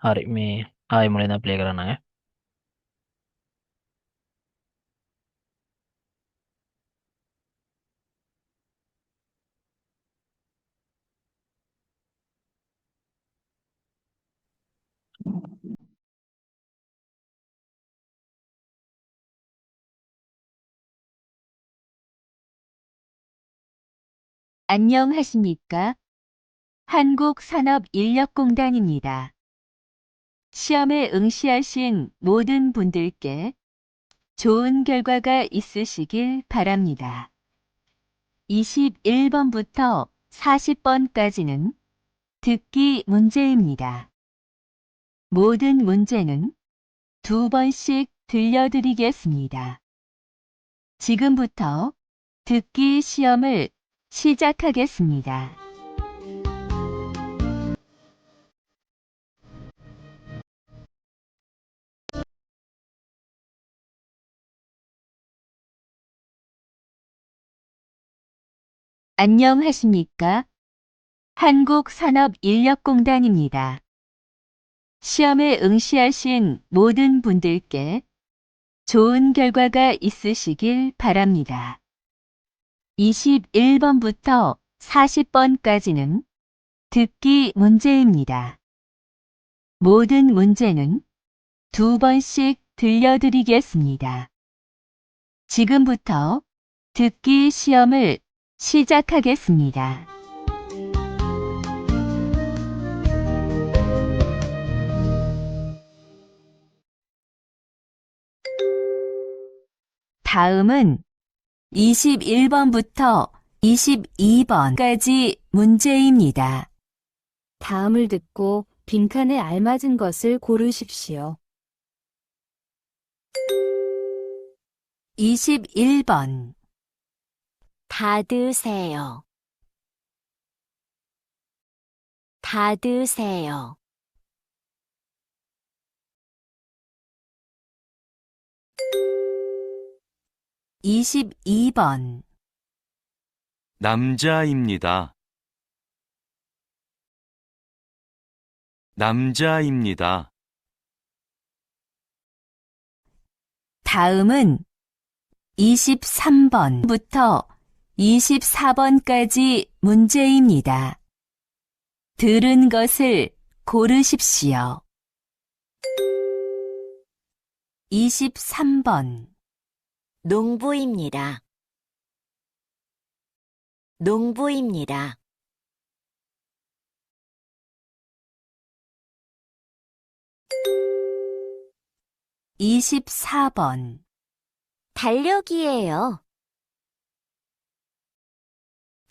හරි මේ ආයෙ මුලින්ම ප්ලේ කරන්න ඈ. 안녕하십니까? 한국산업인력공단입니다. 시험에 응시하신 모든 분들께 좋은 결과가 있으시길 바랍니다. 21번부터 40번까지는 듣기 문제입니다. 모든 문제는 2번씩 들려드리겠습니다. 지금부터 듣기 시험을 시작하겠습니다. 안녕하십니까? 한국산업인력공단입니다. 시험에 응시하신 모든 분들께 좋은 결과가 있으시길 바랍니다. 21번부터 40번까지는 듣기 문제입니다. 모든 문제는 2번씩 들려드리겠습니다. 지금부터 듣기 시험을 시작하겠습니다. 다음은 21번부터 22번까지 문제입니다. 다음을 듣고 빈칸에 알맞은 것을 고르십시오. 21번 다 드세요. 다 드세요. 22번 남자입니다. 남자입니다. 다음은 23번부터 24번까지 문제입니다. 들은 것을 고르십시오. 23번 농부입니다. 농부입니다. 24번 달력이에요.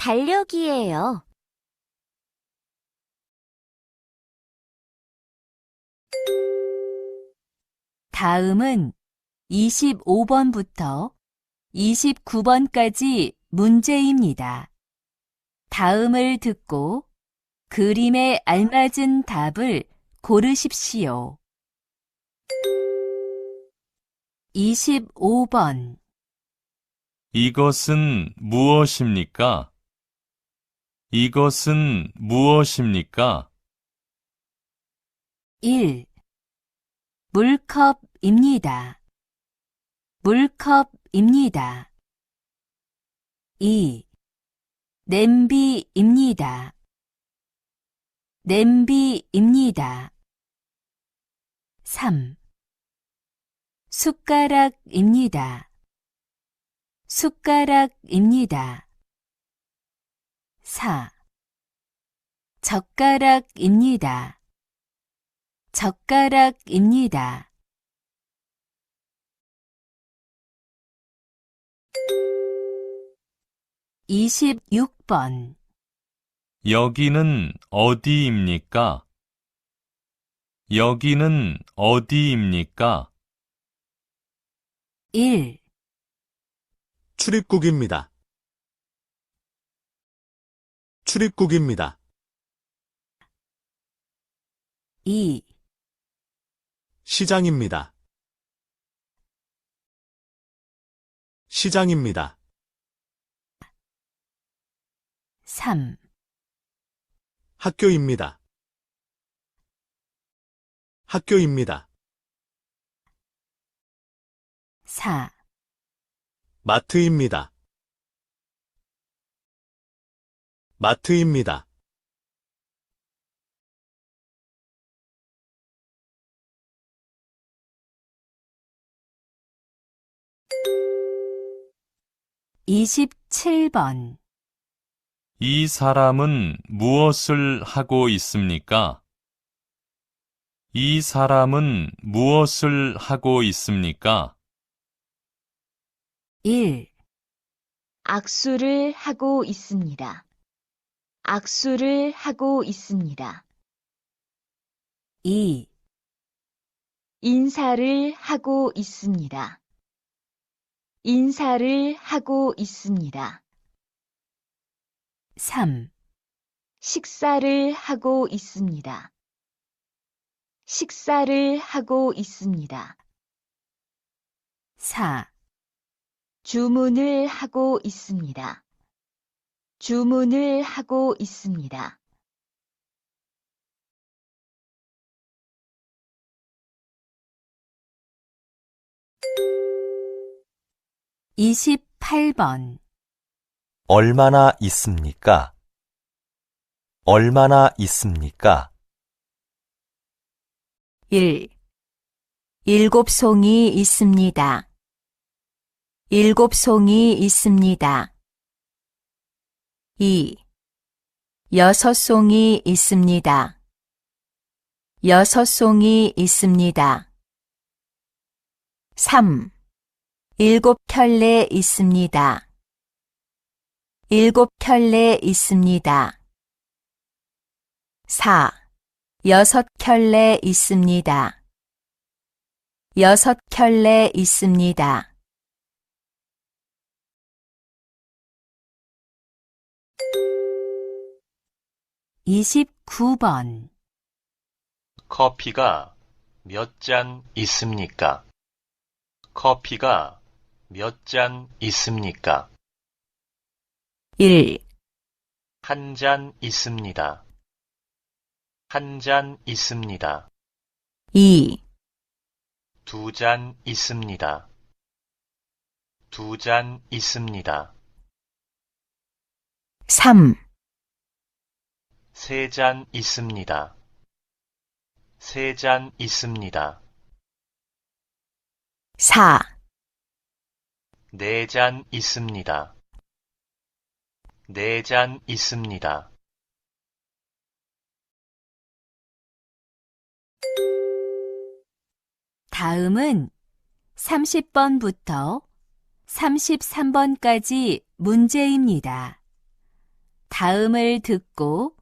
달력이에요. '다음은 25번부터 29번까지 문제입니다. 다음을 듣고 그림에 알맞은 답을 고르십시오. 25번 이것은 무엇입니까? 이것은 무엇입니까? 1. 물컵입니다. 물컵입니다. 2. 냄비입니다. 냄비입니다. 3. 숟가락입니다. 숟가락입니다. 4. 젓가락입니다. 젓가락입니다. 26번 여기는 어디입니까? 여기는 어디입니까? 1. 출입국입니다. 출입국입니다. 2. 시장입니다. 시장입니다. 3. 학교입니다. 학교입니다. 4, 마트입니다. 마트입니다. 27번. 이 사람은 무엇을 하고 있습니까? 이 사람은 무엇을 하고 있습니까? 1, 악수를 하고 있습니다. 악수를 하고 있습니다. 2, 인사를 하고 있습니다. 인사를 하고 있습니다. 3, 식사를 하고 있습니다. 식사를 하고 있습니다. 4, 주문을 하고 있습니다. 주문을 하고 있습니다. 28번. 얼마나 있습니까? 얼마나 있습니까? 1, 7송이 있습니다. 7송이 있습니다. 2, 6송이 있습니다. 6송이 있습니다. 3, 7켤레 있습니다. 7켤레 있습니다. 4, 6켤레 있습니다. 6켤레 있습니다. 29번. 커피가 몇 잔 있습니까? 커피가 몇 잔 있습니까? 1, 한 잔 있습니다. 한 잔 있습니다. 2, 두 잔 있습니다. 두 잔 있습니다. 3, 세 잔 있습니다. 세 잔 있습니다. 4, 네 잔 있습니다. 네 잔 있습니다. 다음은 30번부터 33번까지 문제입니다. 다음을 듣고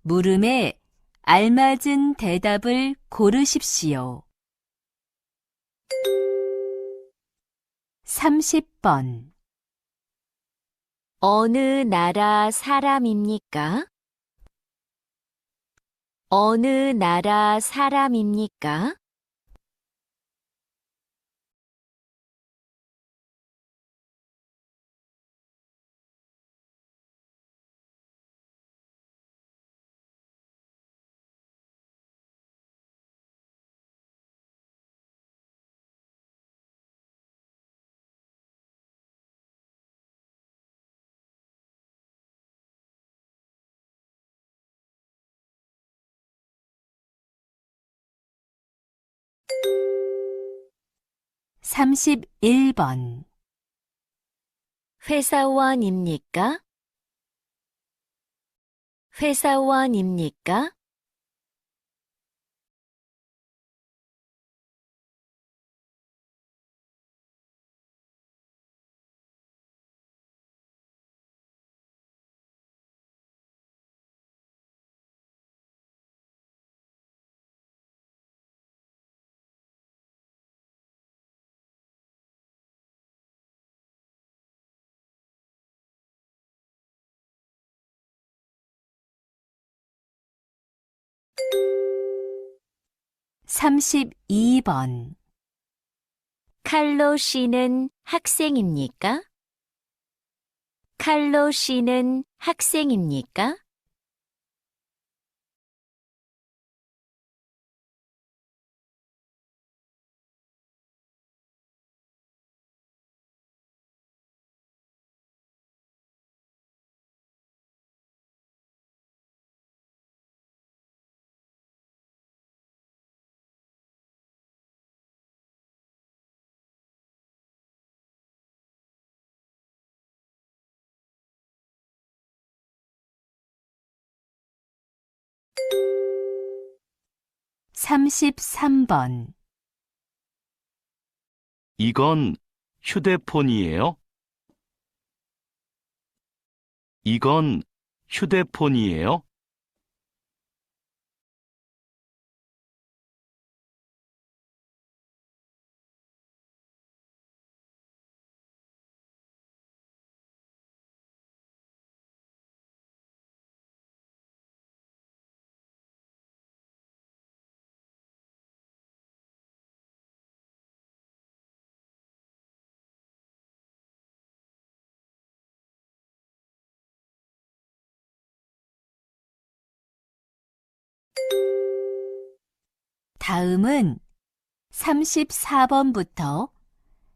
물음에 알맞은 대답을 고르십시오. 30번. 어느 나라 사람입니까? 어느 나라 사람입니까? 31번. 회사원입니까? 회사원입니까? 삼십이 번. 칼로 씨는 학생입니까? 칼로 씨는 학생입니까? 33번. 이건 휴대폰이에요? 이건 휴대폰이에요? 다음은 34번부터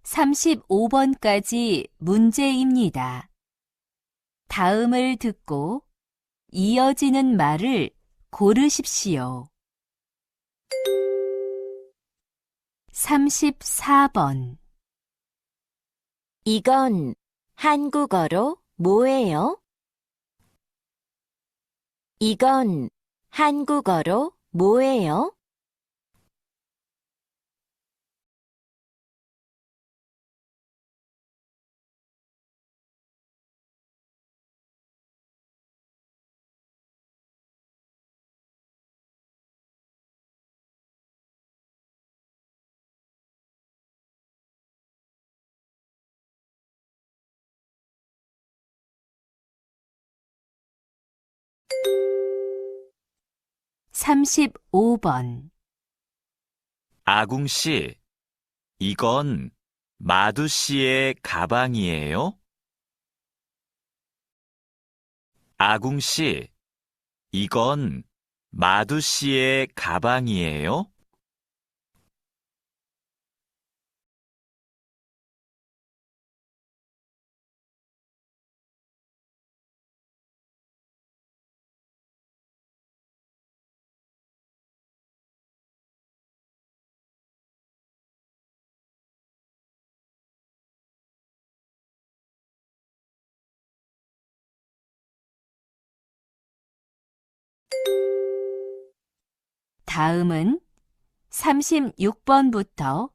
35번까지 문제입니다. 다음을 듣고 이어지는 말을 고르십시오. 34번. 이건 한국어로 뭐예요? 이건 한국어로 뭐예요? 삼십오 번. 아궁 씨, 이건 마두 씨의 가방이에요? 아궁 씨, 이건 마두 씨의 가방이에요? 다음은 36번부터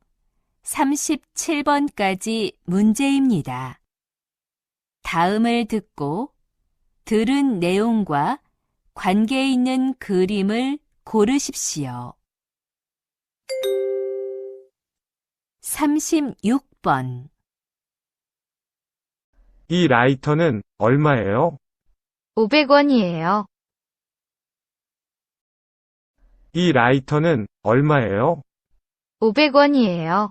37번까지 문제입니다. 다음을 듣고 들은 내용과 관계 있는 그림을 고르십시오. 36번. 이 라이터는 얼마예요? 500원이에요. 이 라이터는 얼마예요? 500원이에요.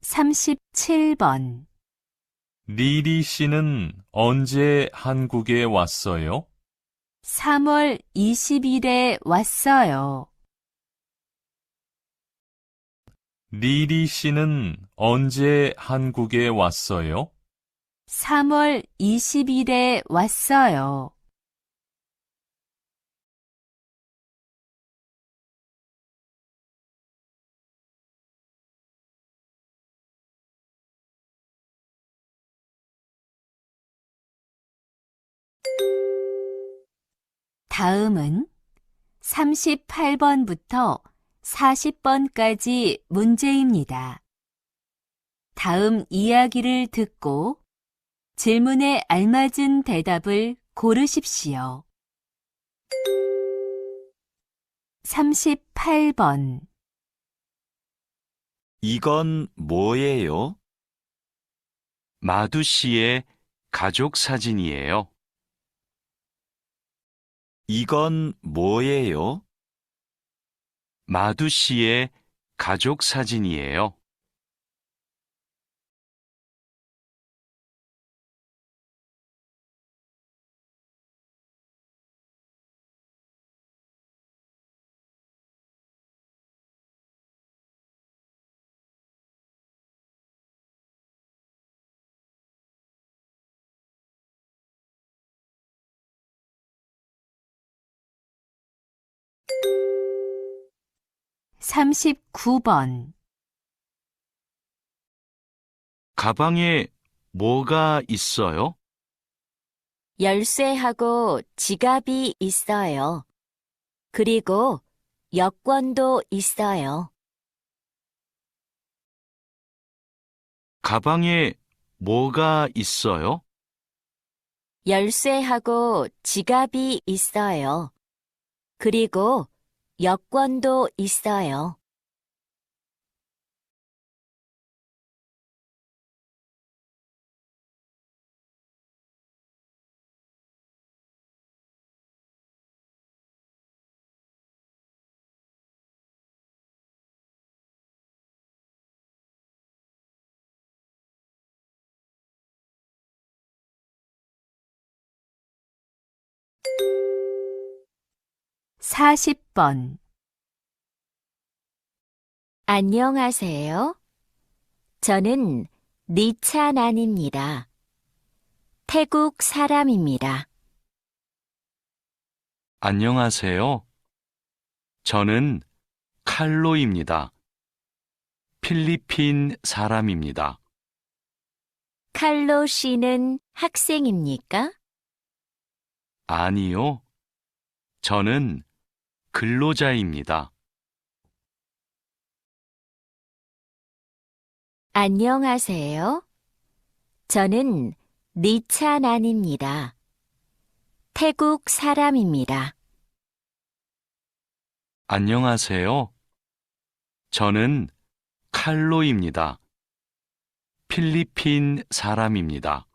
(37번) 리리 씨는 언제 한국에 왔어요? 3월 20일에 왔어요. 리리 씨는 언제 한국에 왔어요? 3월 20일에 왔어요. 다음은 38번부터 40번까지 문제입니다. 다음 이야기를 듣고 질문에 알맞은 대답을 고르십시오. 38번. 이건 뭐예요? 마두 씨의 가족 사진이에요. 이건 뭐예요? 마두 씨의 가족 사진이에요. 39번. 가방에 뭐가 있어요? 열쇠하고 지갑이 있어요. 그리고 여권도 있어요. 가방에 뭐가 있어요? 열쇠하고 지갑이 있어요. 그리고 여권도 있어요. 사십 번. 안녕하세요. 저는 니찬안입니다. 태국 사람입니다. 안녕하세요. 저는 칼로입니다. 필리핀 사람입니다. 칼로 씨는 학생입니까? 아니요. 저는 근로자입니다. 안녕하세요. 저는 니찬안입니다. 태국 사람입니다. 안녕하세요. 저는 칼로입니다. 필리핀 사람입니다.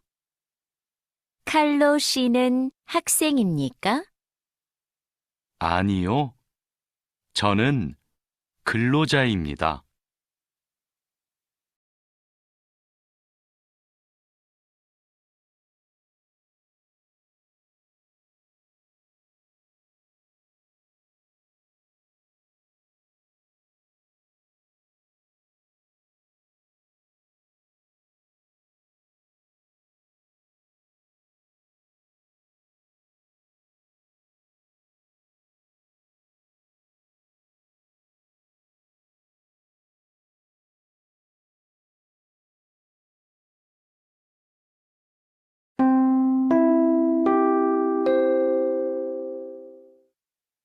칼로 씨는 학생입니까? 아니요. 저는 근로자입니다.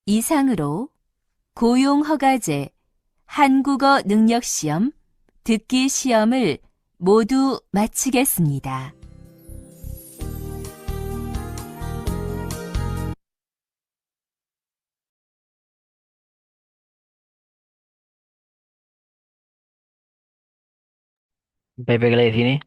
이상으로 고용허가제, 한국어 능력시험, 듣기 시험을 모두 마치겠습니다. Pepe, ¿qué le decís?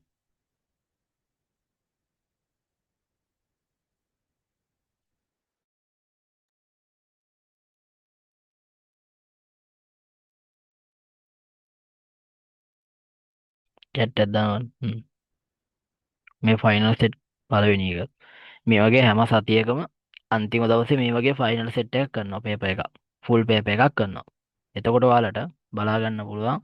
කැට්ටක් මේ ෆයිනල් සෙට් පළවෙනි එක. මේ වගේ හැම සතියකම අන්තිම දවසේ මේ වගේ ෆයිනල් සෙට් එකක් කරනවා පේපර් එකක්. ෆුල් පේපර් එකක් කරනවා. එතකොට ඔයාලට බලා ගන්න පුළුවන්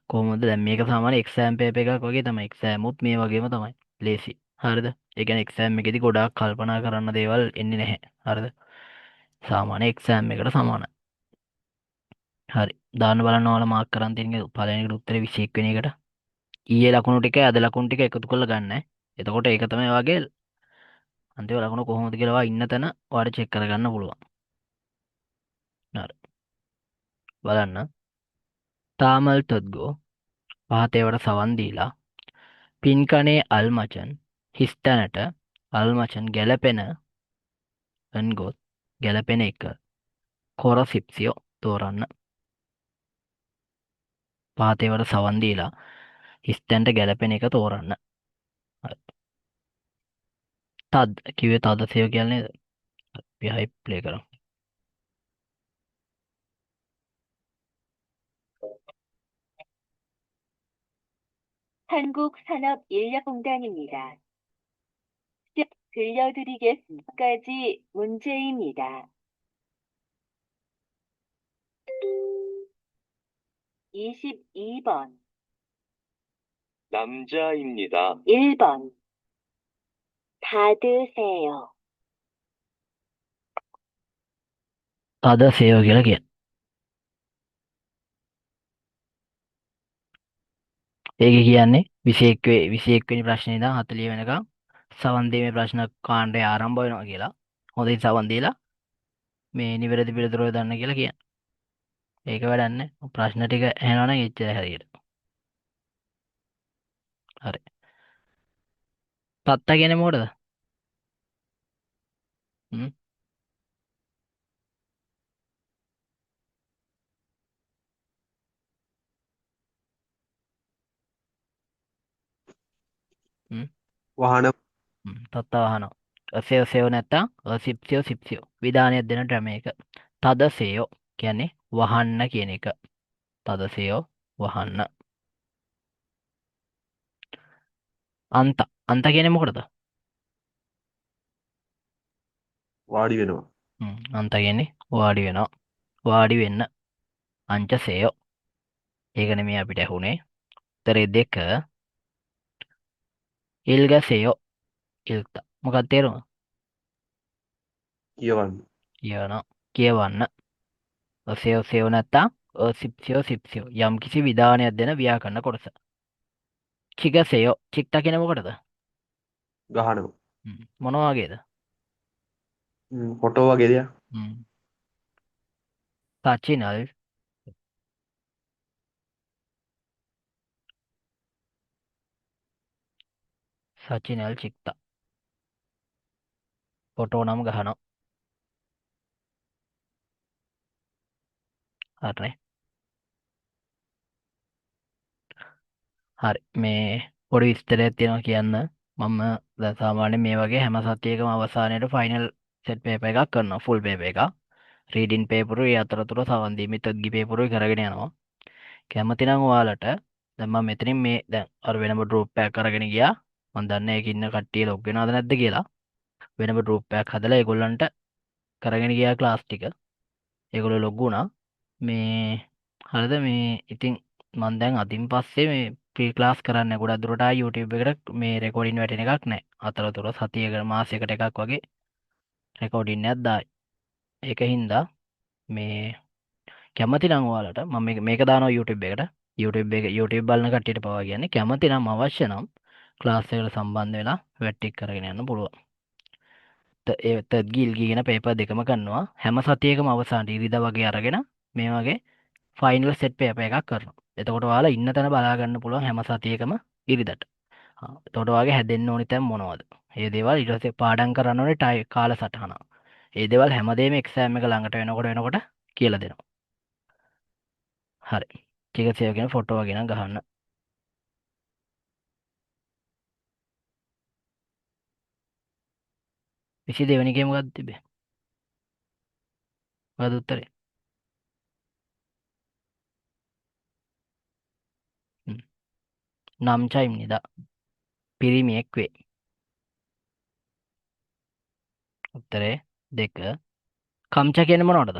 කොහොමද දැන් මේක සාමාන්‍ය එක්සෑම් පේපර් එකක් වගේ තමයි. එක්සෑම් උත් මේ වගේම තමයි. ලේසි. හරිද? ඒ කියන්නේ එක්සෑම් එකේදී ගොඩාක් කල්පනා කරන්න දේවල් එන්නේ නැහැ. හරිද? සාමාන්‍ය එක්සෑම් එකට සමානයි. හරි. දාන්න බලන්න ඔයාලා මාක් කරන් තියෙන පළවෙනි එකට උත්තරේ 21 වෙනි එකට. ඊයේ ලකුණු ටික අද ලකුණු ටික එකතු කරලා ගන්න. එතකොට ඒක තමයි ඔයාගේ අන්තිම ලකුණු කොහොමද කියලා ඔයා ඉන්න තැන ඔයාලට චෙක් කරගන්න පුළුවන්. හරි. බලන්න. තාමල් තොත්ගෝ පහතේවට සවන් දීලා පින්කණේ අල්මචන් හිස්තැනට අල්මචන් ගැලපෙන අන්ගොත් ගැලපෙන එක කොර සිප්සියෝ තෝරන්න. පහතේවට සවන් දීලා හිස්තැනට ගැලපෙන එක තෝරන්න. හරි. තද කිව්වේ තදසයෝ කියන්නේ නේද? අපි හයි ප්ලේ කරමු. 한국산업인력공단입니다. 들려드리겠습니다까지 문제입니다. 22번. 남자입니다. 1번. 받으세요. තද සේව කියලා කියන. ඒක කියන්නේ 21 වෙනි ප්‍රශ්නේ ඉඳන් 40 වෙනකම් සවන් දීමේ ප්‍රශ්න කාණ්ඩය ආරම්භ වෙනවා කියලා. හොඳින් සවන් දීලා මේ නිවැරදි පිළිතුර දන්න කියලා කියන්නේ. ඒක වැඩක් නැහැ. ප්‍රශ්න ටික ඇහෙනවනම් එච්චරයි හරියට. හරි. තත්තා කියන්නේ මොකටද? හ්ම්. හ්ම්. තත්තා වහනවා. සේව නැත්තම් සිප්සියෝ විධානයක් දෙන ක්‍රමයක. තද සේයෝ කියන්නේ වහන්න කියන එක. තද සේයෝ වහන්න. අන්ත කියන්නේ මොකටද? වාඩි වෙනවා. අන්ත කියන්නේ වාඩි වෙනවා. වාඩි වෙන්න. අංච සේයෝ. ඒක නෙමෙයි අපිට ඇහුනේ. උත්තරේ 2. ඉල්ගසේයෝ. ඉල්ත. මොකක්ද තේරුම? කියවන්න. කියවන්න. සේව නැත්තම් සිප්සියෝ යම් කිසි විධානයක් දෙන ව්‍යාකරණ කොටස. චිගසේයෝ. චික්තා කියන මොකටද? ගහනවා. මොන වගේද? ෆොටෝ වගේ දෙයක්. සචිනල් චික්තා. ෆොටෝ නම් ගහනවා. හරිනේ. හරි. මේ පොඩි විස්තරයක් තියෙනවා කියන්න. මම දැන් සාමාන්‍යයෙන් මේ වගේ හැම සතියකම අවසානයේට ෆයිනල් සෙට් පේපර් එකක් කරනවා. ෆුල් පේපර් එකක්. රීඩින් පේපරුයි අතරතුර සවන් දීමේ තද්ගි පේපරුයි කරගෙන යනවා. කැමති නම් ඔයාලට දැන් මම මෙතනින් මේ දැන් අර වෙනම group එකක් අරගෙන ගියා. මම දන්නේ ඒක ඉන්න කට්ටිය ලොග් වෙනවද නැද්ද කියලා. වෙනම group එකක් හදලා ඒගොල්ලන්ට කරගෙන ගියා ක්ලාස් ටික. ඒගොල්ලෝ ලොග් වුණා. මේ හරිද මේ ඉතින් මම දැන් අදින් පස්සේ මේ ප්‍රී ක්ලාස් කරන්න ගොඩක් දුරට YouTube එකට මේ රෙකෝඩින් වැටෙන එකක් නැහැ. අතරතුර සතියකට මාසයකට එකක් වගේ රෙකෝඩින් එකක් දායි. ඒක හින්දා මේ කැමති නම් ඔයාලට මම මේක දානවා YouTube එකට. YouTube බලන කට්ටියට පවා කියන්නේ කැමති නම් අවශ්‍ය නම් ක්ලාස් එකට සම්බන්ධ වෙලා වැට්ටික් කරගෙන යන්න පුළුවන්. ඒ තද්ගිල් කියන පේපර් දෙකම කරනවා. හැම සතියකම අවසානයේ ඉරිදා වගේ අරගෙන මේ වගේ ෆයිනල් සෙට් පේපර් එකක් කරනවා. එතකොට ඔයාලා ඉන්න තැන බලා ගන්න පුළුවන් හැම සතියකම ඉරිදට. එතකොට ඔයාගේ හැදෙන්න ඕනි තැන් මොනවද? මේ දේවල් ඊට පස්සේ පාඩම් කරන්න ඕනේ කාලසටහන. මේ දේවල් හැමදේම එක්සෑම් එක ළඟට වෙනකොට කියලා දෙනවා. හරි. ටික සේව කියන ෆොටෝ වගේ නම් ගහන්න. 22 වෙනි එකේ මොකක්ද තිබේ? මොකද උත්තරේ? 남자입니다. පිරිමියෙක් වේ. උත්තරේ 2. කම්චා කියන්නේ මොනවටද?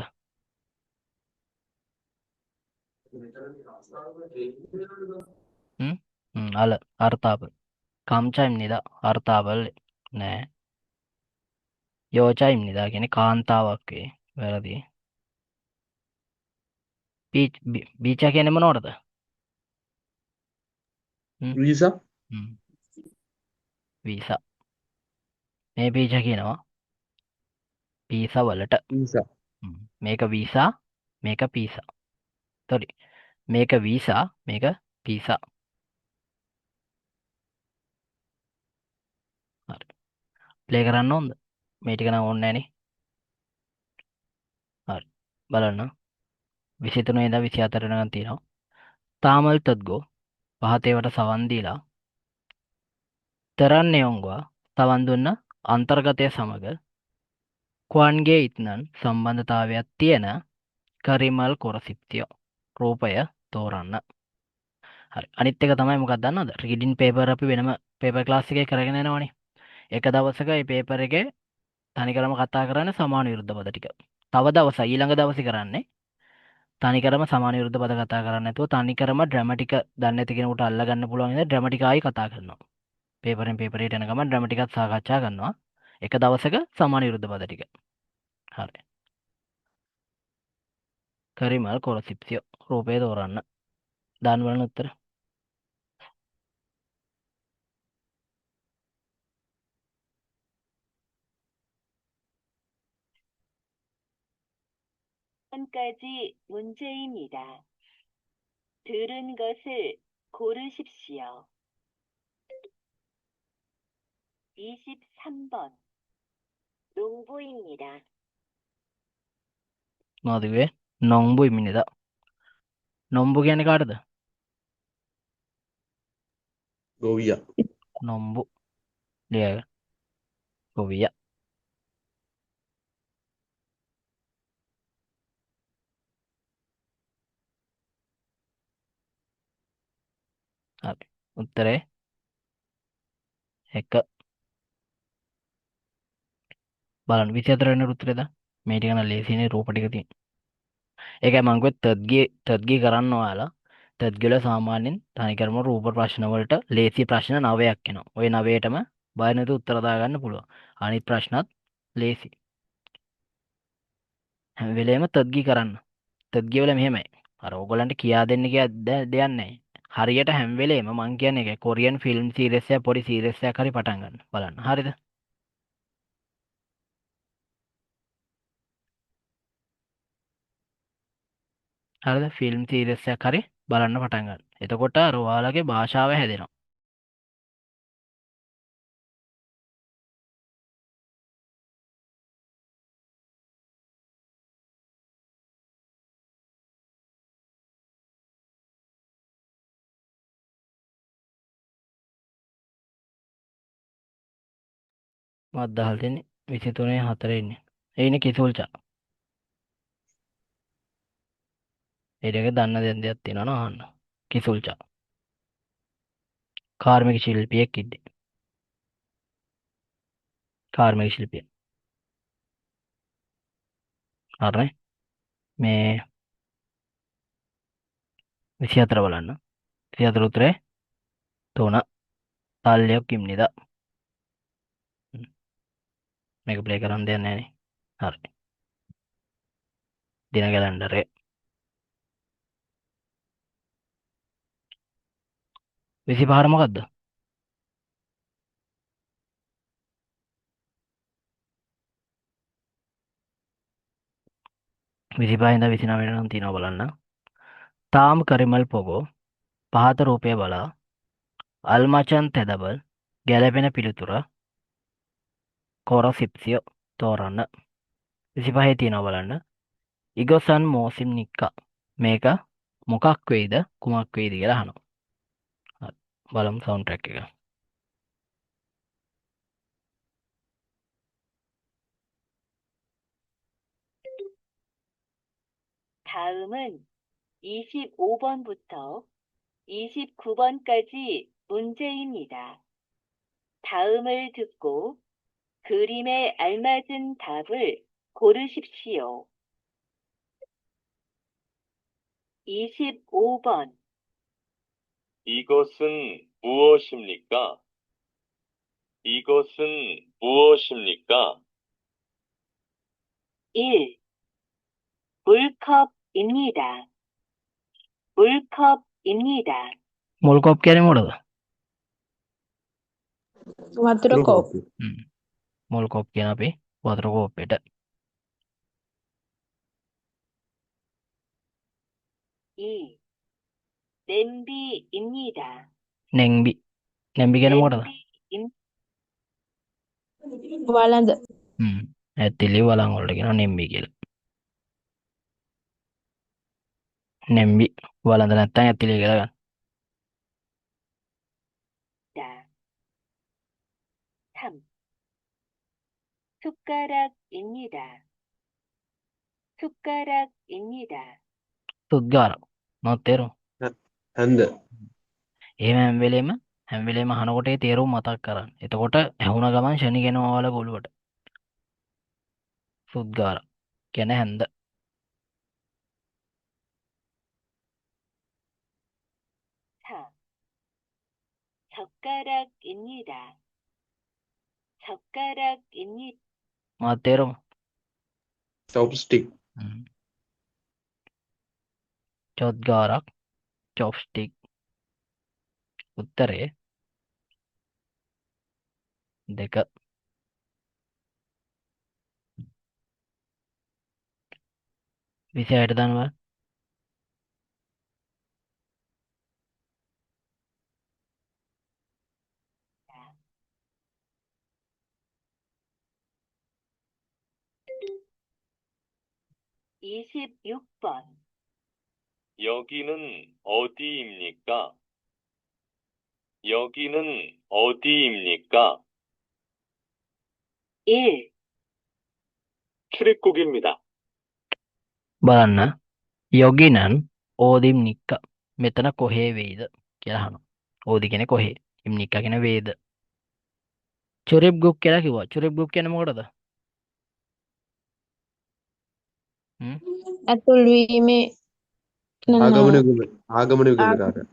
අල අර්ථාපල. කම්චා입니다. අර්ථාපල නෑ. යෝචා입니다 කියන්නේ කාන්තාවක් වේ. වැරදි. බීචා කියන්නේ මොනවටද? වීසා. වීසා. මේ බීචා කියනවා පීසා වලට. මේක වීසා මේක පීසා. sorry. මේක වීසා මේක පීසා. හරි. ප්ලේ කරන්න ඕනද? මේ ටික නම් ඕනේ නැනේ. හරි. බලන්න. 23 ඉඳන් 24 වෙනකන් තියෙනවා. තාමල් තද්ගෝ පහතේවට සවන් දීලා තරන්නේ යොංගවා සවන් දුන්න අන්තර්ගතය සමග ක්වාන්ගේ ඉත්නන් සම්බන්ධතාවයක් තියෙන කරිමල් කොරසිප්තියෝ රූපය තෝරන්න. හරි. අනිත් එක තමයි මොකක්ද දන්නවද? රීඩින් පේපර් අපි වෙනම පේපර් ක්ලාස් එකේ කරගෙන යනවනේ. එක දවසක මේ පේපර් එකේ තනිකරම කතා කරන්නේ සමාන විරුද්ධ පද ටික. තව දවසක් ඊළඟ දවසේ කරන්නේ තනිකරම සමාන විරුද්ධ පද කතා කරන්නේ නැතුව තනිකරම ඩ්‍රැමටික දන්නේ නැති කෙනෙකුට අල්ල ගන්න පුළුවන් ඉතින් ඩ්‍රැමටික ආයි කතා කරනවා. පේපරෙන් පේපරයට යන ගමන් ඩ්‍රැමටිකත් සාකච්ඡා කරනවා. එක දවසක සමාන විරුද්ධ පද ටික. හරි. කරිමල් කොරසිප්සියෝ. රූපය තෝරන්න. දාන්න බලන්න උත්තර. 까지 문제입니다. 들은 것을 고르십시오. 23번. 농부입니다. මොනවද කිව්වේ? නොම්බු ඉමිනිදා. නොම්බු කියන්නේ කාටද? ගොවියා. නොම්බු. ලියගන්න. ගොවියා. හරි. උත්තරේ 1. බලන්න 24 වෙනි උත්තරේද? මේ ටික නම් ලේසියිනේ රූප ටික තියෙන. ඒකයි මම කිව්වේ තත්ගී කරන්න ඔයාලා. තත්ගී වල සාමාන්‍යයෙන් තනිකරම රූප ප්‍රශ්න වලට ලේසි ප්‍රශ්න 9ක් එනවා. ওই 9ටම බය නැතුව උත්තර දාගන්න පුළුවන්. අනිත් ප්‍රශ්නත් ලේසි. හැම වෙලේම තත්ගී කරන්න. තත්ගී වල මෙහෙමයි. අර ඕගොල්ලන්ට කියා දෙන්න දෙයක් නැහැ. හරියට හැම වෙලේම මං කියන්නේ ඒක කොරියන් ෆිල්ම් සීරීස් එක පොඩි සීරීස් එකක් හරි පටන් ගන්න. බලන්න. හරිද? හරිද? ෆිල්ම් සීරීස් එකක් හරි බලන්න පටන් ගන්න. එතකොට අර ඔයාලගේ භාෂාව හැදෙනවා. මත් දහල් දෙන්නේ 23 ඉන්නේ. ඒ ඉන්නේ කිසුල්චා. ඒ දෙක දන්න දෙයක් තියෙනවා නෝ අහන්න. කිසුල්චා. කාර්මික ශිල්පියෙක් ඉන්නේ. කාර්මික ශිල්පියෙක්. හරිනේ. මේ 24 බලන්න. 24 උත්තරේ 3. තාල්ලියක් ඉම්නිදා. මේක ප්ලේ කරන්න දෙයක් නැහැ නේ. හරි. දින කැලෙන්ඩරේ 25 මොකද්ද? විසිපහින්ද 29 නම් තියෙනවා බලන්න. තාම් කරිමල් පොගෝ පහත රූපය බලා අල්මචන් තෙදබල් ගැලපෙන පිළිතුර කොරසිප්සියෝ තෝරන්න. 25 තියෙනවා බලන්න. ඉගොසන් මෝසිම් නික්කා. මේක මොකක් වෙයිද කුමක් වෙයිද කියලා අහනවා. හරි. බලමු සවුන්ඩ් ට්‍රැක් එක. 다음은 25번부터 29번까지 문제입니다. 다음을 듣고 그림에 알맞은 답을 고르십시오. 25번. 이것은 무엇입니까? 이것은 무엇입니까? 1. 물컵입니다. 물컵입니다. මොල්කොප් කියන්නේ මොකද? වතුර කෝප්. මොල්කොප් කියන අපි වතුර කෝප්පෙට. 2. 냄비입니다. නෙම්බි. නෙම්බි කියන්නේ මොකටද? වළඳ. ඇතිලි වලං වලට කියනවා නෙම්බි කියලා. නෙම්බි වලඳ නැත්තම් ඇතිලි කියලා ගන්න. 3. 숟가락입니다. 숟가락입니다. සුද්ගාර. මොකක්ද තේරුම? හැන්ද. එහෙම හැම වෙලේම අහනකොට ඒ තේරුම මතක් කරගන්න. එතකොට ඇහුණ ගමන් ශනිගෙනවා වල ගොළුවට. සුද්ගාර කියන්නේ හැන්ද. 젓가락입니다. 젓가락입니다. මොකක්ද තේරුම? චොප්ස්ටික්. චොත්ගාරක් චොප්ස්ටික් උත්තරේ 2 26 දන්වා 26번. 여기는 어디입니까? 여기는 어디입니까? 1, 출입국입니다. බලන්න යොගිනන් ඕදිම්නික්ක මෙතන කොහේ වෙයිද කියලා අහනවා. ඕදි කියන්නේ කොහේ, ඉම්නික්ක කියන්නේ වේද. චුරිබ්ගුක් කියලා කිව්වා. චුරිබ්ගුක් කියන්නේ මොකටද? ඇතුල් වීමේ ආගමන විගමනකාරය.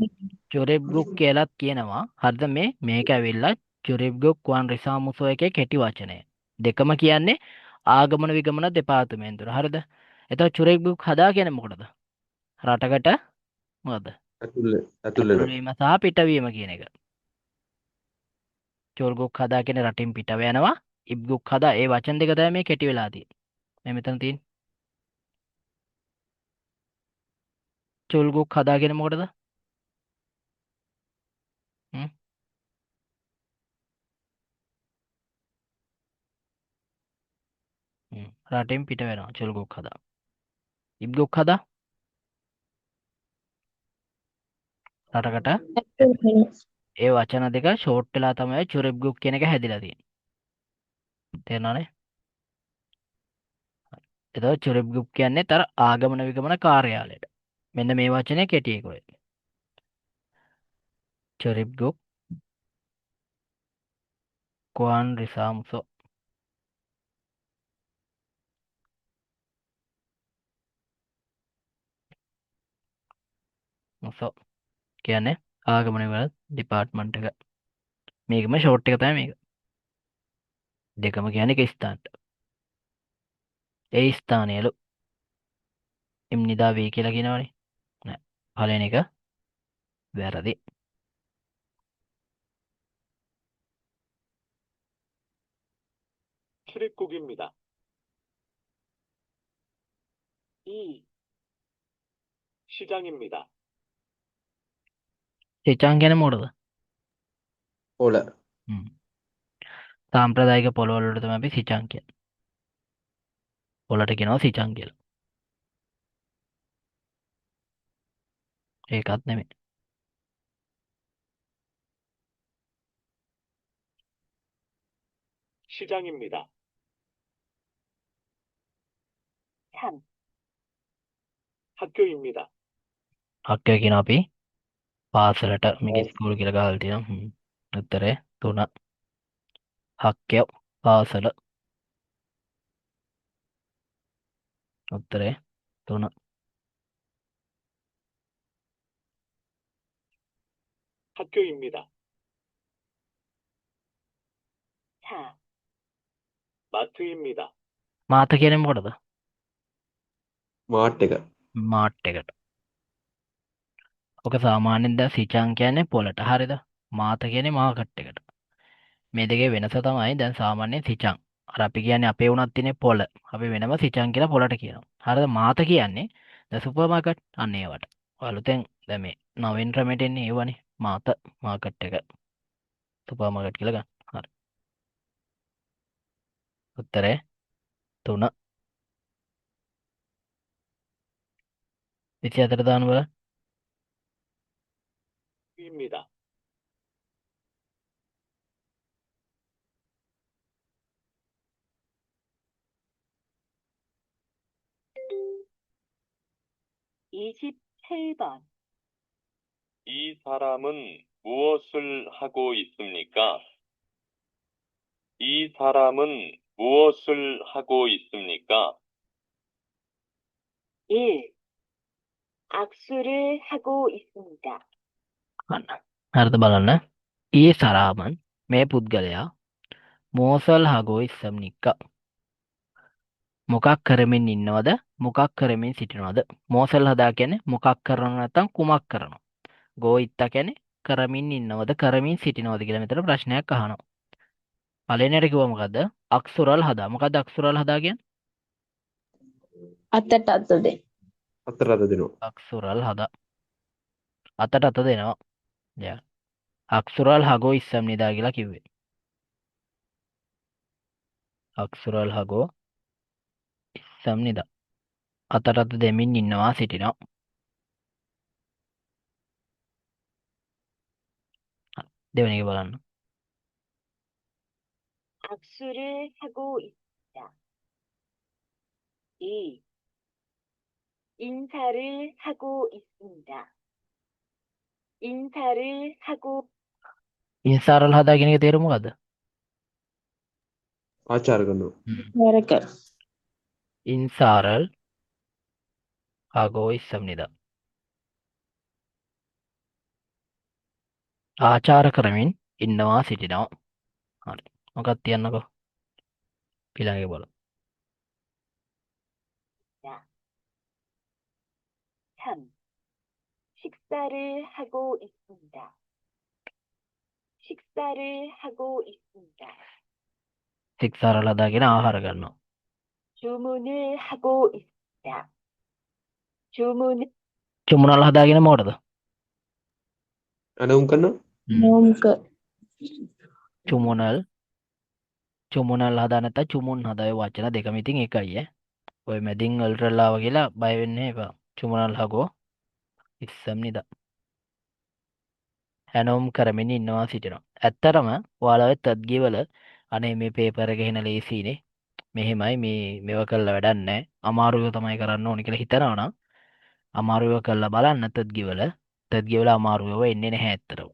චුරිබ්ගුක් කියලාත් කියනවා. හරිද? මේක ඇවිල්ලා චුරිබ්ගුක් වන් රිසාමුසෝ එකේ කෙටි වචනය. දෙකම කියන්නේ ආගමන විගමන දෙපාර්තමේන්තුව. හරිද? එතකොට චුරිබ්ගුක් හදා කියන්නේ මොකටද? රටකට මොකද? ඇතුල් වෙනවා. වීම සහ පිටවීම කියන එක. චෝල්ගුක් හදා කියන රටින් පිටව යනවා. ඉබ්ගුක් හදා ඒ වචන දෙක තමයි මේ කෙටි වෙලා තියෙන්නේ. මේ මෙතන තියෙන්නේ. චෝල්ගුක් හදා කියන මොකටද? රටින් පිට වෙනවා චෝල්ගුක් හදා. ඉබ්ගුක් හදා රටකට ඒ වචන දෙක ෂෝට් වෙලා තමයි චුරිබ්ගුක් කියන එක හැදිලා තියෙන්නේ. තේරෙනවනේ? එතකොට චුරිබ්ගුක් කියන්නේ තර ආගමන විගමන කාර්යාලයට. මෙන්න මේ වචනේ කෙටි එක ඔය. චුරිබ්ගුක් කුවන් රිසාමුසෝ මුසෝ කියන්නේ ආගමන විගමන ඩිපාර්ට්මන්ට් එක. මේකම ෂෝට් එක තමයි මේක. දෙකම කියන්නේ එක ස්ථානට. ඒ ස්ථානයලු ඉම්නිදා වේ කියලා කියනවනේ. නෑ. පළවෙනි එක වැරදි. 출입국입니다. 2, 시장입니다. සිචාන් කියන්නේ මොකටද? පොළ. සාම්ප්‍රදායික පොළවල් වලට තමයි අපි සිචාන් කියන්නේ. පොළට කියනවා සිචාන් කියලා. ඒකත් නෙමෙයි. 시장입니다. 3, 학교입니다. හක්කය කියන අපි පාසලට මේක ස්කූල් කියලා ගහලා තියෙනවා. උත්තරේ 3. හක්කය පාසල. උත්තරේ 3. 학교입니다. 4, 마트입니다. මාත කියන්නේ මොකටද? මාට් එක. මාට් එකට. ඔක සාමාන්‍යයෙන් දැන් සිචාන් කියන්නේ පොළට. හරිද? මාත කියන්නේ මාකට් එකට. මේ දෙකේ වෙනස තමයි දැන් සාමාන්‍යයෙන් සිචාන්. අර අපි කියන්නේ අපේ උනත් තියෙන පොළ. අපි වෙනම සිචාන් කියලා පොළට කියනවා. හරිද? මාත කියන්නේ දැන් සුපර් මාකට් අන්න ඒවට. අලුතෙන් දැන් මේ නවීන ක්‍රමයට එන්නේ ඒවනේ. මාත මාකට් එක. සුපර් මාකට් කියලා ගන්න. හරි. උත්තරේ 3. 24 දාන්න බලන්න. 입니다. 27번. 이 사람은 무엇을 하고 있습니까? 이 사람은 무엇을 하고 있습니까? 1. 악수를 하고 있습니다. හරිද බලන්න. ඊ සරාමන් මේ පුද්ගලයා මෝසල් හගෝ ඉස්සම්නික්ක මොකක් කරමින් ඉන්නවද? මොකක් කරමින් සිටිනවද? මෝසල් හදා කියන්නේ මොකක් කරනව නැත්නම් කුමක් කරනවා. ගෝයිත්තා කියන්නේ කරමින් ඉන්නවද කරමින් සිටිනවද කියලා මෙතන ප්‍රශ්නයක් අහනවා. පළවෙනියට කිව්වා මොකද්ද? අක්සුරල් හදා. මොකද්ද අක්සුරල් හදා කියන්නේ? අතට අත දෙන්න. අතට අත දෙනවා. අක්සුරල් හදා. අතට අත දෙනවා. යා. අක්සුරල් හගෝ ඉස්සම් නිදා කියලා කිව්වේ. අක්සුරල් හගෝ ඉස්සම් නිදා. අතට අත දෙමින් ඉන්නවා සිටිනවා. දෙවෙනි එක බලන්න. 악수를 하고 있다. 2. 인사를 하고 있습니다. 인사를 하고 ඉන්සාරල් හදා කියන එක තේරුම මොකද්ද? ආචාර කරනවා. වැරක. ඉන්සාරල් හගෝ ඉස්සම් නිදා. ආචාර කරමින් ඉන්නවා සිටිනවා. හරි. මොකක්ද තියන්නකෝ? ඊළඟ එක බලමු. 3. 식사를 하고 있습니다. 식사를 하고 있습니다. සික්සාරල් හදා කියන ආහාර ගන්නවා. 주문을 하고 있습니다. 주문 චුමුණල් හදා කියන මොකටද? අනවුම් කරනවා. නෝම්ක. චුමුණල් හදා නැත්නම් චුමුන් හදා. ඔය වචන දෙකම ඉතින් එකයි ඈ. ඔය මැදින් අල්ට්‍රලාව කියලා බය වෙන්න එපා. චුමුණල් හගෝ ඉස්සම් නිදා. හැනෝම් කරමින් ඉන්නවා සිටිනවා. ඇත්තටම ඔයාලා ඔය තත්ගී වල අනේ මේ පේපර් එක එන ලේසිනේ. මෙහෙමයි මේව කළා වැඩක් නැහැ. අමාරුව තමයි කරන්න ඕනේ කියලා හිතනවා නම් අමාරුව කළා බලන්න තත්ගී වල අමාරුව එන්නේ නැහැ ඇත්තටම.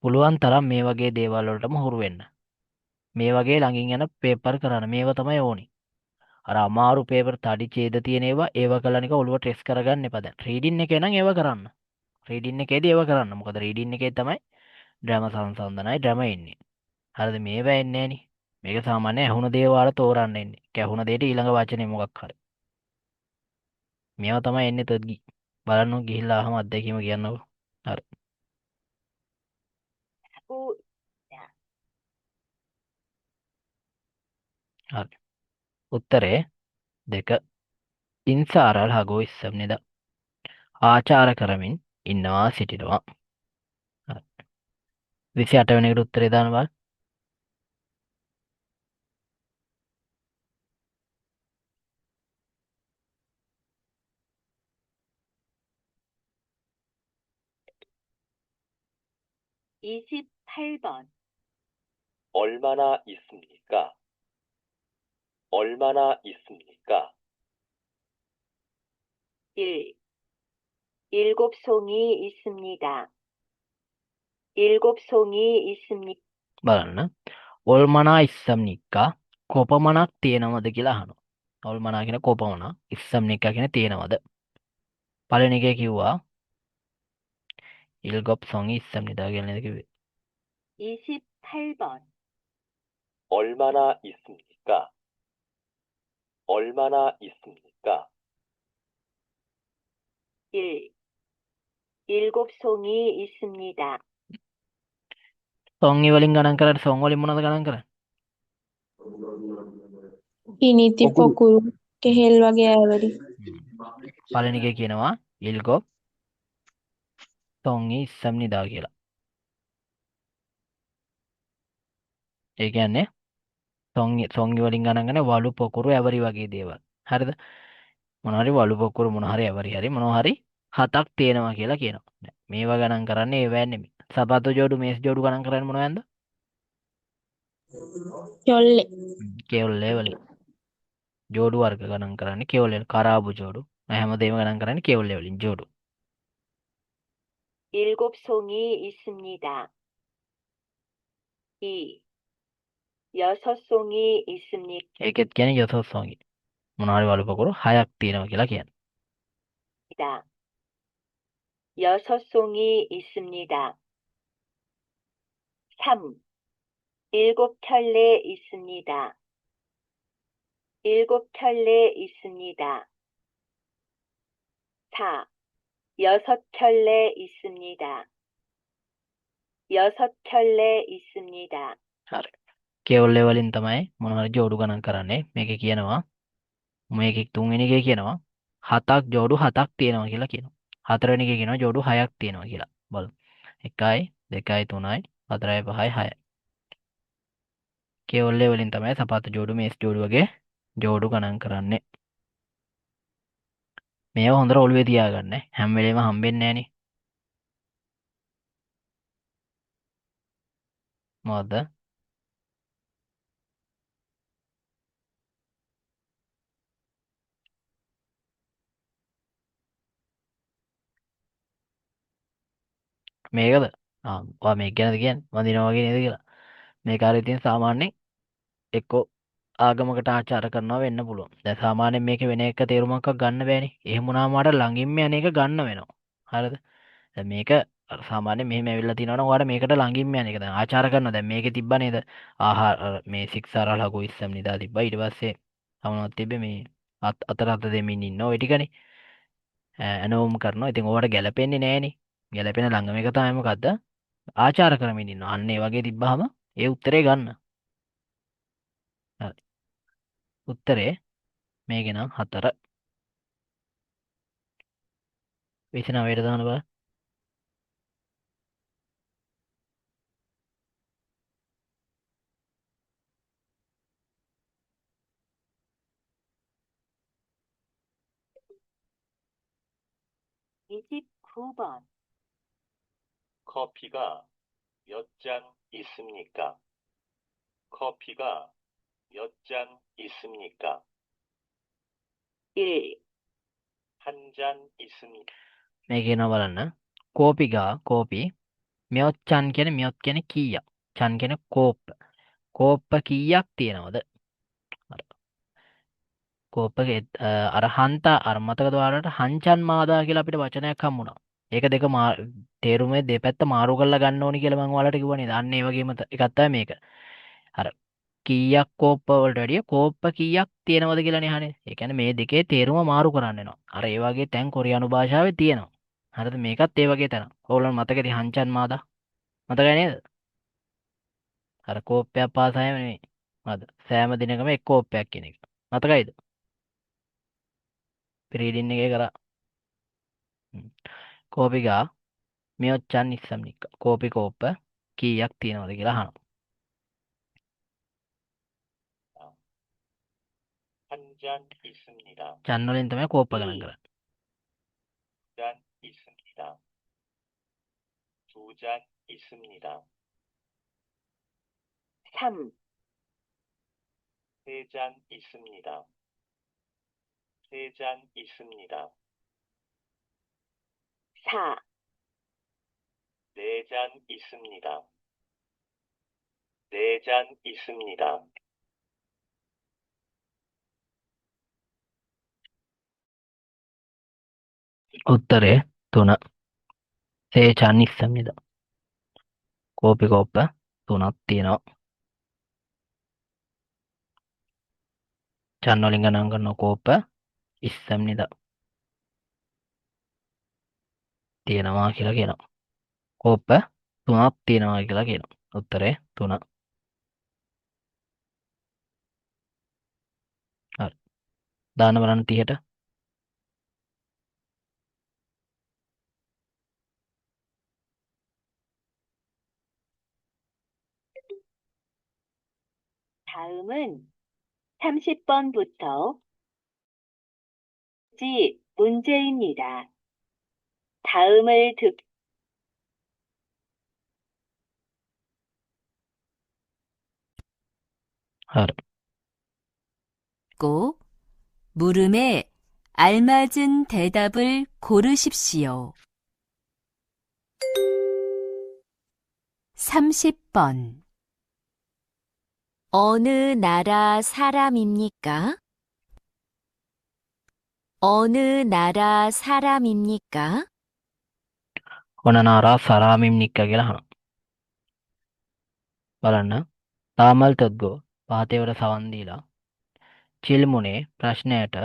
පුළුවන් තරම් මේ වගේ දේවල් වලටම හුරු වෙන්න. මේ වගේ ළඟින් යන පේපර් කරන්න මේව තමයි ඕනි. අර අමාරු පේපර් තඩි ඡේද තියෙන ඒව කළා නික ඔළුව ටෙස්ට් කරගන්න එපා දැන්. රීඩින් එකේ නම් ඒව කරන්න. රීඩින් එකේදී ඒව කරන්න. මොකද රීඩින් එකේ තමයි ඩ්‍රාමා සංසන්දනයි ඩ්‍රාමා එන්නේ. හරිද? මේව එන්නේ නැහනේ. මේක සාමාන්‍ය ඇහුණ දේ වල තෝරන්න එන්නේ. ඇහුණ දෙයට ඊළඟ වචනේ මොකක් හරි. මේවා තමයි එන්නේ තද්ගි. බලන්න ගිහිල්ලා අහම අත්දැකීම කියන්නකෝ. හරි. 하고 있다. හරි. උත්තරේ 2. ඉන්සාරල් හගෝ ඉස්සම් නිදා. ආචාර කරමින් ඉන්නවා සිටිනවා. හරි. 28 වෙනි එකට උත්තරේ දාන්න බලන්න. (28번) 얼마나 있습니까? 얼마나 있습니까? 1. 7송이 있습니다. 7송이 있습니다. බලන්න. ඔල්මනා ඉස්සම්නික්කා කොපමණක් තියෙනවද කියලා අහනවා. ඔල්මනා කියන කොපමණක් ඉස්සම්නික්කා කියන තියෙනවද? පළවෙනි එකේ කිව්වා 일곱 송이 있습니다 කියලා නේද කිව්වේ. 28번 얼마나 있습니까? 얼마나 있습니까? 1. 7송이 있습니다. සොංගි වලින් ගණන් කරලා සොං වලින් මොනවද ගණන් කරන්නේ? ඉනිති පොකුරු කෙහෙල් වගේ ඇවලි. පළවෙනි එකේ කියනවා 일곱 송이 있습니다 කියලා. ඒ කියන්නේ සොංගි වලින් ගණන් කරන වලු පොකුරු ඇවරි වගේ දේවල්. හරිද? මොනවා හරි වලු පොකුරු මොනවා හරි ඇවරි හරි මොනවා හරි හතක් තියෙනවා කියලා කියනවා. මේවා ගණන් කරන්නේ ඒවැ නෙමෙයි. සපත්තු ජෝඩු මේස් ජෝඩු ගණන් කරන්නේ මොනවද? යොල්ලේ. කෙවුල්ලේ වලින්. ජෝඩු වර්ග ගණන් කරන්නේ කෙවුල්ලේ කරාබු ජෝඩු. හැමදේම ගණන් කරන්නේ කෙවුල්ලේ වලින් ජෝඩු. 7송이 있습니다. 2. 6송이 있습니다. ඒකෙත් කියන්නේ යසොත් සොංගි. මොනවා හරි වලු පොකුරු හයක් තියෙනවා කියලා කියන්නේ. 6송이 있습니다. 3. 7켤레 있습니다. 7켤레 있습니다. 4. 6켤레 있습니다. 6켤레 있습니다. හරි. කෙවුල්ලේ වලින් තමයි මොනවා හරි ජෝඩු ගණන් කරන්නේ. මේකේ කියනවා මේකේ තුන්වෙනි එකේ කියනවා 7ක් ජෝඩු 7ක් තියෙනවා කියලා කියනවා. හතරවෙනි එකේ කියනවා ජෝඩු 6ක් තියෙනවා කියලා. බලමු. 1යි 2යි 3යි 4යි 5යි 6යි. කෙවුල්ලේ වලින් තමයි සපත්තු ජෝඩු මේස් ජෝඩු වගේ ජෝඩු ගණන් කරන්නේ. මේව හොඳට ඔළුවේ තියාගන්න. හැම වෙලේම හම්බෙන්නේ නැහනේ. මොකද්ද? මේකද? ඔයා මේක ගැනද කියන්නේ? වඳිනවා වගේ නේද කියලා. මේක හරිය තියෙන සාමාන්‍යයෙන් එක්කෝ ආගමකට ආචාර කරනවා වෙන්න පුළුවන්. දැන් සාමාන්‍යයෙන් මේකේ වෙන එක තේරුමක් ගන්න බෑනේ. එහෙම වුණාම මට ළඟින්ම යන එක ගන්න වෙනවා. හරිද? දැන් මේක සාමාන්‍යයෙන් මෙහෙම ඇවිල්ලා තිනවනම් ඔයාලට මේකට ළඟින්ම යන එක. දැන් ආචාර කරනවා. දැන් මේකේ තිබ්බා නේද? ආහාර මේ සික්සාර ලඝු ඉස්සම් නිදා තිබ්බා. ඊට පස්සේ තවනවත් තිබ්බේ මේ අතර අත දෙමින් ඉන්න ඔය ටිකනේ. ඇනෝම් කරනවා. ඉතින් ඕවට ගැලපෙන්නේ නෑනේ. ගැලපෙන ළඟම එක තමයි මොකද්ද? ආචාර කරමින් ඉන්නවා. අන්න ඒ වගේ තිබ්බහම ඒ උත්තරේ ගන්න. හරි. උත්තරේ මේකේ නම් 4. 29ට දාන්න බලන්න. 이십구 번 커피가 몇 잔 있습니까? 커피가 몇 잔 있습니까? 1. 한 잔 있습니다. මේකේ නම බලන්න. කෝපිගා කෝපි මෙයොත් චන් කියන්නේ මෙයොත් කියන්නේ කීයක්? චන් කියන්නේ කෝප්ප. කෝප්ප කීයක් තියෙනවද? අර කෝප්පගේ අර හන්තා අර මතකද ඔයාලට හංචන් මාදා කියලා අපිට වචනයක් හම්බුණා. ඒක දෙක තේරුමේ දෙපැත්ත මාරු කරලා ගන්න ඕනි කියලා මම ඔයාලට කිව්වා නේද? අන්න ඒ වගේම එකක් තමයි මේක. අර කීයක් කෝප්ප වලට වැඩිය කෝප්ප කීයක් තියෙනවද කියලා නේ අහන්නේ. ඒ කියන්නේ මේ දෙකේ තේරුම මාරු කරන්න වෙනවා. අර ඒ වගේ තැන් කොරියානු භාෂාවේ තියෙනවා. හරිද? මේකත් ඒ වගේ තැන. ඕගොල්ලෝ මතකද හංචන් මාදා? මතකයි නේද? අර කෝප්පයක් පාසායම නෙමෙයි. හරිද? සෑම දිනකම එක් කෝප්පයක් කියන එක. මතකයිද? ප්‍රීඩින් එකේ කරා. කෝපිගා මියොච්චන් ඉස්සම්නික්ක. කෝපි කෝප්ප කීයක් තියෙනවද කියලා අහනවා. 한 잔 있습니다. චන් වලින් තමයි කෝප්ප ගණන් කරන්නේ. 잔 있습니다. 두 잔 있습니다. 3. 세 잔 있습니다. 세 잔 있습니다. 4. 네 잔 있습니다. 네 잔 있습니다. උත්තරේ 3. සේ චන් ඉස්සම්නිද. කෝපි කෝප්ප 3ක් තියෙනවා. චන් වලින් ගණන් කරන කෝප්ප ඉස්සම්නිද තියෙනවා කියලා කියනවා. කෝප්ප 3ක් තියෙනවා කියලා කියනවා. උත්තරේ 3. හරි. දාන්න බලන්න 30ට. 다음은 30번부터 문제입니다. 다음을 හරි. 고 물음에 알맞은 대답을 고르십시오. 30번 어느 나라 사람입니까? 어느 나라 사람입니까? ඔනනාරා සරාමිම්නික්ක කියලා අහනවා. බලන්න. තාමල් තොද්ගෝ පහතේවට සවන් දීලා චිල්මුනේ ප්‍රශ්නයට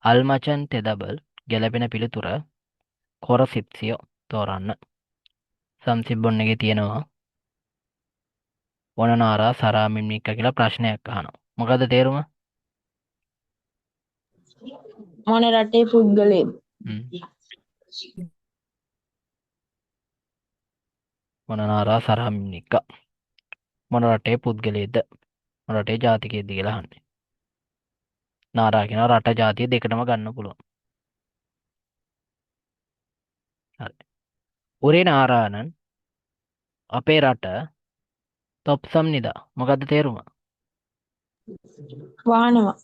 අල්මචන් තෙදබල් ගැලපෙන පිළිතුර කොරසිප්සියෝ තෝරන්න. සම්සිබ්බොන්න එකේ තියෙනවා වනනාරා සරාමිම්නික්ක කියලා ප්‍රශ්නයක් අහනවා. මොකද්ද තේරුම? මොන රටේ පුද්ගලයෙක්? වනනාරා සරාමිම්නික්ක මොන රටේ පුද්ගලයෙක්ද? මොන රටේ ජාතිකයෙක්ද කියලා අහන්නේ. නාරා කියන රට ජාතිය දෙකටම ගන්න පුළුවන්. හරි. උරේ නාරානන් අපේ රට තොප්සම් නිදා. මොකද්ද තේරුම? වහනවා.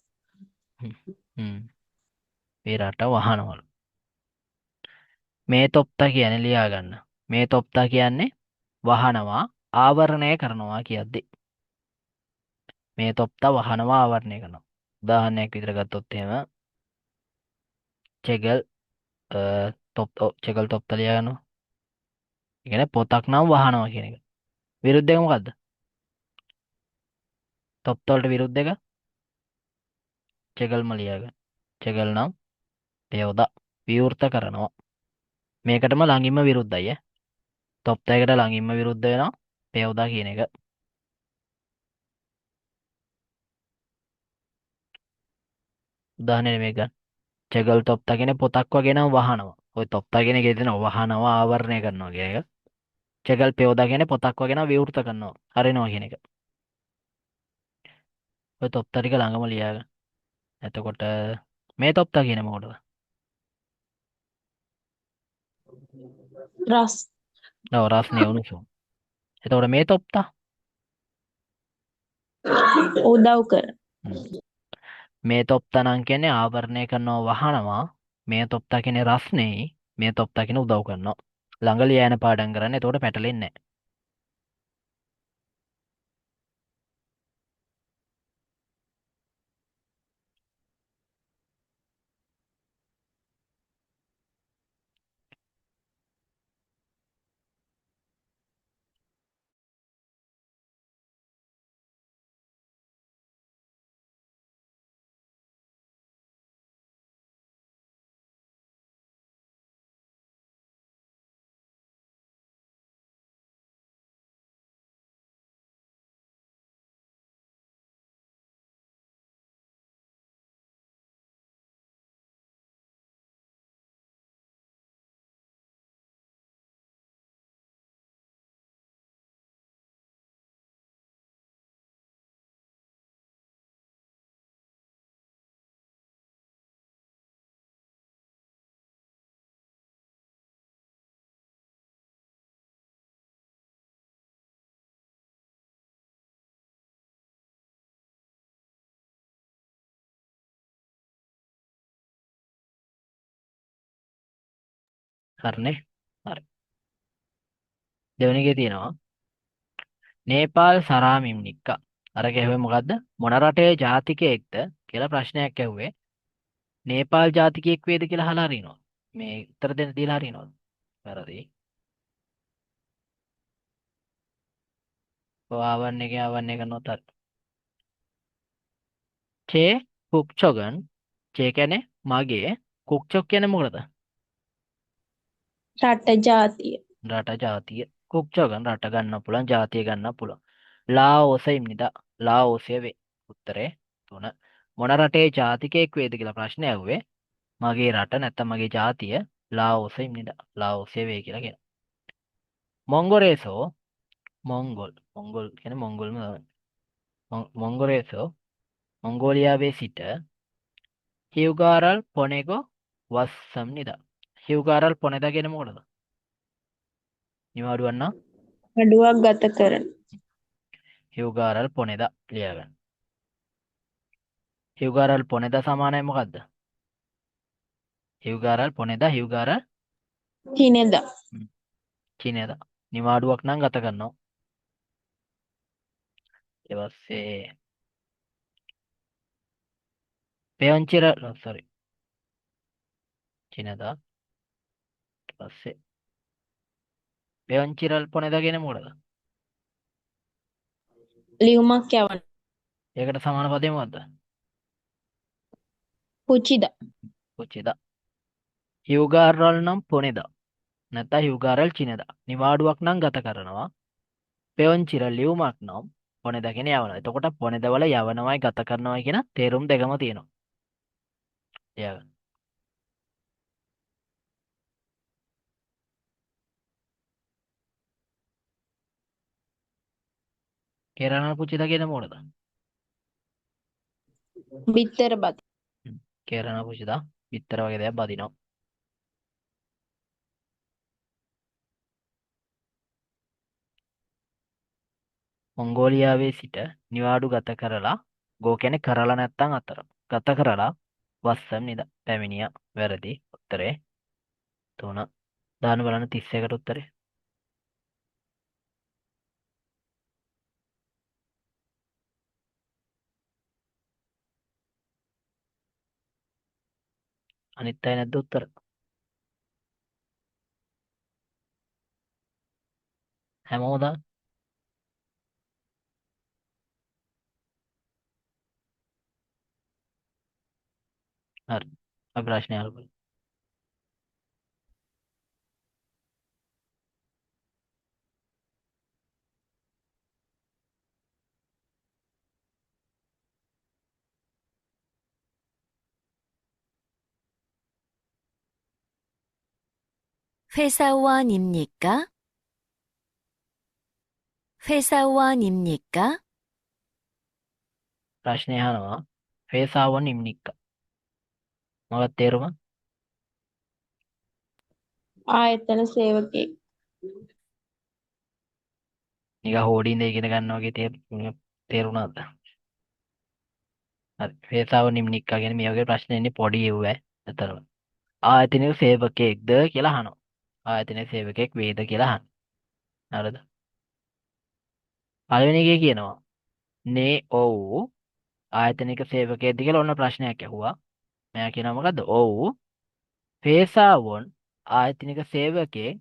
මේ රට වහනවලු. මේ තොප්තා කියන්නේ ලියා ගන්න. මේ තොප්තා කියන්නේ වහනවා ආවරණය කරනවා කියද්දි. මේ තොප්තා වහනවා ආවරණය කරනවා. උදාහරණයක් විදිහට ගත්තොත් එහෙම චෙගල් චෙගල් තොප්තා ලියා ගන්නවා. ඒ කියන්නේ පොතක් නම් වහනවා කියන එක. විරුද්ධ එක මොකද්ද? තොප්තා වලට විරුද්ධ එක චෙගල්ම ලියා ගන්න. චෙගල් නම් පෙයවදා විවෘත කරනවා. මේකටම ළඟින්ම විරුද්ධයි ඈ. තොප්තා එකට ළඟින්ම විරුද්ධ වෙනවා පෙයවදා කියන එක. උදාහරණයක් මේක ගන්න. චෙගල් තොප්තා කියන්නේ පොතක් වගේ නම් වහනවා. ওই තොප්තා කියන එකේ තියෙන වහනවා ආවරණය කරනවා කියන එක. චෙගල් පෙයවදා කියන්නේ පොතක් වගේ නම් විවෘත කරනවා. හරිනවා කියන එක. ඔය තොප්තා ටික ළඟම ලියා ගන්න. එතකොට මේ තොප්තා කියන්නේ මොකටද? රස්. ඔව් රස්නේ උණුසුම්. එතකොට මේ තොප්තා උදව් කර. මේ තොප්තා නම් කියන්නේ ආවරණය කරනවා වහනවා. මේ තොප්තා කියන්නේ රස්නේ. මේ තොප්තා කියන්නේ උදව් කරනවා. ළඟ ලියා යන පාඩම් කරන්න. එතකොට පැටලෙන්නේ නැහැ. හරිනේ. හරි. දෙවෙනි එකේ තියෙනවා නේපාල් සරාමිම්නික්කා. අර කියුවේ මොකද්ද? මොන රටේ ජාතිකයෙක්ද කියලා ප්‍රශ්නයක් ඇහුවේ. නේපාල් ජාතිකයෙක් වේද කියලා අහලා හරිනවා. මේ උත්තර දෙන්න දීලා හරිනවද? වැරදි. ආවරණය කරනවත් හරි. චේ කුක්චොගන් චේ කියන්නේ මගේ කුක්චොක් කියන්නේ මොකටද? රට ජාතිය. රට ජාතිය. කුක්චොගන් රට ගන්න පුළුවන් ජාතිය ගන්න පුළුවන්. ලාओසෙයිම්නිදා ලාओසය වේ. උත්තරේ 3. මොන රටේ ජාතිකයෙක් වේද කියලා ප්‍රශ්නය ඇහුවේ. මගේ රට නැත්නම් මගේ ජාතිය ලාओසෙයිම්නිදා ලාओසය වේ කියලා කියනවා. මොංගොරේසෝ මොංගොල් කියන්නේ මොංගොල්ම මොංගොරේසෝ මොංගෝලියාවේ සිට හිව්ගාරල් පොනෙගෝ වස්සම්නිදා. හිව්ගාරල් පොනෙදා කියන්නේ මොකටද? නිවාඩුවක් නම් අඩුවක් ගත කරන. හිව්ගාරල් පොනෙදා ලියා ගන්න. හිව්ගාරල් පොනෙදා සමානයි මොකද්ද? හිව්ගාරල් පොනෙදා හිව්ගාරල් කිනෙදා. චීනේදා. නිවාඩුවක් නම් ගත කරනවා. ඊට පස්සේ පෙයන්චිරල් sorry චීනේදා. ඊට පස්සේ පෙයන්චිරල් පොනෙදා කියන්නේ මොකටද? ලියුමක් යවන. ඒකට සමාන පදේ මොකද්ද? පුචිද. පුචිද. හිව්ගාරවල් නම් පොනෙද. නැත්නම් හිව්ගාරල් චිනද. නිවාඩුවක් නම් ගත කරනවා. පෙවන්චිර ලියුමක් නම් පොනෙදගෙන යවනවා. එතකොට පොනෙදවල යවනවයි ගත කරනවයි කියන තේරුම් දෙකම තියෙනවා. ලියාගන්න. කේරණා පුචිද කියන මොකටද? බිත්තර බත්. කේරණා පුචිද බිත්තර වගේ දෙයක් බදිනවා. මොංගෝලියාවේ සිට නිවාඩු ගත කරලා ගෝ කියන්නේ කරලා නැත්තම් අතර. ගත කරලා වස්සම් නිද පැමිණියා. වැරදි. උත්තරේ 3. දාන්න බලන්න 31ට උත්තරේ. අනිත් අය නැද්ද උත්තර? හැමෝම දාන්න. හරි. අපි ප්‍රශ්නය අහලා 회사원입니까? 회사원입니까? ප්‍රශ්නය අහනවා ෆේසාවන් ඉම්නික්ක. මොකක්ද තේරුම? ආයතන සේවකයෙක්. නිකන් හෝඩින්ද ඉගෙන ගන්නවා වගේ තේරුණාද? හරි. ෆේසාවන් ඉම්නික්ක කියන්නේ මේ වගේ ප්‍රශ්න එන්නේ පොඩි එව්වැ. අතරම. ආයතනික සේවකයෙක්ද කියලා අහනවා. ආයතනික සේවකයෙක් වේද කියලා අහනවා. හරිද? පළවෙනි එකේ කියනවා නේ ඔව් ආයතනික සේවකයෙක්ද කියලා ඔන්න ප්‍රශ්නයක් ඇහුවා. මෙයා කියනවා මොකද්ද? ඔව් ෆේසාවන් ආයතනික සේවකයෙක්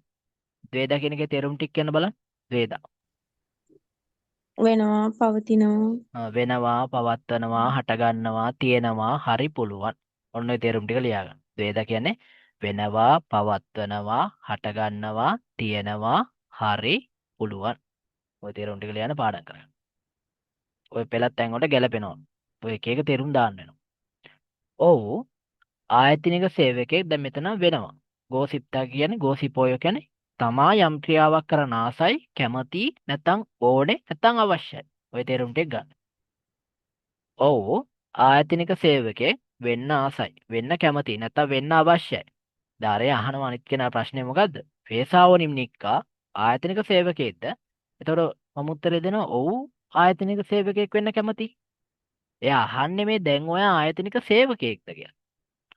ද්වේදා කියන එකේ තේරුම් ටික කියන්න බලන්න. ද්වේදා. වෙනවා පවතිනවා. වෙනවා, පවත්වනවා, හටගන්නවා, තියෙනවා, හරි පුළුවන්. ඔන්න ඔය තේරුම් ටික ලියාගන්න. ද්වේදා කියන්නේ වෙනවා, පවත්වනවා, හටගන්නවා, තියෙනවා, හරි පුළුවන්. ඔය තේරුම් ටික ලියන්න පාඩම් කරගන්න. ඔය පෙළත් තැන් වලට ගැලපෙනවා. ඔය එක එක තේරුම් දාන්න වෙනවා. ඔව් ආයතනික සේවකයෙක් දැන් මෙතන වෙනවා. ගෝසිප්තා කියන්නේ ගෝසිපෝයෝ කියන්නේ තමා යම් ක්‍රියාවක් කරන ආසයි කැමති නැත්නම් ඕනේ නැත්නම් අවශ්‍යයි. ඔය තේරුම් ටික ගන්න. ඔව් ආයතනික සේවකයෙක් වෙන්න ආසයි වෙන්න කැමති නැත්නම් වෙන්න අවශ්‍යයි. ධාරය අහනවා අනිත් කෙනා ප්‍රශ්නේ මොකද්ද? වේසාවනිම් නික්කා ආයතනික සේවකයෙක්ද? එතකොට මම උත්තරේ දෙනවා ඔව් ආයතනික සේවකයෙක් වෙන්න කැමති. එයා අහන්නේ මේ දැන් ඔයා ආයතනික සේවකයෙක්ද කියලා.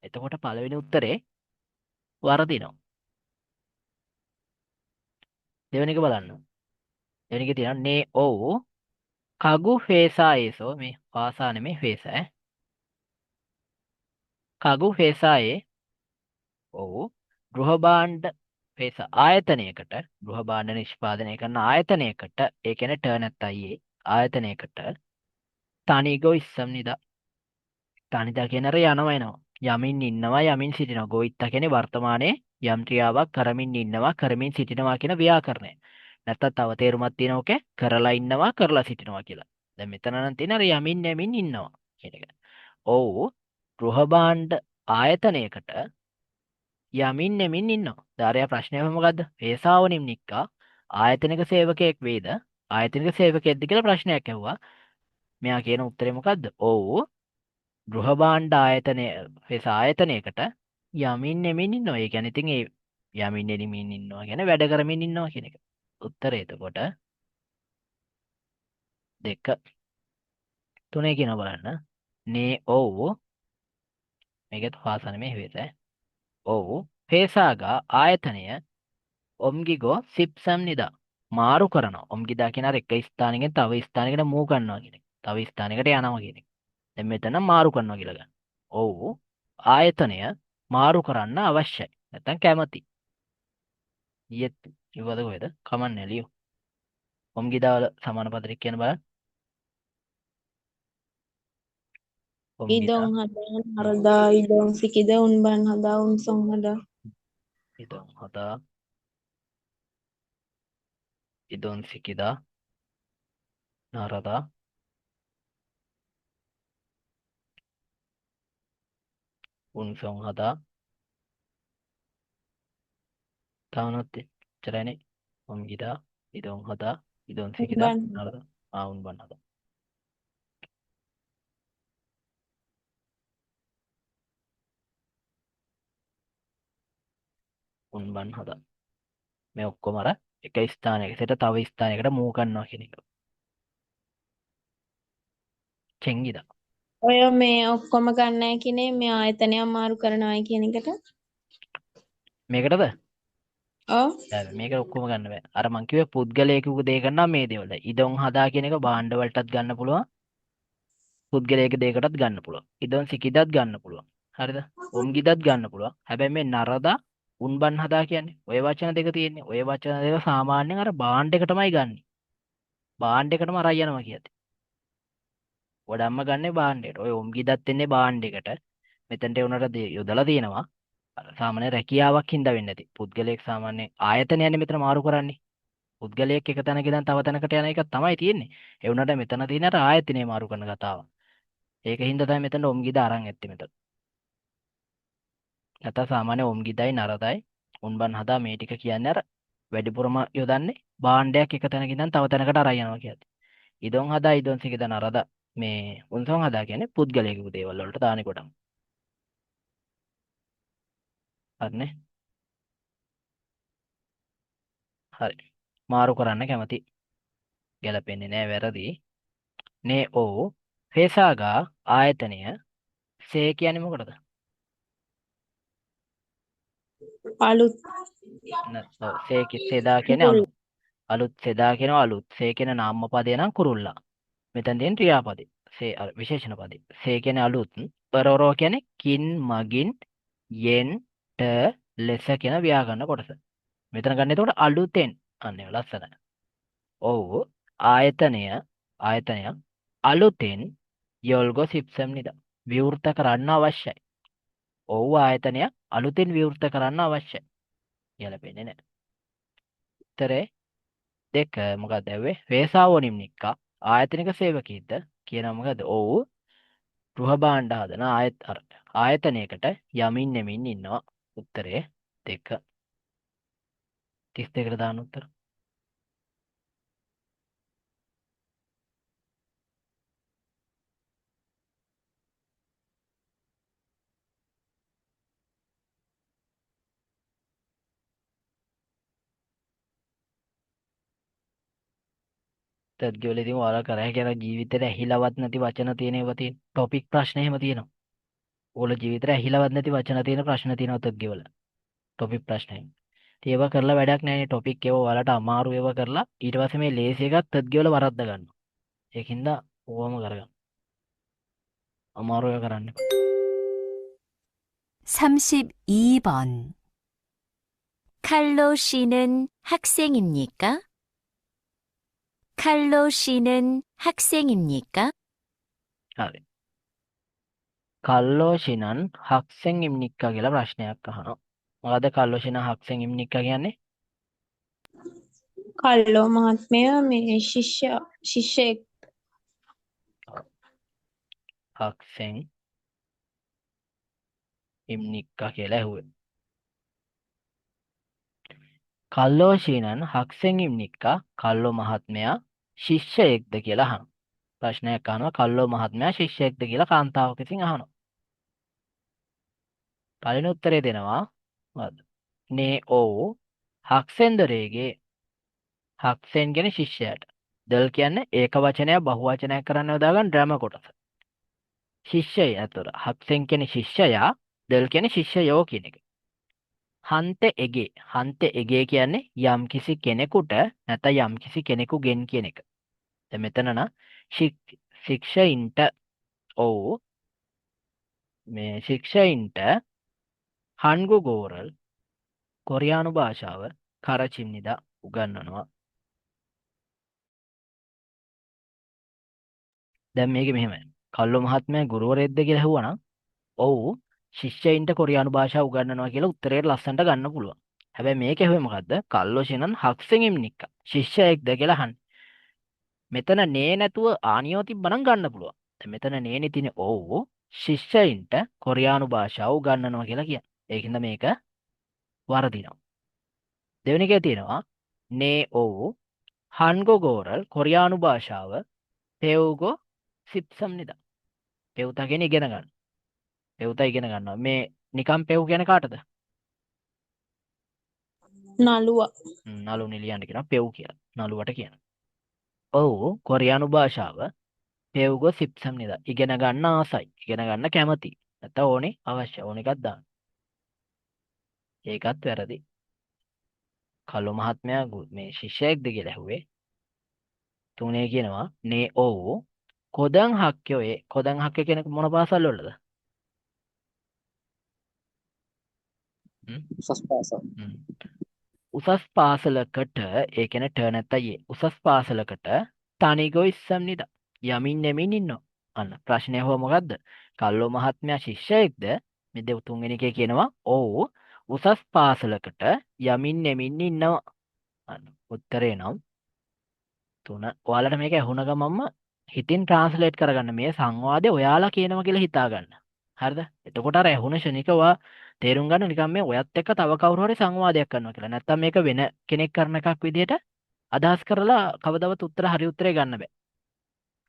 එතකොට පළවෙනි උත්තරේ වරදිනවා. දෙවෙනි එක බලන්න. දෙවෙනි එකේ තියෙනවා නේ ඔව් කගු ෆේසායේසෝ මේ වාසා නෙමේ ෆේසා ඈ. කගු ෆේසායේ ඔව් ගෘහ භාණ්ඩ ෆේස ආයතනයකට ගෘහ භාණ්ඩ නිෂ්පාදනය කරන ආයතනයකට ඒ කියන්නේ ට නැත්තයි ආයතනයකට තනිගෝ ඉස්සම් නිදා. තනිදා කියන අර යනවා එනවා. යමින් ඉන්නවා යමින් සිටිනවා. ගෝවිත්තා කියන්නේ වර්තමානයේ යම් ක්‍රියාවක් කරමින් ඉන්නවා කරමින් සිටිනවා කියන ව්‍යාකරණය. නැත්තම් තව තේරුමක් තියෙනවා ඔකේ කරලා ඉන්නවා කරලා සිටිනවා කියලා. දැන් මෙතන නම් තියෙන අර යමින් යමින් ඉන්නවා කියන එක. ඔව් ගෘහ භාණ්ඩ ආයතනයකට යමින් නෙමින් ඉන්නවා. ධාරයා ප්‍රශ්නය මොකද්ද? වේසාවනිම් නික්කා ආයතනික සේවකයෙක් වේද? ආයතනික සේවකයෙක්ද කියලා ප්‍රශ්නයක් ඇහුවා. මෙයා කියන උත්තරේ මොකද්ද? ඔව් ගෘහ භාණ්ඩ ආයතනය වේස ආයතනයකට යමින් නෙමින් ඉන්නවා. ඒ කියන්නේ ඉතින් ඒ යමින් නෙමින් ඉන්නවා කියන්නේ වැඩ කරමින් ඉන්නවා කියන එක. උත්තරේ එතකොට 2 3 කියන බලන්න. නේ ඔව් මේකත් පාසන මේ වේස ඔව් පේසාගා ආයතනය ඔම්ගිගෝ සිප්සම් නිදා මාරු කරනවා. ඔම්ගිදා කියන අර එක ස්ථානයකින් තව ස්ථානයකට මූව් කරනවා කියන එක. තව ස්ථානයකට යනවා කියන එක. දැන් මෙතන මාරු කරනවා කියලා ගන්න. ඔව් ආයතනය මාරු කරන්න අවශ්‍යයි. නැත්නම් කැමති. ඊයේත් කිව්වද කොහෙද? කමන්නේ ලියු. ඔම්ගිදා වල සමාන පදයක් කියන බලන්න. 옮기다. Idong hada, narada, idong sikida, unban hada, unsong hada. 이동하다. 이동시키다. 나르다. 운송하다. 다음은 잘하네. 옮기다. 이동하다. 이동시키다. Unban. 나르다. 운반하다. 운반하다. මේ ඔක්කොම අර එක ස්ථානයක සිට තව ස්ථානයකට move කරනවා කියන එක. චෙංගිදා. ඔය මේ ඔක්කොම ගන්නයි කියන්නේ මේ ආයතනය මාරු කරනවායි කියන එකට. මේකටද? ඔව්. දැන් මේක ඔක්කොම ගන්න බෑ. අර මං කිව්වේ පුද්ගලයෙකුගේ දෙයක් ගන්නවා මේ දේවල්. ඉදොන් හදා කියන එක භාණ්ඩ වලටත් ගන්න පුළුවන්. පුද්ගලයෙකුගේ දෙයකටත් ගන්න පුළුවන්. ඉදොන් සිකිදත් ගන්න පුළුවන්. හරිද? ඔම්ගිදත් ගන්න පුළුවන්. හැබැයි මේ නරදා උන්බන් හදා කියන්නේ ඔය වචන දෙක තියෙන්නේ. ඔය වචන දෙක සාමාන්‍යයෙන් අර භාණ්ඩයකටමයි ගන්නෙ. භාණ්ඩයකටම අරන් යනවා කියද්දි. වඩම්ම ගන්නේ භාණ්ඩයට. ඔය ඔම්ගිදත් එන්නේ භාණ්ඩයකට. මෙතනට උනට යොදලා තියෙනවා. අර සාමාන්‍ය රැකියාවක් හින්දා වෙන්නේ නැති. පුද්ගලයෙක් සාමාන්‍ය ආයතනයනේ මෙතන මාරු කරන්නේ. පුද්ගලයෙක් එක තැනක ඉඳන් තව තැනකට යන එක තමයි තියෙන්නේ. ඒ වුණාට මෙතන තියෙන අර ආයතනය මාරු කරන කතාව. ඒක හින්දා තමයි මෙතන ඔම්ගිද අරන් ඇත්තේ මෙතන. නැත්නම් සාමාන්‍ය ඔම්ගිදයි නරදයි උන්බන් හදා මේ ටික කියන්නේ අර වැඩිපුරම යොදන්නේ භාණ්ඩයක් එක තැනක ඉඳන් තව තැනකට අරන් යනවා කියන්නේ. ඉදොන් හදා ඉදොන් සිකිද නරද මේ උන්සොන් හදා කියන්නේ පුද්ගලයෙකුගේ දේවල් වලට දාන්නේ කොටම. හරිනේ. හරි. මාරු කරන්න කැමති. ගැලපෙන්නේ නැහැ වැරදි. නේ ඕ ෆේසාගා ආයතනය සේ කියන්නේ මොකටද? අලුත්. සේදා කියන්නේ අලුත්. අලුත් සෙදා කියනවා අලුත්. සේ කියන නාම පදේ නම් කුරුල්ලා. මෙතෙන් තියෙන ක්‍රියාපදේ. සේ විශේෂණ පදේ. සේ කියන්නේ අලුත්. පරෝරෝ කියන්නේ කින් මගින් යෙන් ට ලෙස කියන ව්‍යාකරණ කොටස. මෙතන ගන්න එතකොට අලුතෙන්. අනේ ලස්සනයි. ඔව් ආයතනය අලුතෙන් යොල්ගෝ සිප්සම් නිද විවෘත කරන්න අවශ්‍යයි. ඔව් ආයතනය අලුතෙන් විවෘත කරන්න අවශ්‍යයි. ගැලපෙන්නේ නැහැ. උත්තරේ දෙක මොකක්ද ඇව්වේ? වේසාවෝනිම්නික්කා ආයතනික සේවකීද්ද කියනවා මොකද? ඔව් ගෘහ භාණ්ඩ හදන ආයතනයකට යමින් නෙමින් ඉන්නවා. උත්තරේ දෙක. 32කට දාන්න උත්තර. තත්ගවල ඉතින් ඔයාලා කරා කියලා ජීවිතේට ඇහිලවත් නැති වචන තියෙන ඒවා තියෙන ටොපික් ප්‍රශ්න එහෙම තියෙනවා. ඕල ජීවිතේට ඇහිලවත් නැති වචන තියෙන ප්‍රශ්න තියෙනවා තත්ගවල. ටොපික් ප්‍රශ්න එහෙම. ඉතින් ඒවා කරලා වැඩක් නැහැ නේ ටොපික් ඒවා ඔයාලට අමාරු ඒවා කරලා ඊට පස්සේ මේ ලේසි එකක් තත්ගවල වරද්ද ගන්නවා. ඒකින්ද ඕවම කරගන්න. අමාරු ඒවා කරන්න එපා. 32번. 칼로 씨는 학생입니까? 칼로 씨는 학생입니까? හරි. කල්ලෝෂිනන් හක්සෙන් ඉම්නික්කා කියලා ප්‍රශ්නයක් අහනවා. මොකද කල්ලෝෂින හක්සෙන් ඉම්නික්කා කියන්නේ? කල්ලෝ මහත්මයා මේ ශිෂ්‍යයෙක්. හක්සෙන් ඉම්නික්කා කියලා ඇහුවේ. කල්ලෝෂිනන් හක්සෙන් ඉම්නික්කා කල්ලෝ මහත්මයා ශිෂ්‍යයෙක්ද කියලා අහනවා. ප්‍රශ්නයක් අහනවා කල්ලෝ මහත්මයා ශිෂ්‍යයෙක්ද කියලා කාන්තාවක් විසින් අහනවා. පළවෙනි උත්තරේ දෙනවා මොකද්ද? නේ ඕ හක්සෙන්දරේගේ හක්සෙන් කියන්නේ ශිෂ්‍යයාට. දල් කියන්නේ ඒක වචනයක් බහු වචනයක් කරන්න යොදා ගන්න ඩ්‍රම කොටස. ශිෂ්‍යය අතර හක්සෙන් කියන්නේ ශිෂ්‍යයා, දල් කියන්නේ ශිෂ්‍යයෝ කියන එක. හන්ත එගේ කියන්නේ යම් කිසි කෙනෙකුට නැත්නම් යම් කිසි කෙනෙකුගෙන් කියන එක. දැන් මෙතන නම් ශික්ෂයින්ට ඔව් මේ ශික්ෂයින්ට හන්ගු ගෝරල් කොරියානු භාෂාව කරචිම්නිදා උගන්වනවා. දැන් මේක මෙහෙමයි. කල්ලෝ මහත්මයා ගුරුවරයෙක්ද කියලා ඇහුවනම් ඔව් ශිෂ්‍යයින්ට කොරියානු භාෂාව උගන්වනවා කියලා උත්තරේට ලස්සනට ගන්න පුළුවන්. හැබැයි මේක ඇහුවේ මොකද්ද? කල්ලෝ ෂිනන් හක්සෙන් ඉම්නික්ක. ශිෂ්‍යයෙක්ද කියලා අහන්නේ. මෙතන නේ නැතුව ආනියෝ තිබ්බනම් ගන්න පුළුවන්. දැන් මෙතන නේනේ තියෙන්නේ ඔව් ශිෂ්‍යයින්ට කොරියානු භාෂාව උගන්වනවා කියලා කියන්නේ. ඒකින්ද මේක වරදිනවා. දෙවෙනි එකේ තියෙනවා නේ ඔව් 한국 어를 කොරියානු භාෂාව 배우고 싶습니다. 배우다 කියන්නේ ඉගෙන ගන්න. 배우다 ඉගෙන ගන්නවා. මේ නිකම් 배우 කියන්නේ කාටද? නළුවා. නළු නිලියන්ට කියනවා 배우 කියලා. නළුවට කියනවා. ඔව් කොරියානු භාෂාව 배우고 싶습니다. ඉගෙන ගන්න ආසයි. ඉගෙන ගන්න කැමති. නැත්නම් ඕනේ අවශ්‍ය ඕන එකක් දාන්න. ඒකත් වැරදි. කළු මහත්මයා මේ ශිෂ්‍යයෙක්ද කියලා ඇහුවේ. තුනේ කියනවා නේ ඔව් කොදන් හක්කෝ ඒ කොදන් හක්කේ කියන මොන පාසල් වලද? උසස් පාසල්. උසස් පාසලකට ඒ කියන්නේ ට නැත්තයි ඒ උසස් පාසලකට තනිගො ඉස්සම්නිද යමින් නෙමින් ඉන්නවා. අන්න ප්‍රශ්නය හො මොකද්ද? කල්ලෝ මහත්මයා ශිෂ්‍යයෙක්ද? මේ දෙව තුන්වෙනි එකේ කියනවා ඔව් උසස් පාසලකට යමින් නෙමින් ඉන්නවා. අන්න උත්තරේ නම් 3. ඔයාලට මේක ඇහුණ ගමන්ම හිතින් ට්‍රාන්ස්ලේට් කරගන්න මේ සංවාදේ ඔයාලා කියනවා කියලා හිතා ගන්න. හරිද? එතකොට අර ඇහුණ ශනික ඔයා තේරුම් ගන්න නිකන් මේ ඔයත් එක්ක තව කවුරු හරි සංවාදයක් කරනවා කියලා. නැත්තම් මේක වෙන කෙනෙක් කරන එකක් විදිහට අදහස් කරලා කවදාවත් හරි උත්තරේ ගන්න බෑ.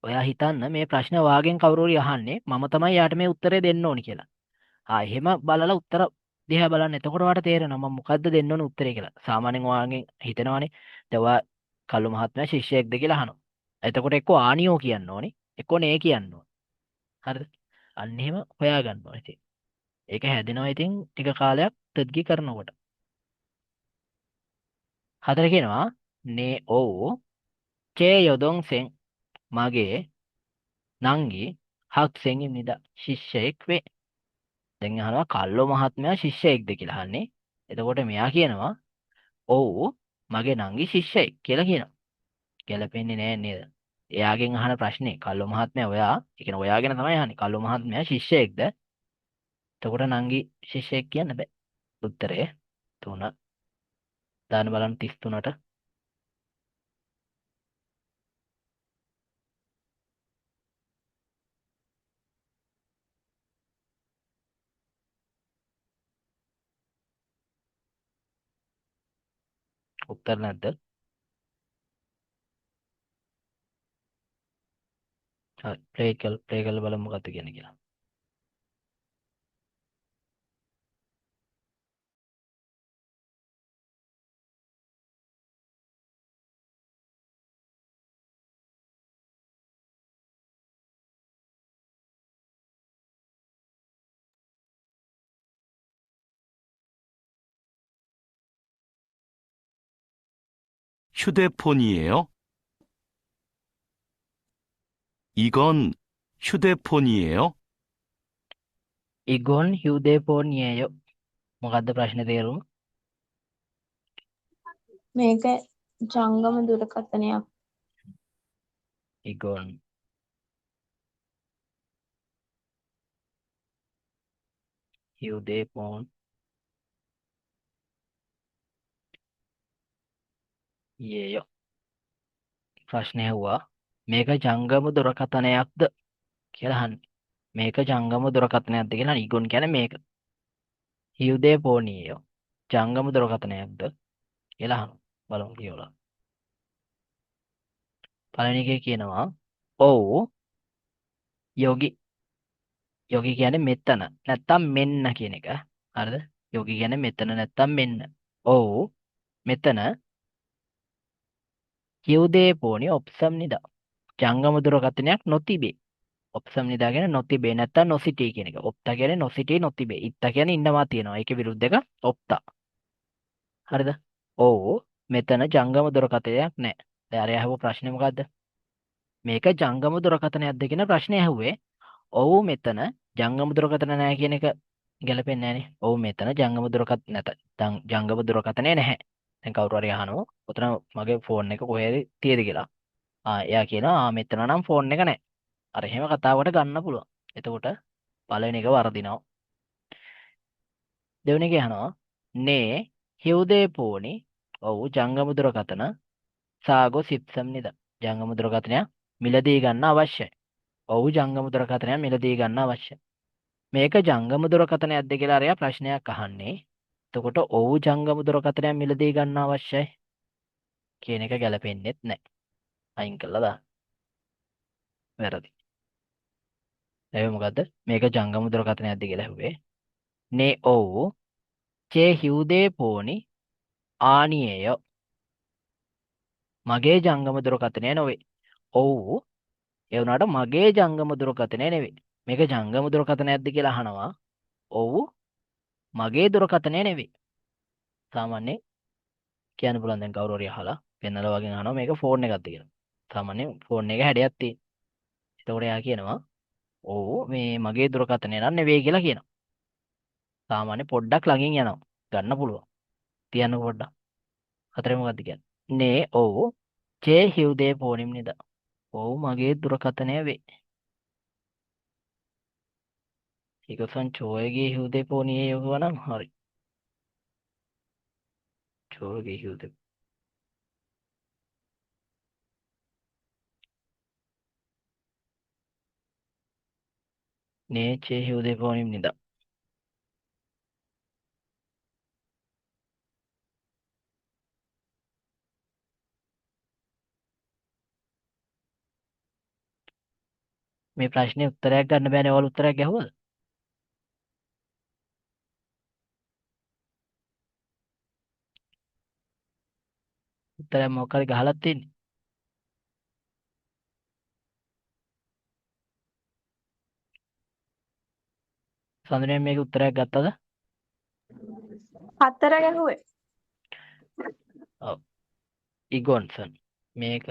ඔයා හිතන්න මේ ප්‍රශ්න වාගෙන් කවුරු හරි අහන්නේ මම තමයි යාට මේ උත්තරේ දෙන්න ඕනි කියලා. එහෙම බලලා උත්තර දිහා බලන්න. එතකොට ඔයාට තේරෙනවා මම මොකද්ද දෙන්න ඕන උත්තරේ කියලා. සාමාන්‍යයෙන් ඔයාගෙන් හිතනවානේ. දැන් ඔයා කල්ලු මහත්මයා ශිෂ්‍යයෙක්ද කියලා අහනවා. එතකොට එක්ක ආනියෝ කියන්න ඕනේ. එක්ක නේ කියන්න ඕනේ. හරිද? අන්න එහෙම හොයාගන්න ඕනේ ඉතින්. ඒක හැදෙනවා ඉතින් ටික කාලයක් තද්ගි කරනකොට. 4 කියනවා නේ ඔව් 제 여동생 මගේ නංගි 학생입니다. ශිෂ්‍යයෙක් වේ. දැන් අහනවා කල්ලෝ මහත්මයා ශිෂ්‍යයෙක්ද කියලා අහන්නේ. එතකොට මෙයා කියනවා ඔව් මගේ නංගි ශිෂ්‍යයෙක් කියලා කියනවා. ගැලපෙන්නේ නෑ නේද? එයාගෙන් අහන ප්‍රශ්නේ කල්ලෝ මහත්මයා ඔයා, ඒ කියන්නේ ඔයාගෙන තමයි අහන්නේ. කල්ලෝ මහත්මයා ශිෂ්‍යයෙක්ද? එතකොට නංගි ශිෂ්‍යයෙක් කියන්න බෑ. උත්තරේ 3. දාන්න බලන්න 33ට. උත්තර නැද්ද? හරි ප්ලේ කරලා බලමු මොකක්ද කියන්නේ කියලා. 휴대폰이에요? 이건 휴대폰이에요? ඉගොන් 휴대폰이에요. මොකද්ද ප්‍රශ්නේ තේරුම? මේක ජංගම දුරකථනයක්. ඉගොන් 휴대폰 ඊයෝ ප්‍රශ්නේ ඇහුවා මේක ජංගම දුරකථනයක්ද කියලා අහන්නේ. මේක ජංගම දුරකථනයක්ද කියලා ඉගොන් කියන්නේ මේක. 휴대폰이에요. ජංගම දුරකථනයක්ද කියලා අහනවා. බලමු කියලා. පළවෙනි එකේ කියනවා ඔව් යෝගි යෝගි කියන්නේ මෙතන නැත්තම් මෙන්න කියන එක. හරිද? යෝගි කියන්නේ මෙතන නැත්තම් මෙන්න. ඔව් මෙතන 휴대폰이 없습니다. ජංගම දුරකථනයක් නොතිබේ. 없습니다 කියන්නේ නොතිබේ නැත්තම් නොසිටී කියන එක. 없다 කියන්නේ නොසිටී නොතිබේ. ඉත්තා කියන්නේ ඉන්නවා තියෙනවා. ඒකේ විරුද්ධ එක 없다. හරිද? ඔව් මෙතන ජංගම දුරකථනයක් නැහැ. දැන් අර අහපු ප්‍රශ්නේ මොකද්ද? මේක ජංගම දුරකථනයක්ද කියන ප්‍රශ්නේ ඇහුවේ. ඔව් මෙතන ජංගම දුරකථන නැහැ කියන එක ගැලපෙන්නේ නැහනේ. ඔව් මෙතන ජංගම දුරකථන නැත. ජංගම දුරකථනය නැහැ. දැන් කවුරු හරි අහනවා ඔතන මගේ ෆෝන් එක කොහෙද තියෙද කියලා. එයා කියනවා මෙතන නම් ෆෝන් එක නැහැ. අර එහෙම කතාවකට ගන්න පුළුවන්. එතකොට පළවෙනි එක වරදිනවා. දෙවෙනි එක අහනවා නේ හිව්දේපෝනි ඔව් ජංගම දුරකථන සාගෝ සිප්සම් නිද. ජංගම දුරකථනය මිලදී ගන්න අවශ්‍යයි. ඔව් ජංගම දුරකථනය මිලදී ගන්න අවශ්‍යයි. මේක ජංගම දුරකථනයක්ද කියලා අරයා ප්‍රශ්නයක් අහන්නේ. එතකොට ඔව් ජංගම දුරකථනය මිලදී ගන්න අවශ්‍යයි කියන එක ගැලපෙන්නේත් නැහැ. අයින් කළා දාන්න. වැරදි. ඒ මොකද්ද? මේක ජංගම දුරකථනයක්ද කියලා ඇහුවේ. නේ ඔව් චේ හිව්දේපෝනි ආනියේය. මගේ ජංගම දුරකථනය නොවේ. ඔව් ඒ වුණාට මගේ ජංගම දුරකථනය නෙවෙයි. මේක ජංගම දුරකථනයක්ද කියලා අහනවා. ඔව් මගේ දුරකථනය නෙවෙයි. සාමාන්‍යයෙන් කියන්න පුළුවන් දැන් කවුරු හරි අහලා පෙන්නලා වගේ අහනවා මේක ෆෝන් එකක්ද කියලා. සාමාන්‍යයෙන් ෆෝන් එක හැඩයක් තියෙන. එතකොට එයා කියනවා ඔව් මේ මගේ දුරකථනය නන් නෙවෙයි කියලා කියනවා. සාමාන්‍ය පොඩ්ඩක් ළඟින් යනවා. ගන්න පුළුවන්. තියන්න පොඩ්ඩක්. හතරේ මොකද්ද කියන්නේ? නේ ඔව් චේ හිව්දේ ෆෝනිම් නේද? ඔව් මගේ දුරකථනය වේ. ඒකසන් චෝයගේ හිව්දේ ෆෝනියේ යෝගව නම් හරි. චෝයගේ හිව්දේ නේ චේ හිව්දේ ෆෝනිම් නේද? මේ ප්‍රශ්නේ උත්තරයක් ගන්න බෑනේ. ඔයාලා උත්තරයක් ගැහුවද? උත්තරයක් මොකක් හරි ගහලා තියෙන්නේ. සඳුනේ මේක උත්තරයක් ගත්තද? 4 ගැහුවේ. ඔව්. ඉගොන්සන් මේක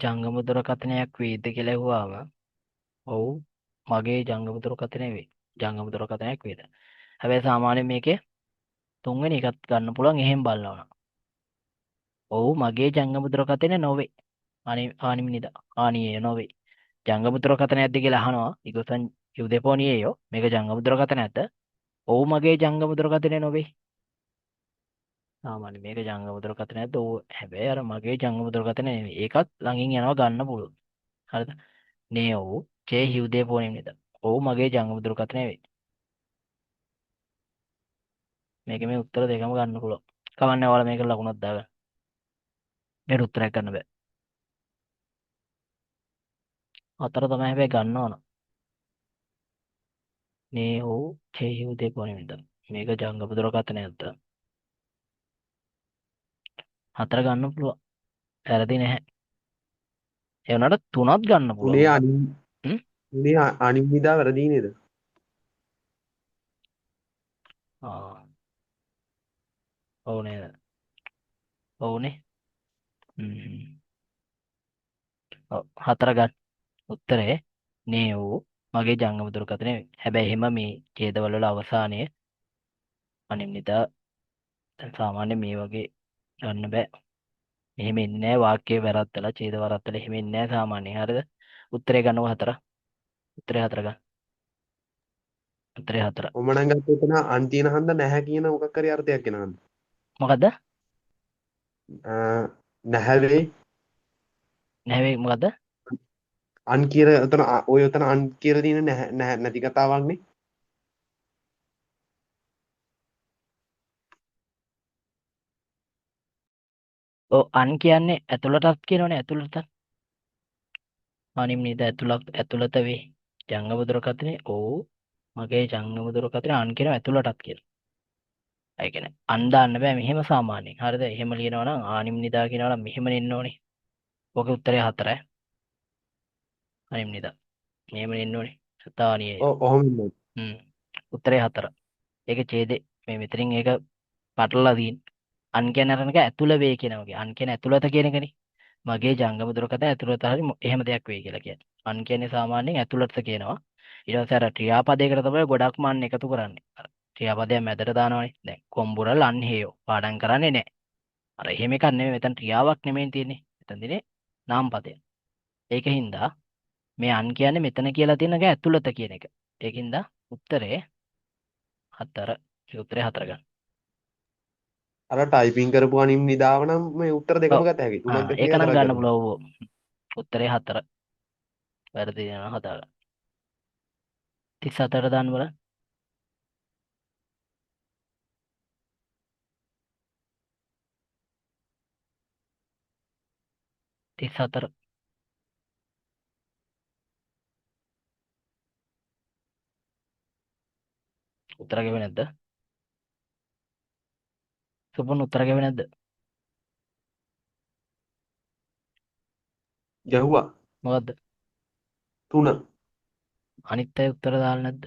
ජංගම දුරකථනයක් වේද කියලා ඇහුවාම ඔව් මගේ ජංගම දුරකථනය වේ. ජංගම දුරකථනයක් වේද. හැබැයි සාමාන්‍යයෙන් මේකේ තුන්වෙනි එකත් ගන්න පුළුවන් එහෙම බලනවා. ඔව් මගේ ජංගම දුරකථනය නොවේ. ආනිමිනිද ආනියේ නොවේ. ජංගම දුරකථනයක්ද කියලා අහනවා. ඉගොසන් යුදෙපෝනියේයෝ මේක ජංගම දුරකථනයක්ද? ඔව් මගේ ජංගම දුරකථනය නොවේ. සාමාන්‍ය මේක ජංගම දුරකථනයක්ද? ඔව් හැබැයි අර මගේ ජංගම දුරකථනය නෙවෙයි. ඒකත් ළඟින් යනවා ගන්න පුළුවන්. හරිද? නේ ඔව් චේ හිව්දේපෝනිම් නේද? ඔව් මගේ ජංගම දුරකථනය වේ. මේක මේ උත්තර දෙකම ගන්න පුළුවන්. කවන්නේ ඔයාලා මේක ලකුණක් දාගන්න. මේකට උත්තරයක් ගන්න බෑ. හතර තමයි හැබැයි ගන්න ඕන. නේ ඔව් චේ හිව්දේපෝනිම් නේද? මේක ජංගම දුරකථනයක්ද? හතර ගන්න පුළුවන්. වැරදි නැහැ. ඒ වුණාට තුනත් ගන්න පුළුවන්. උනේ අනිමිදා වැරදි නේද? ඔව් නේද? ඔව්නේ. ඔව් හතර ගන්න. උත්තරේ නේ වූ මගේ ජංගම දුරකථනය වේ. හැබැයි එහෙම මේ ඡේදවල වල අවසානයේ අනිමිදා දැන් සාමාන්‍ය මේ වගේ ගන්න බෑ. එහෙම ඉන්නේ නැහැ වාක්‍ය වැරද්දලා ඡේද වරද්දලා එහෙම ඉන්නේ නැහැ සාමාන්‍යයෙන්. හරිද? උත්තරේ ගන්නව හතර. උත්තරේ හතර ගන්න. උත්තරේ හතර. ඔම නම් ගත්ත එතන අන් තියෙන හන්ද නැහැ කියන මොකක් හරි අර්ථයක් එනවද? මොකද්ද? නැහැවේ මොකද්ද? අන් කියලා එතන ඔය එතන අන් කියලා තියෙන නැති කතාවක්නේ. ඔව් අන් කියන්නේ ඇතුළටත් කියනවනේ ඇතුළතත්. අනිම් නේද ඇතුළත වේ. ජංගම දුරකථනේ ඔව් මගේ ජංගම දුරකථනේ අන් කියන ඇතුළටත් කියලා. ඒ කියන්නේ අන් දාන්න බෑ මෙහෙම සාමාන්‍යයෙන්. හරිද? එහෙම ලියනවා නම් ආනිම් නිදා කියනවා නම් මෙහෙම නෙන්න ඕනේ. ඔක උත්තරේ 4. අනිම් නිදා. මෙහෙම නෙන්න ඕනේ. සතානියේ. ඔහොම උත්තරේ 4. ඒක ඡේදේ මේ මෙතනින් ඒක පටලලා තියෙන්නේ. අන් කියන අරනක ඇතුළ වේ කියන වගේ. අන් කියන ඇතුළත කියන එකනේ. මගේ ජංගම දුරකථන ඇතුළත හරි එහෙම දෙයක් වෙයි කියලා කියන්නේ. අන් කියන්නේ සාමාන්‍යයෙන් ඇතුළත කියනවා. ඊට පස්සේ අර ක්‍රියාපදයකට තමයි ගොඩක්ම අන් එකතු කරන්නේ. ක්‍රියාපදයක් මැදට දානවනේ. දැන් කොම්බුරල් අන් හේයෝ පාඩම් කරන්නේ නැහැ. අර එහෙම එකක් නෙමෙයි මෙතන ක්‍රියාවක් නෙමෙයි තියෙන්නේ. මෙතන තියෙන්නේ නාමපදය. ඒකින්ද මේ අන් කියන්නේ මෙතන කියලා තියෙන එක ඇතුළත කියන එක. ඒකින්ද උත්තරේ 4. උත්තරේ 4 ගන්න. අර ටයිපින් කරපු අනිම් නිදාව නම් මේ උත්තර දෙකම ඔව්. ගත හැකියි. 3ක් ඒක දෙකේ නම් 4ක් ගන්න ගන්න. පුළුවන්. ඔව්. උත්තරේ 4. වැරදි වෙනවා 4. 34 දාන්න බලන්න. තිස් හතර. උත්තර ගෙවේ නැද්ද? සුපුන් උත්තර ගෙවේ නැද්ද? ගැහුවා. මොකද්ද? 3. අනිත් අය උත්තර දාලා නැද්ද?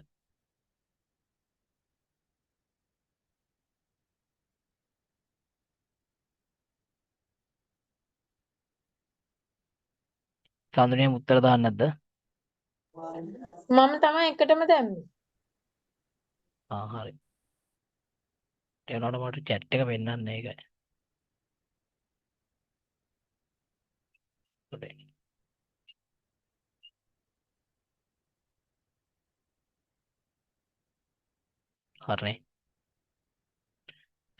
සාඳුනියම උත්තර දාන්න නැද්ද? මම තමයි එකටම දැම්මේ. හරි. ඒ වුණාට මට chat එක පෙන්නන්නේ නැහැ ඒකයි. හොඳයි. හරිනේ.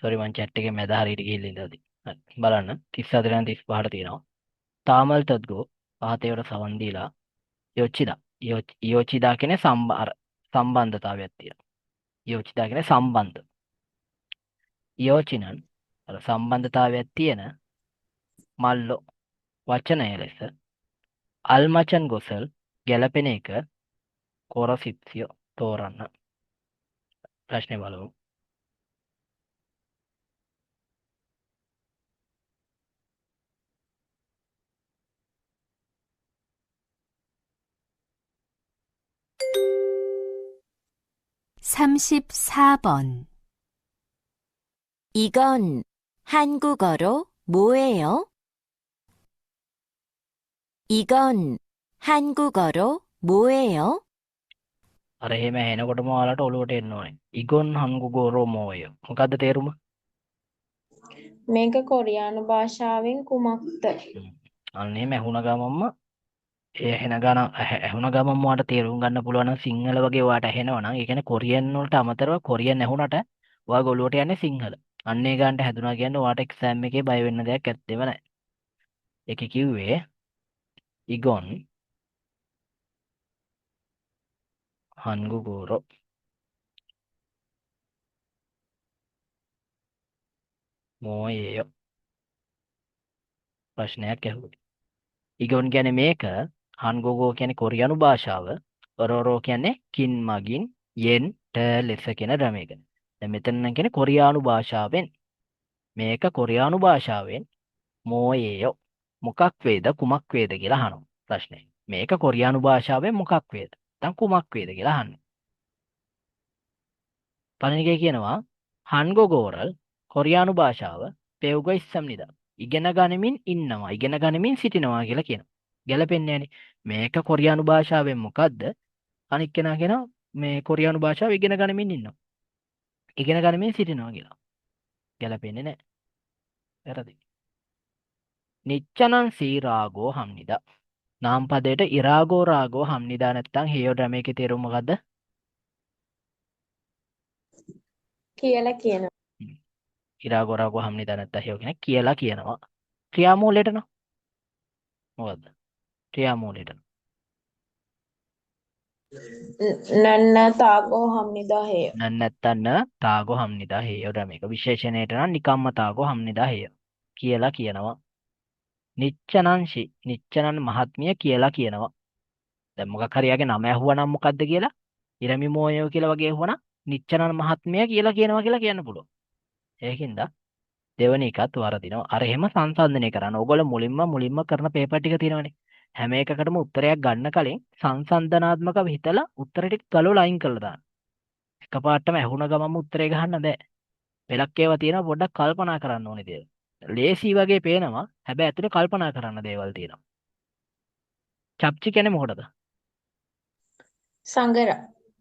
sorry මං chat එකේ මැද හරියට ගිහිල්ලා ඉඳලා. හරි. බලන්න 34 නම් 35ට තියෙනවා. තාමල් තත්ගෝ පහතේවට සවන් දීලා යොච්චිදා. යොච්චිදා කියන්නේ සම්බන්ධතාවයක් තියෙනවා. යොච්චිදා කියන්නේ සම්බන්ධ. යොචිනන් අර සම්බන්ධතාවයක් තියෙන මල්ලෝ වචනය ලෙස අල්මචන් ගොසල් ගැලපෙන එක කොරසිත්සියෝ තෝරන්න. ප්‍රශ්නේ බලමු. (34번) 이건 한국어로 뭐예요? 이건 한국어로 뭐예요? අර එහෙම ඇහෙනකොටම ඔයාලට ඔලුවට එන්න ඕනේ. ඉගොන් හංගුගෝරෝ මෝය. මොකද්ද තේරුම? මේක කොරියානු භාෂාවෙන් කුමක්ද? අන්න එහෙම ඇහුණ ගමන්ම ඒ ඇහුණ ගමන්ම ඔයාලට තේරුම් ගන්න පුළුවන් නම් සිංහල වගේ ඔයාලට ඇහෙනවා නම් ඒ කියන්නේ කොරියන් වලට අමතරව කොරියන් ඇහුණට ඔයාගේ ඔලුවට යන්නේ සිංහල. අන්න ඒ ගන්නට හැදුනා කියන්නේ ඔයාට එක්සෑම් එකේ බය වෙන්න දෙයක් ඇත්තේම නැහැ. ඒකේ කිව්වේ ඉගොන් හංගුගෝරෝ මෝයේයෝ ප්‍රශ්නයක් ඇහුවේ. ඉගොන් කියන්නේ මේක, හංගුගෝ කියන්නේ කොරියානු භාෂාව, ඔරෝරෝ කියන්නේ කින් මගින් යෙන් ට ලෙස කියන ක්‍රමයක. දැන් මෙතන නම් කියන්නේ කොරියානු භාෂාවෙන්. මේක කොරියානු භාෂාවෙන් මෝයේයෝ මොකක් වේද කුමක් වේද කියලා අහනවා ප්‍රශ්නේ. මේක කොරියානු භාෂාවෙන් මොකක් වේද? නැත්නම් කුමක් වේද කියලා අහන්නේ. පළවෙනි එකේ කියනවා හන්ගෝගෝරල් කොරියානු භාෂාව පෙව්ගෝ ඉස්සම්නිදා. ඉගෙන ගනිමින් ඉන්නවා. ඉගෙන ගනිමින් සිටිනවා කියලා කියනවා. ගැලපෙන්නේ නැහනේ. මේක කොරියානු භාෂාවෙන් මොකද්ද? අනික් කෙනා කියනවා මේ කොරියානු භාෂාව ඉගෙන ගනිමින් ඉන්නවා. ඉගෙන ගනිමින් සිටිනවා කියලා. ගැලපෙන්නේ නැහැ. වැරදි. නිච්චනං සීරාගෝ හම්නිදා. නාම පදයට ඉරාගෝ රාගෝ හම්නිදා නැත්තම් හේයෝ ඩ්‍රමේකේ තේරුම මොකද්ද? කියලා කියනවා. ඉරාගෝ රාගෝ හම්නිදා නැත්තම් හේයෝ කියන්නේ කියලා කියනවා. ක්‍රියාමූලයට නෝ. මොකද්ද? ක්‍රියාමූලයට. නන්න තාගෝ හම්නිදා හේය. නැත්තන්න තාගෝ හම්නිදා හේයෝ ඩ්‍රමේක. විශේෂණයට නම් නිකම්ම තාගෝ හම්නිදා හේයෝ කියලා කියනවා. නිච්චනංශි නිච්චනන් මහත්මිය කියලා කියනවා. දැන් මොකක් හරි යාගේ නම ඇහුවනම් මොකද්ද කියලා? ඉරමි මෝයෝ කියලා වගේ ඇහුවනම් නිච්චනන් මහත්මිය කියලා කියනවා කියලා කියන්න පුළුවන්. ඒකින්ද දෙවෙනි එකත් වරදිනවා. අර එහෙම සංසන්දනය කරන්න. ඕගොල්ලෝ මුලින්ම කරන පේපර් ටික තියෙනවනේ. හැම එකකටම උත්තරයක් ගන්න කලින් සංසන්දනාත්මකව හිතලා උත්තර ටික ගලවලා අයින් කරලා දාන්න. එකපාරටම ඇහුණ ගමන්ම උත්තරේ ගහන්න බෑ. පෙළක් ඒවා තියෙනවා පොඩ්ඩක් කල්පනා කරන්න ඕනේ දේවල්. ලේසි වගේ පේනවා. හැබැයි ඇතුලේ කල්පනා කරන්න දේවල් තියෙනවා. චප්චි කියන්නේ මොකටද? සංගර.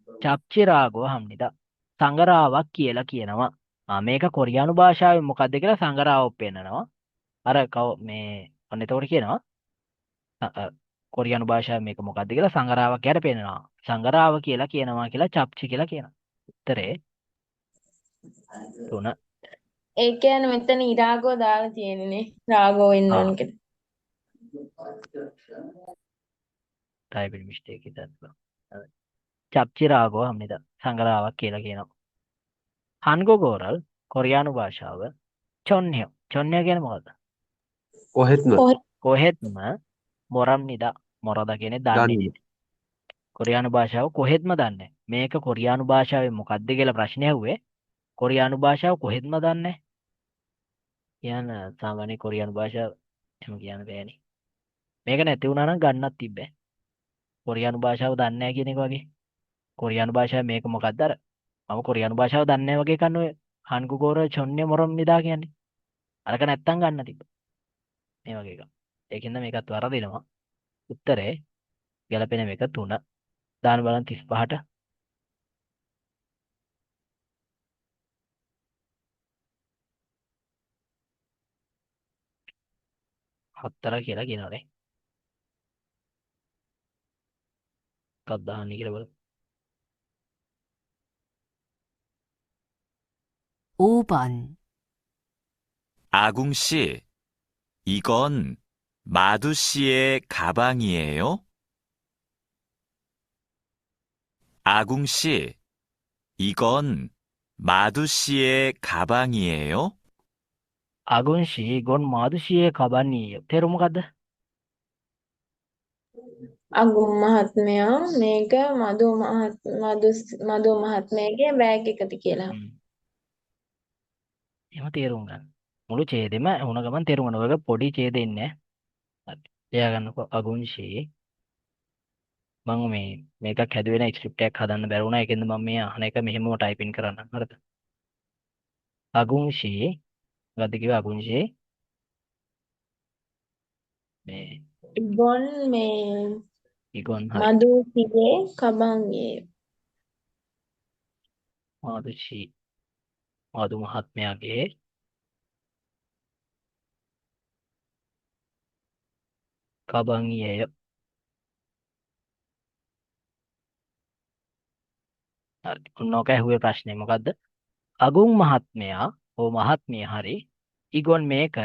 චප්චි රාගෝ හම්නිදා. සංගරාවක් කියලා කියනවා. මේක කොරියානු භාෂාවෙන් මොකක්ද කියලා සංගරාවක් පෙන්නනවා. අර මේ ඔන්න එතකොට කියනවා කොරියානු භාෂාවෙන් මේක මොකක්ද කියලා සංගරාවක් යට පෙන්නනවා. සංගරාව කියලා කියලා චප්චි කියලා කියනවා. උත්තරේ 3. ඒ කියන්නේ මෙතන ඉරාගෝ දාලා තියෙන්නේ රාගෝ වෙන්න ඕන කියලා. टाइपिंग मिस्टेक की तरफ චප්චිරාගෝ हमने සංගරාවක් කියලා කියනවා. හන්ගෝ ගෝරල් කොරියානු භාෂාව චොන්්‍ය කියන්නේ මොකද්ද? කොහෙත්ම කොහෙත්ම මොරම්නිදා මොරද කියන්නේ දන්නේ දන්නේ. නැහැ. කොරියානු භාෂාව කොහෙත්ම දන්නේ නැහැ. මේක කොරියානු භාෂාවේ මොකද්ද කියලා ප්‍රශ්නේ ඇහුවේ. කොරියානු භාෂාව කොහෙත්ම දන්නේ නැහැ. කියන සාමාන්‍ය කොරියානු භාෂාව එහෙම කියන්න බෑනේ. මේක නැති වුණා නම් ගන්නත් තිබ්බේ. කොරියානු භාෂාව දන්නේ නැහැ කියන එක වගේ. කොරියානු භාෂාව මේක මොකක්ද අර මම කොරියානු භාෂාව දන්නේ නැහැ වගේ කන්න ඔය හන්ගුගෝර චොන්්‍ය මොරම් නිදා කියන්නේ. අරක නැත්තම් ගන්න තිබ්බ. මේ වගේ එකක්. ඒකින්ද මේකත් වරදිනවා. උත්තරේ ගැලපෙන මේක 3. දාන බලන් 35ට. 4 කියලා කියනවානේ. එකක් දාන්න කියලා බලමු. 5번. 아궁 씨, 이건 마두 씨의 가방이에요? 아궁 씨, 이건 마두 씨의 가방이에요? අගුන්ෂී ගොන් මාදුෂියේ කබන්නීය. තේරුම මොකද්ද? අගුම් මහත්මයා මේක මදු මහත්මයාගේ බෑග් එකද කියලා. එහෙම තේරුම් ගන්න. මුළු ඡේදෙම වුණ ගමන් තේරුම් ගන්න. ඔයක පොඩි ඡේදෙ ඉන්නේ. හරි. එයා ගන්නකො අගුන්ෂී. මම මේකක් හැදුවේ නැහැ ස්ක්‍රිප්ට් එකක් හදන්න බැරි වුණා. ඒකෙන්ද මම මේ අහන එක මෙහෙමම ටයිපින් කරන්න. හරිද? අගුන්ෂී මොකද්ද කිව්වා අගුන්ෂී? මේ ඉගොන් මේ ඉගොන් හරි. මදුසිගේ කබන්ගේ මාදුෂී මාදු මහත්මයාගේ කබන්ගියය. හරි. ඔන්නෝක ඇහුවේ ප්‍රශ්නේ මොකද්ද? අගුන් මහත්මයා හෝ මහත්මිය හරි ඉගොන් මේක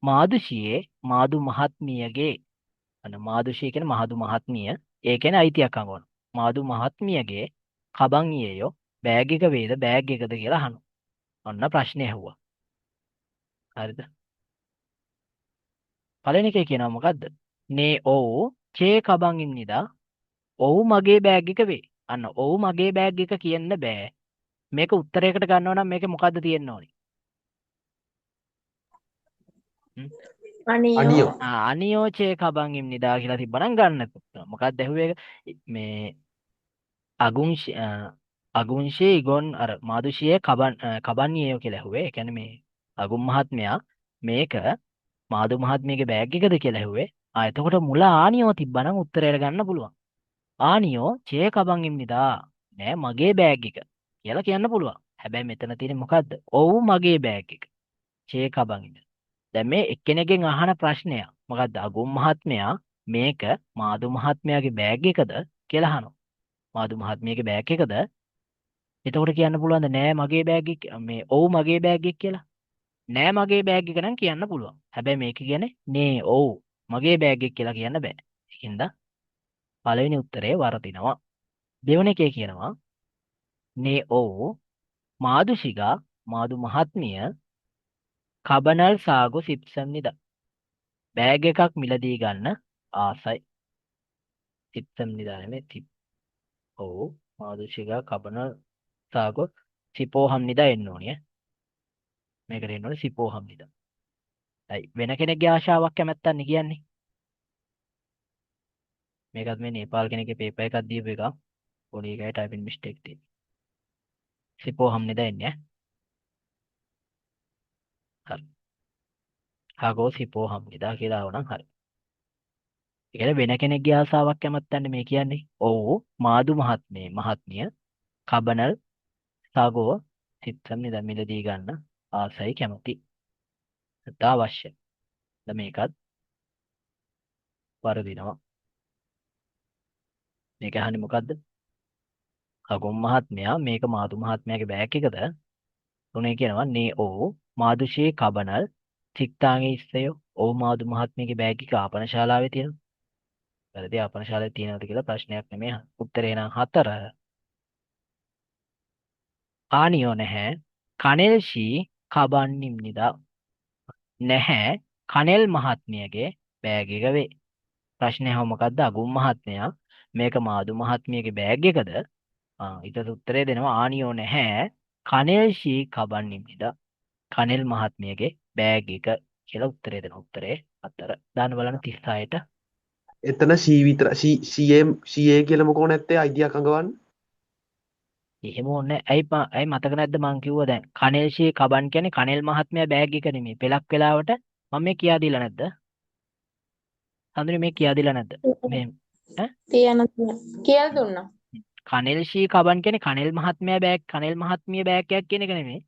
මාදුෂියේ මාදු මහත්මියගේ අන්න මාදුෂිය කියන්නේ මාදු මහත්මිය. ඒ කියන්නේ අයිතියක් අඟවන. මාදු මහත්මියගේ කබන්ගියයෝ බෑග් එක වේද බෑග් එකද කියලා අහනවා. ඔන්න ප්‍රශ්නේ ඇහුවා. හරිද? පළවෙනි එකේ කියනවා මොකද්ද? නේ ඔව් චේ කබන්ගින්නිදා ඔව් මගේ බෑග් එක වේ. අන්න ඔව් මගේ බෑග් එක කියන්න බෑ. මේක උත්තරයකට ගන්නව නම් මේකේ මොකද්ද තියෙන්න ඕනේ? අනියෝ අනියෝ චේ කබන්ගින්නිදා කියලා තිබ්බනම් ගන්න. මොකක්ද ඇහුවේ? මේ අගුන්ෂේ ඉගොන් අර මාදුෂියේ කබන්නියෝ කියලා ඇහුවේ. ඒ කියන්නේ මේ අගුන් මහත්මයා මේක මාදු මහත්මියගේ බෑග් එකද කියලා ඇහුවේ. එතකොට මුල ආනියෝ තිබ්බනම් උත්තරයට ගන්න පුළුවන්. ආනියෝ චේ කබන්ගින්නිදා නෑ මගේ බෑග් එක කියලා කියන්න පුළුවන්. හැබැයි මෙතන තියෙන්නේ මොකද්ද? ඔව් මගේ බෑග් එක. චේ කබන්ගින්ද. දැන් මේ එක්කෙනෙක්ගෙන් අහන ප්‍රශ්නය මොකද්ද? අගුන් මහත්මයා මේක මාදු මහත්මයාගේ බෑග් එකද කියලා අහනවා. මාදු මහත්මියගේ බෑග් එකද? එතකොට කියන්න පුළුවන්ද නෑ මගේ බෑග් එක මේ ඔව් මගේ බෑග් එක කියලා? නෑ මගේ බෑග් එක නම් කියන්න පුළුවන්. හැබැයි මේක කියන්නේ නේ ඔව් මගේ බෑග් එක කියලා කියන්න බෑ. ඒකින්ද පළවෙනි උත්තරේ වරදිනවා. දෙවෙනි එකේ කියනවා නේ ඔව් මාදුෂිගා මාදු මහත්මිය කබනල් සාගු සිප්සම්නිදා බෑග් එකක් මිලදී ගන්න ආසයි. සිප්සම්නිදා නෙමෙයි තිප්. ඔව් මාදුෂිගා කබනල් සාගු සිපෝහම්නිදා එන්න ඕනේ. මේකට එන්න ඕනේ සිපෝහම්නිදා. හයි වෙන කෙනෙක්ගේ ආශාවක් කැමැත්තක් නේ කියන්නේ. මේකත් මේ නේපාල් කෙනෙක්ගේ පේපර් එකක් දීපු එක. පොඩි එකයි ටයිපින් මිස්ටේක් තියෙන්නේ. සිපෝහම්නිදා එන්නේ. හරි. හගෝ සිපෝහම්නිදා කියලා වුණා හරි. ඒ කියන්නේ වෙන කෙනෙක්ගේ ආසාවක් කැමැත්තක් මේ කියන්නේ. ඔව් මාදු මහත්මිය කබනල් සාගෝ සිත්තම් නිදා මිලදී ගන්න ආසයි කැමති. නැත්නම් අවශ්‍ය. දැන් මේකත් වරදිනවා. මේක අහන්නේ මොකද්ද? අගොම් මහත්මයා මේක මාතු මහත්මයාගේ බෑග් එකද? තුනේ කියනවා නේ ඕ මාදුෂේ කබනල් සික්තාගේ ඉස්සයෝ ඕ මාදු මහත්මයාගේ බෑග් එක ආපනශාලාවේ තියෙනවා. වැරදි ආපනශාලාවේ තියෙනවද කියලා ප්‍රශ්නයක් නෙමෙයි. උත්තරේ නම් 4. ආනියෝ නැහැ. කනෙල්ෂී කබන්නිම්නිදා නැහැ. කනෙල් මහත්මියගේ බෑග් එක වේ. ප්‍රශ්නේ අහුව මොකද්ද? අගුම් මහත්මයා මේක මාදු මහත්මියගේ බෑග් එකද? ඊට උත්තරේ දෙනවා ආනියෝ නැහැ. කනෙල්ෂී කබන්නිම්නිදා කනෙල් මහත්මියගේ බෑග් එක කියලා උත්තරේ දෙනවා. උත්තරේ 4. දාන්න බලන්න 36ට. එතන C විතර CA කියලා මොකෝ නැත්තේ අයිතියක් අඟවන්න. එහෙම ඕනේ. ඇයි මතක නැද්ද මං කිව්වා දැන් කනෙල්ෂී කබන් කියන්නේ කනෙල් මහත්මයා බෑග් එක නෙමෙයි. පෙලක් වෙලාවට මම මේ කියා දීලා නැද්ද? හඳුනේ මේ කියා දීලා නැද්ද? මේ තියන කියලා දුන්නා. කනෙල්ෂී කබන් කියන්නේ කනෙල් මහත්මයා බෑග් කනෙල් මහත්මිය බෑග් එකක් කියන එක නෙමෙයි.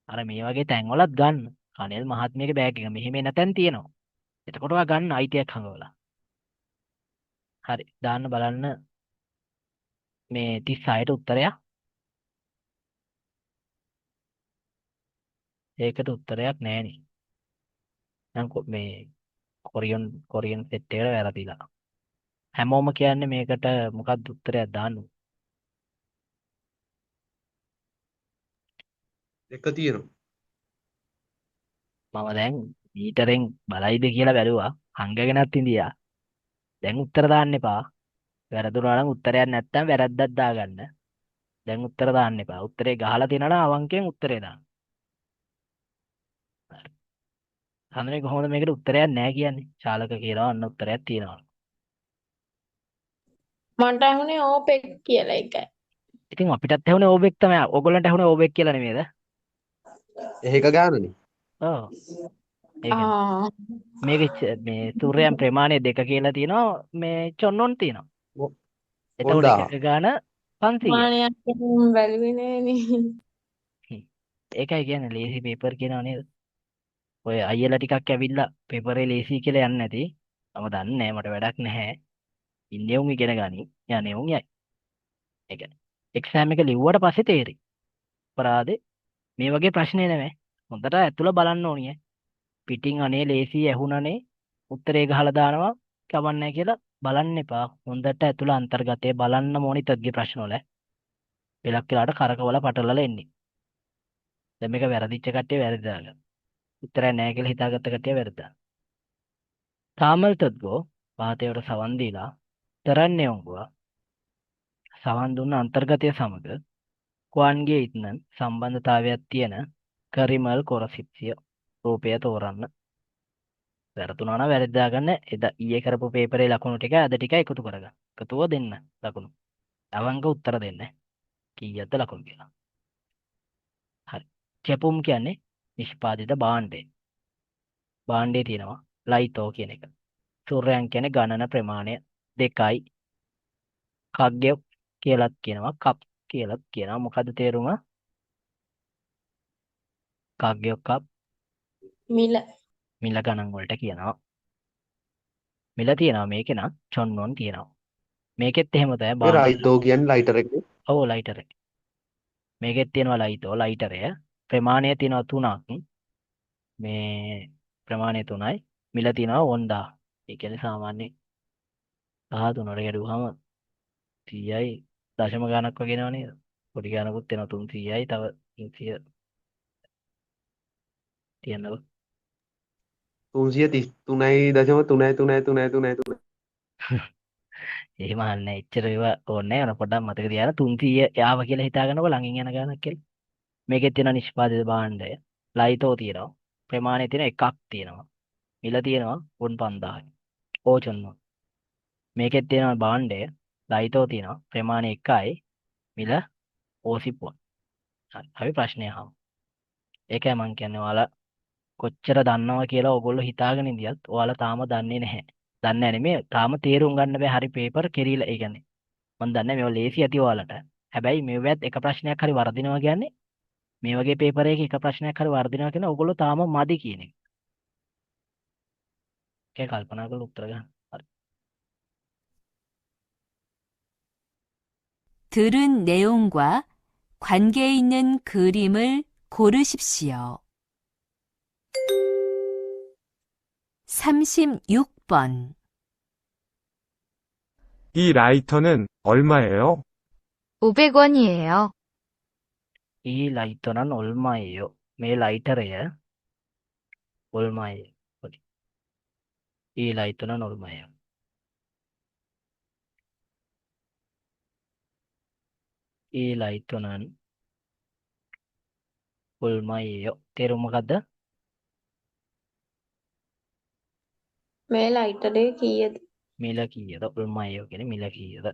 අර මේ වගේ තැන්වලත් ගන්න. කනෙල් මහත්මියගේ බෑග් එක මෙහෙම එන තැන් තියෙනවා. එතකොට ඔයා ගන්න අයිතියක් හංගවලා. හරි. දාන්න බලන්න මේ 36ට උත්තරයක්. ඒකට උත්තරයක් නැහැ නේ. දැන් මේ කොරියන් සෙට් එකට වැරදිලා. හැමෝම කියන්නේ මේකට මොකක්ද උත්තරයක් දාන්න. එක තියෙනවා. මම දැන් මීටරෙන් බලයිද කියලා බැලුවා. හංගගෙනත් ඉඳියා. දැන් උත්තර දාන්න එපා. වැරදුනා නම් උත්තරයක් නැත්තම් වැරද්දක් දාගන්න. දැන් උත්තර දාන්න එපා. උත්තරේ ගහලා තියෙනවා නම් අවංකයෙන් උත්තරේ දාන්න. හඳුනේ කොහොමද මේකට උත්තරයක් නැහැ කියන්නේ? ශාලක කියනවා අන්න උත්තරයක් තියෙනවා. මන්ට ඇහුනේ ඕපෙක් කියලා එකයි. ඉතින් අපිටත් ඇහුනේ ඕබෙක් තමයි. ඕගොල්ලන්ට ඇහුනේ ඕබෙක් කියලා නෙමෙයිද? ඒක ගානනේ. ඔව්. මේක මේ සූර්යයන් ප්‍රමාණය 2 කියලා තියෙනවා. මේ චොන්නොන් තියෙනවා. එතකොට එක ගාන 500. මානයක් බැලුවේ නෑනේ. ඒකයි කියන්නේ ලේසි පේපර් කියනවා නේද? ඔය අයියලා ටිකක් ඇවිල්ලා පේපරේ ලේසි කියලා යන්නේ නැති. මම දන්නේ නැහැ මට වැඩක් නැහැ. ඉන්නේ උන් ඉගෙන ගනි. යන්නේ උන් යයි. ඒ කියන්නේ එක්සෑම් එක ලිව්වට පස්සේ තේරෙයි. අපරාධේ මේ වගේ ප්‍රශ්නේ නෙමෙයි. හොඳට ඇතුළ බලන්න ඕනිය. පිටින් අනේ ලේසි ඇහුණනේ උත්තරේ ගහලා දානවා කවන්නේ කියලා බලන්න එපා. හොඳට ඇතුළ අන්තර්ගතය බලන්න ඕනි තත්ගේ ප්‍රශ්න වල. පෙලක් වෙලාට කරකවල පටලලා එන්නේ. දැන් මේක වැරදිච්ච කට්ටිය වැරදි දාගන්න. උත්තරය නැහැ කියලා හිතාගත්ත කට්ටිය වැරදා. තාමල් තත්ගෝ වාතයට සවන් දීලා තරන්නේ උංගුවා. සවන් දුන්න අන්තර්ගතය සමග කුවන්ගේ ඉක්නන් සම්බන්ධතාවයක් තියෙන කරිමල් කොරසිප්සිය රූපය තෝරන්න. වැරදුනා නම් වැරදි දාගන්න. එදා ඊයේ කරපු පේපරේ ලකුණු ටික අද ටික එකතු කරගන්න. එකතුව දෙන්න ලකුණු. අවංක උත්තර දෙන්න. කීයක්ද ලකුණු කියලා. හරි. චෙපුම් කියන්නේ නිෂ්පාදිත භාණ්ඩය. භාණ්ඩේ තියෙනවා ලයිතෝ කියන එක. සූර්යයන් කියන්නේ ගණන ප්‍රමාණය 2යි. කග්ගය කියලාත් කියනවා කප් කියලාත් කියනවා. මොකද්ද තේරුම? කග්ගය කප් මිල ගණන් වලට කියනවා. මිල තියෙනවා මේකේ නම් චොන්නොන් තියෙනවා. මේකෙත් එහෙම තමයි රයිතෝ කියන්නේ ලයිටර් එක. ඔව් ලයිටර් එක. මේකෙත් තියෙනවා ලයිතෝ ලයිටරය. ප්‍රමාණය තියෙනවා 3ක්. මේ ප්‍රමාණය 3යි. මිල තියෙනවා 1000. ඒ කියන්නේ සාමාන්‍ය 13ට ගැඩුවාම 100යි දශම ගණක් වගේ නේද? පොඩි ගණකුත් වෙනවා 300යි තව 300 තියෙනවා. 333.33333. එහෙම අහන්නේ එච්චර ඒවා ඕනේ නැහැ. පොඩ්ඩක් මතක තියාගන්න 300 යාව කියලා හිතාගන්නකො ළඟින් යන ගණක් කියලා. මේකෙත් තියෙනවා නිෂ්පාදිත භාණ්ඩය. ලයිතෝ තියෙනවා. ප්‍රමාණය තියෙන එකක් තියෙනවා. මිල තියෙනවා 5000යි. ඕචොන්නෝ. මේකෙත් තියෙනවා භාණ්ඩය. ලයිතෝ තියෙනවා. ප්‍රමාණය 1යි. මිල ඕසිප්පුවක්. හරි. අපි ප්‍රශ්නය අහමු. ඒකයි මම කියන්නේ ඔයාලා කොච්චර දන්නවා කියලා ඕගොල්ලෝ හිතාගෙන ඉඳියත් ඔයාලා තාම දන්නේ නැහැ. දන්නේ නැහැ නෙමෙයි තාම තේරුම් ගන්න බෑ හරි පේපර් කෙරීලා. ඒ කියන්නේ මම දන්නේ මේවා ලේසි ඇති ඔයාලට. හැබැයි මේවත් එක ප්‍රශ්නයක් හරි වරදිනවා කියන්නේ මේ වගේ පේපර් එකක එක ප්‍රශ්නයක් හරි වර්ධිනවා කියන ඕගොල්ලෝ තාම මදි කියන එක. ඒක කල්පනා කරලා උත්තර ගන්න. හරි. 들은 내용과 관계 있는 그림을 고르십시오. 36번. 이 라이터는 얼마예요? 500원이에요. 이 라이터는 얼마예요? මේ 라이터රය 얼마예요? 어디? 이 라이터는 얼마예요? 이 라이터는 얼마예요? තේරුම මොකද්ද? මේ ලයිටරේ කීයද? මිල කීයද? 얼마예요 කියන්නේ මිල කීයද?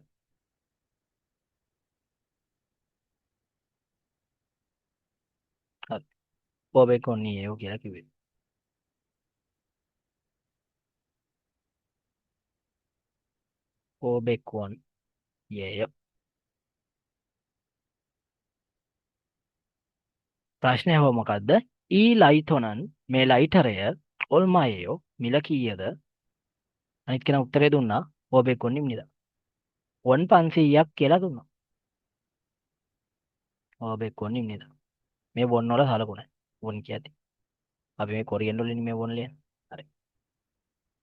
හරි. 500원이에요 කියලා කිව්වේ. 500원이에요. ප්‍රශ්නය හෝ මොකද්ද? 이 라이터는 මේ ලයිටරය 얼마예요? මිල කීයද? අනිත් කෙනා උත්තරේ දුන්නා 500원입니다. 원 500ක් කියලා දුන්නා. 500원입니다. මේ වොන් වල සලකුණ. වොන් කියති. අපි මේ කොරියන් වලින් මේ වොන් ලියන්නේ. හරි.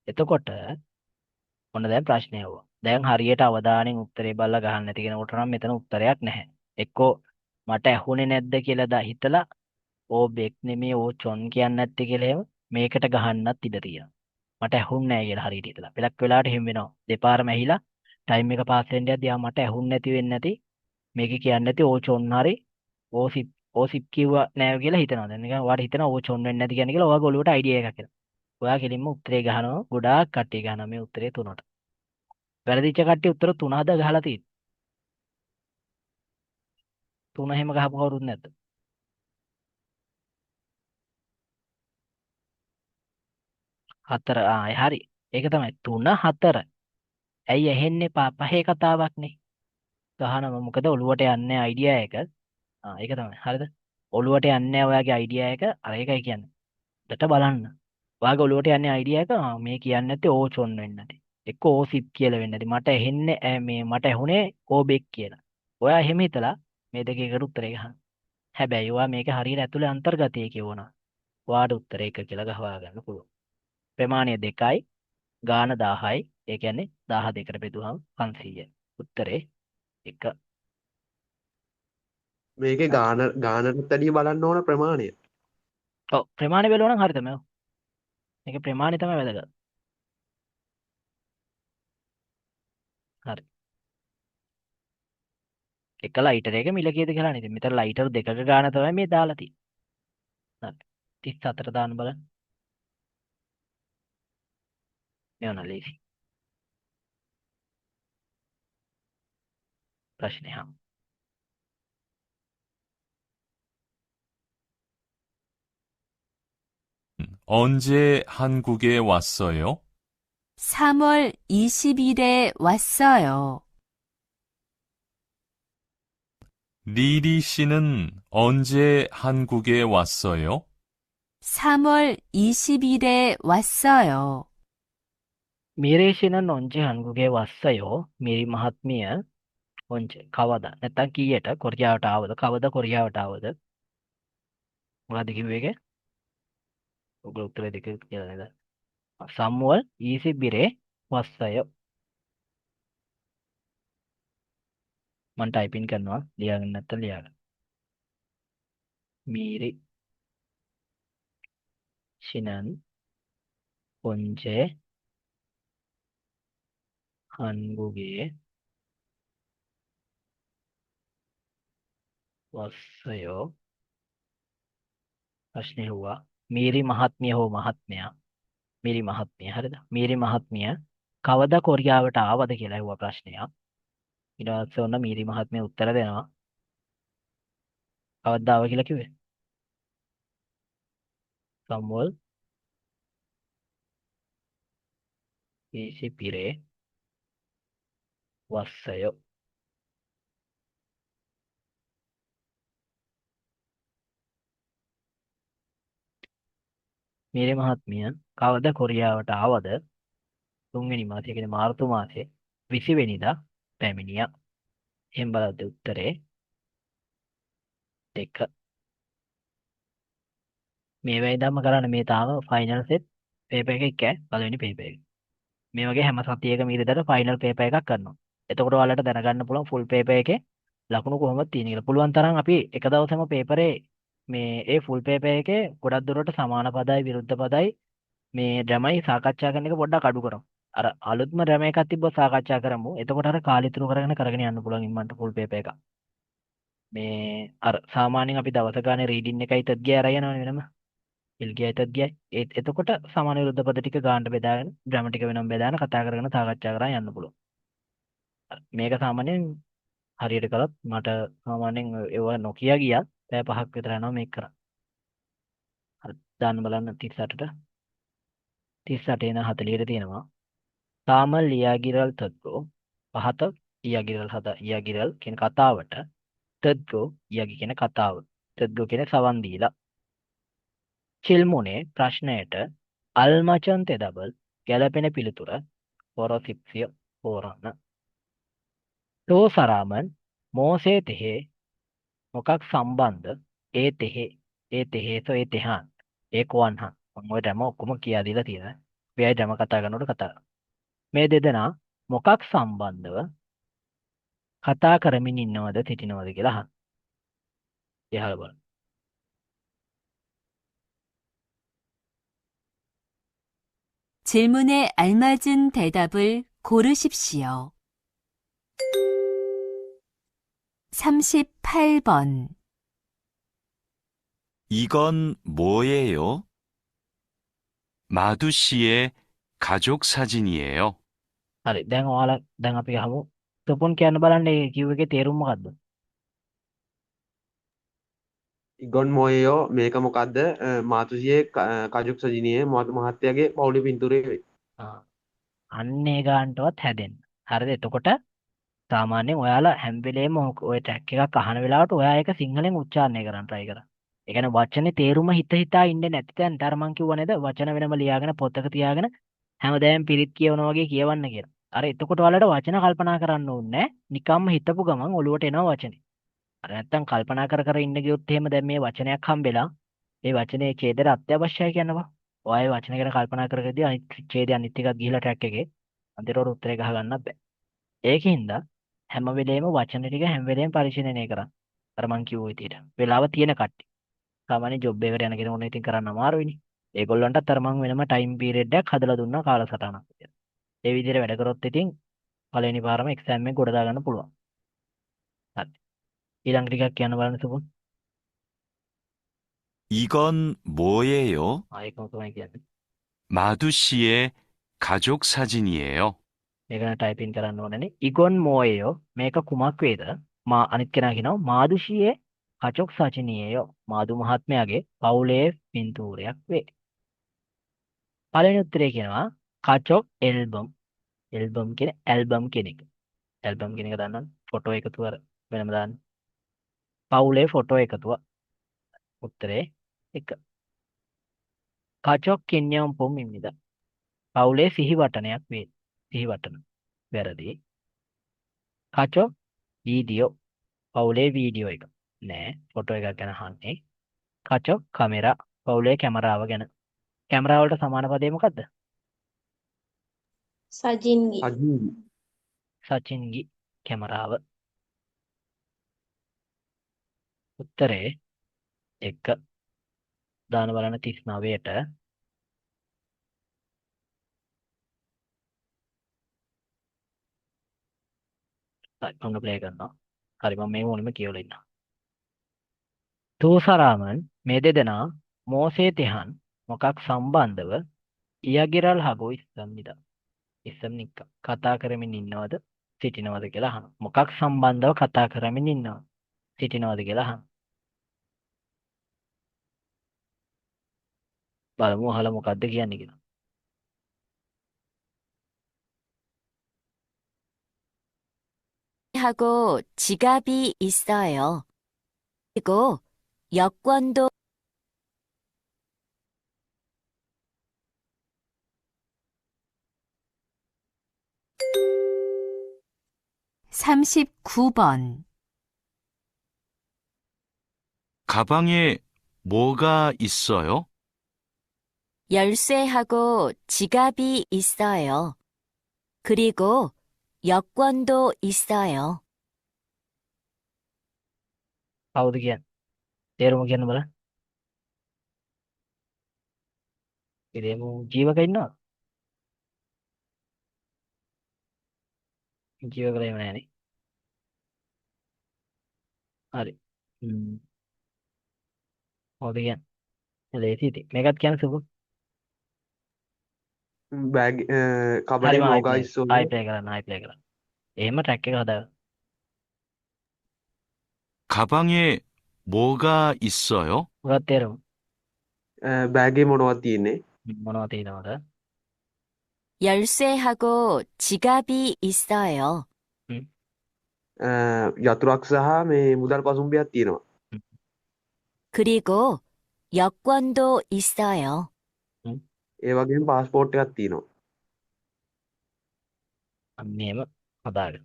එතකොට ඔන්න දැන් ප්‍රශ්නය ආවා. දැන් හරියට අවධානයෙන් උත්තරේ බලලා ගහන්න නැති කෙනෙකුට නම් මෙතන උත්තරයක් නැහැ. එක්කෝ මට ඇහුනේ නැද්ද කියලා හිතලා ඕ බෙක් නෙමේ ඕ චොන් කියන්නේ නැත්තේ කියලා එහෙම මේකට ගහන්නත් ඉඩ තියෙනවා. මට ඇහුන්නේ නැහැ කියලා හරියට හිතලා. පෙලක් වෙලාවට එහෙම වෙනවා. දෙපාරම ඇහිලා ටයිම් එක පාස් වෙන්න යද්දී මට ඇහුන්නේ නැති වෙන්නේ නැති මේක කියන්නේ නැති ඕ චොන් හරි ඕ සිප් කිව්වා නෑ කියලා හිතනවා. දැන් නිකන් ඔයාලට හිතනවා ඕ චොන් වෙන්නේ නැති කියන්නේ කියලා ඔයාගේ ඔළුවට අයිඩියා එකක් එනවා. ඔයා කෙලින්ම උත්තරේ ගහනවා. ගොඩාක් කට්ටිය ගහනවා මේ උත්තරේ තුනට. වැරදිච්ච කට්ටිය උත්තර 3 හද ගහලා තියෙන්නේ. 3 එහෙම ගහපු කවුරුත් නැද්ද? හතර හරි. ඒක තමයි 3 4. ඇයි ඇහෙන්නේ පහේ කතාවක්නේ. ගහනම මොකද ඔළුවට යන්නේ අයිඩියා එක. ඒක තමයි. හරිද? ඔළුවට යන්නේ ඔයාගේ අයිඩියා එක. අර ඒකයි කියන්නේ. ඩට බලන්න. ඔයාගේ ඔළුවට යන්නේ අයිඩියා එක මේ කියන්නේ නැත්තේ ඕ චොන් වෙන්නේ නැති. එක්ක ඕ සිප් කියලා වෙන්නේ නැති. මට ඇහෙන්නේ මේ මට ඇහුනේ ඕ බෙක් කියලා. ඔයා එහෙම හිතලා මේ දෙකේකට උත්තරේ ගහන්න. හැබැයි ඔයා මේක හරියට ඇතුලේ අන්තර්ගතය කියවනවා. ඔයාට උත්තරේ 1 කියලා ගහවා ගන්න පුළුවන්. ප්‍රමාණය 2යි ගාන 1000යි. ඒ කියන්නේ 12කට බෙදුවම 500යි. උත්තරේ 1. මේකේ ගානටත් වැඩිය බලන්න ඕන ප්‍රමාණය. ඔව් ප්‍රමාණය බැලුවා නම් හරි තමයි. මේක ප්‍රමාණය තමයි වැදගත්. හරි. එක ලයිටර් එක මිල කීයද කියලා නේද? මෙතන ලයිටර් දෙකක ගාන තමයි මේ දාලා තියෙන්නේ. හරි. 34 දාන්න බලන්න. මෙවන ලේසි. ප්‍රශ්නේ හා. 언제 한국에 왔어요? 3월 20일에 왔어요. 리리 씨는 언제 한국에 왔어요? 3월 20일에 왔어요. 미래 씨는 언제 한국에 왔어요? 미리 මහත්මිය 언제 කවදා නැත්තම් කීයට කොරියාවට ආවද? කවදා කොරියාවට ආවද? මොකද්ද කිව්වේ ඒක? ඔයගොල්ලෝ උත්තරේ දෙක කියලා නේද? සම්මුවල් 22 වස්සය. මම ටයිපින් කරනවා ලියාගන්න නැත්නම් ලියාගන්න. 미리 씨는 언제 한국에 왔어요? ප්‍රශ්නේ හුවා මිරි මහත්මිය හෝ මහත්මයා මිරි මහත්මිය හරිද? මිරි මහත්මිය කවදා කොරියාවට ආවද කියලා ඇහුවා ප්‍රශ්නයක්. ඊට පස්සේ ඔන්න මිරි මහත්මිය උත්තර දෙනවා. කවදා ආව කියලා කිව්වේ? සම්වල් 21 왔어요. මීරි මහත්මිය කවද කොරියාවට ආවද? තුන්වෙනි මාසයේ කියන්නේ මාර්තු මාසයේ 20 වෙනිදා පැමිණියා. එහෙන් බලද්දී උත්තරේ 2. මේ වෙයිදම්ම කරන්න මේ තාම ෆයිනල් සෙට් පේපර් එකක් ඈ පළවෙනි පේපර් එක. මේ වගේ හැම සතියකම ඉරිදට ෆයිනල් පේපර් එකක් කරනවා. එතකොට ඔයාලට දැනගන්න පුළුවන් ෆුල් පේපර් එකේ ලකුණු කොහොමද තියෙන්නේ කියලා. පුළුවන් තරම් අපි එක දවසේම පේපරේ ඒ ෆුල් පේපර් එකේ ගොඩක් දුරට සමාන පදයි විරුද්ධ පදයි මේ ඩ්‍රමයි සාකච්ඡා කරන එක පොඩ්ඩක් අඩු කරමු. අර අලුත්ම ඩ්‍රම එකක් තිබ්බොත් සාකච්ඡා කරමු. එතකොට අර කාලිතුරු කරගෙන යන්න පුළුවන් ඉම්මන්ට ෆුල් පේපර් එක. මේ අර සාමාන්‍යයෙන් අපි දවස ගානේ රීඩින් එකයි තත් ගිය අරගෙන යනවනේ වෙනම. ඉල් ගියයි තත් ගියයි. එතකොට සමාන විරුද්ධ පද ටික ගානට බෙදාගෙන ඩ්‍රම ටික වෙනම බෙදාගෙන කතා කරගෙන සාකච්ඡා කරගෙන යන්න පුළුවන්. මේක සාමාන්‍යයෙන් හරියට කළත් මට සාමාන්‍යයෙන් ඒව නොකිය ගියත් පැය 5ක් විතර යනවා මේක කරා. හරි දාන්න බලන්න 38ට 38 ඉඳන් 40ට තියෙනවා. තාමල් ලියාගිරල් තත්කෝ පහත ඊයගිරල් හත ඊයගිරල් කියන කතාවට තත්කෝ ඊයගි කියන කතාව තත්කෝ කියන සවන් දීලා චිල්මුනේ ප්‍රශ්නයට අල්මචන් තෙදබල් ගැලපෙන පිළිතුර පොරොසිප්සිය පෝරන්න තෝ සරාමන් මෝසේ තෙහේ මොකක් සම්බන්ධ ඒ තෙහේසෝ ඒ තෙහාන් ඒ කොවන්හන් මම ඔය ඩැම ඔක්කොම කියා දීලා තියෙනවා. මෙයයි ඩැම කතා කරනකොට කතා මේ දෙදෙනා මොකක් සම්බන්ධව කතා කරමින් ඉන්නවද සිටිනවද කියලා අහන්න. එහල බලන්න. 질문에 알맞은 대답을 고르십시오. 38번. 이건 뭐예요? 마두 씨의 가족 사진이에요. හරි දැන් ඔයාලා දැන් අපි ගහමු. තුපුන් කියන්න බලන්න ඒ කිව් එකේ තේරුම මොකද්ද? ඉගොන් මොයෝ මේක මොකද්ද? මාතුසියේ කජුක් සජිනියේ මාතු මහත්තයාගේ පවුලේ පින්තූරේ වෙයි. අන්න ඒ ගානටවත් හැදෙන්න. හරිද? එතකොට සාමාන්‍යයෙන් ඔයාලා හැම වෙලේම ඔය ට්‍රැක් එකක් අහන වෙලාවට ඔයා ඒක සිංහලෙන් උච්චාරණය කරන්න try කරා. ඒ කියන්නේ වචනේ තේරුම හිතා ඉන්නේ නැති තැනට අර මං කිව්වා නේද? වචන වෙනම ලියාගෙන පොතක තියාගෙන හැමදාම පිරිත් කියවනවා වගේ කියවන්න කියලා. අර එතකොට ඔයාලට වචන කල්පනා කරන්න ඕනේ නැහැ. නිකම්ම හිතපු ගමන් ඔලුවට එනවා වචනේ. අර නැත්තම් කල්පනා කර ඉන්න ගියොත් එහෙම දැන් මේ වචනයක් හම්බෙලා ඒ වචනේ ඡේදයට අත්‍යවශ්‍යයි කියනවා. ඔයයි වචන ගැන කල්පනා කරගෙදී අනිත් ඡේදය අනිත් එකක් ගිහිලා ට්‍රැක් එකේ අන්තිමට උත්තරේ ගහ ගන්නත් බෑ. ඒකින්ද හැම වෙලේම වචන ටික හැම වෙලේම පරිශීලනය කරන්න. අර මං කිව්ව විදියට. වෙලාව තියෙන කට්ටිය. සාමාන්‍ය ජොබ් එකකට යන කෙනෙකුට ඉතින් කරන්න අමාරුයිනේ. ඒගොල්ලන්ටත් අර මං වෙනම ටයිම් පීරියඩ් එකක් හදලා දුන්නා කාලසටහනක් විදියට. ඒ විදිහට වැඩ කරොත් ඉතින් පළවෙනි පාරම එක්සෑම් එක ගොඩ දාගන්න පුළුවන්. හරි. ඊළඟ ටිකක් කියන්න බලන්න සුපුන්. 이건 뭐예요? ඒකම තමයි කියන්නේ. 마두 씨의 가족 사진이에요. මේකන ටයිපින් කරන්න ඕනනේ. ඉගොන් මොයෝ මේක කුමක් වේද? මා අනිත් කෙනා කියනවා මාදුෂියේ කචොක් සචිනියේයෝ මාදු මහත්මයාගේ පවුලේ පින්තූරයක් වේ. පළවෙනි උත්තරේ කියනවා කචොක් ඇල්බම්. ඇල්බම් කියන්නේ ඇල්බම් කියන එක. ඇල්බම් කියන එක දන්නවද? ෆොටෝ එකතු අර වෙනම දාන්න. පවුලේ ෆොටෝ එකතුව. උත්තරේ 1. කචොක් කින්යම් පොම් ඉම්නිද. පවුලේ සිහිවටනයක් වේ. සිහිවටන. වැරදි. කචොක් වීඩියෝ. පවුලේ වීඩියෝ එක. නෑ ෆොටෝ එකක් ගැන අහන්නේ. කචොක් කැමරා. පවුලේ කැමරාව ගැන. කැමරාව වලට සමාන පදේ මොකද්ද? සජින්ගි. සචින්ගි කැමරාව. උත්තරේ 1. දාන බලන 39ට. හරි මම ප්ලේ කරනවා. හරි මම මේ මොනෙම කියවලා ඉන්නවා. තෝසරාමන් මේ දෙදෙනා මෝසේ තෙහන් මොකක් සම්බන්ධව ඉයගිරල් හගෝ ඉස්සම්නිදා. ඉස්සම්නික්ක කතා කරමින් ඉන්නවද සිටිනවද කියලා අහනවා. මොකක් සම්බන්ධව කතා කරමින් ඉන්නවද සිටිනවද කියලා අහනවා. බලමු අහලා මොකද්ද කියන්නේ කියලා. 하고 지갑이 있어요. 그리고 여권도 39번. 가방에 뭐가 있어요? 열쇠하고 지갑이 있어요. 그리고 여권도 있어요. කවුද කියන්නේ? තේරුම කියන්න බලන්න. ඉතින් ජීවක ඉන්නවද? ජීවකලා එහෙම නැහැනේ. හරි. කවුද කියන්නේ? ලේසි ඉතින්. මේකත් කියන්න සුබ. බෑග් කබඩේ හරිම මොකා ආයි ඉස්සෝය ප්ලේ කරන්න. එහෙම ට්‍රැක් එක හදාගන්න. 가방에 뭐가 있어요? මොකක්ද තේරුම? බෑගේ මොනවද තියෙන්නේ මොනවද තියෙනවද? 열쇠하고 지갑이 있어요. යතුරක් සහ මේ මුදල් පසුම්බියක් තියෙනවා 그리고 여권도 있어요. ඒ වගේම පාස්පෝර්ට් එකක් තියෙනවා අන්න එහෙම හදාගන්න.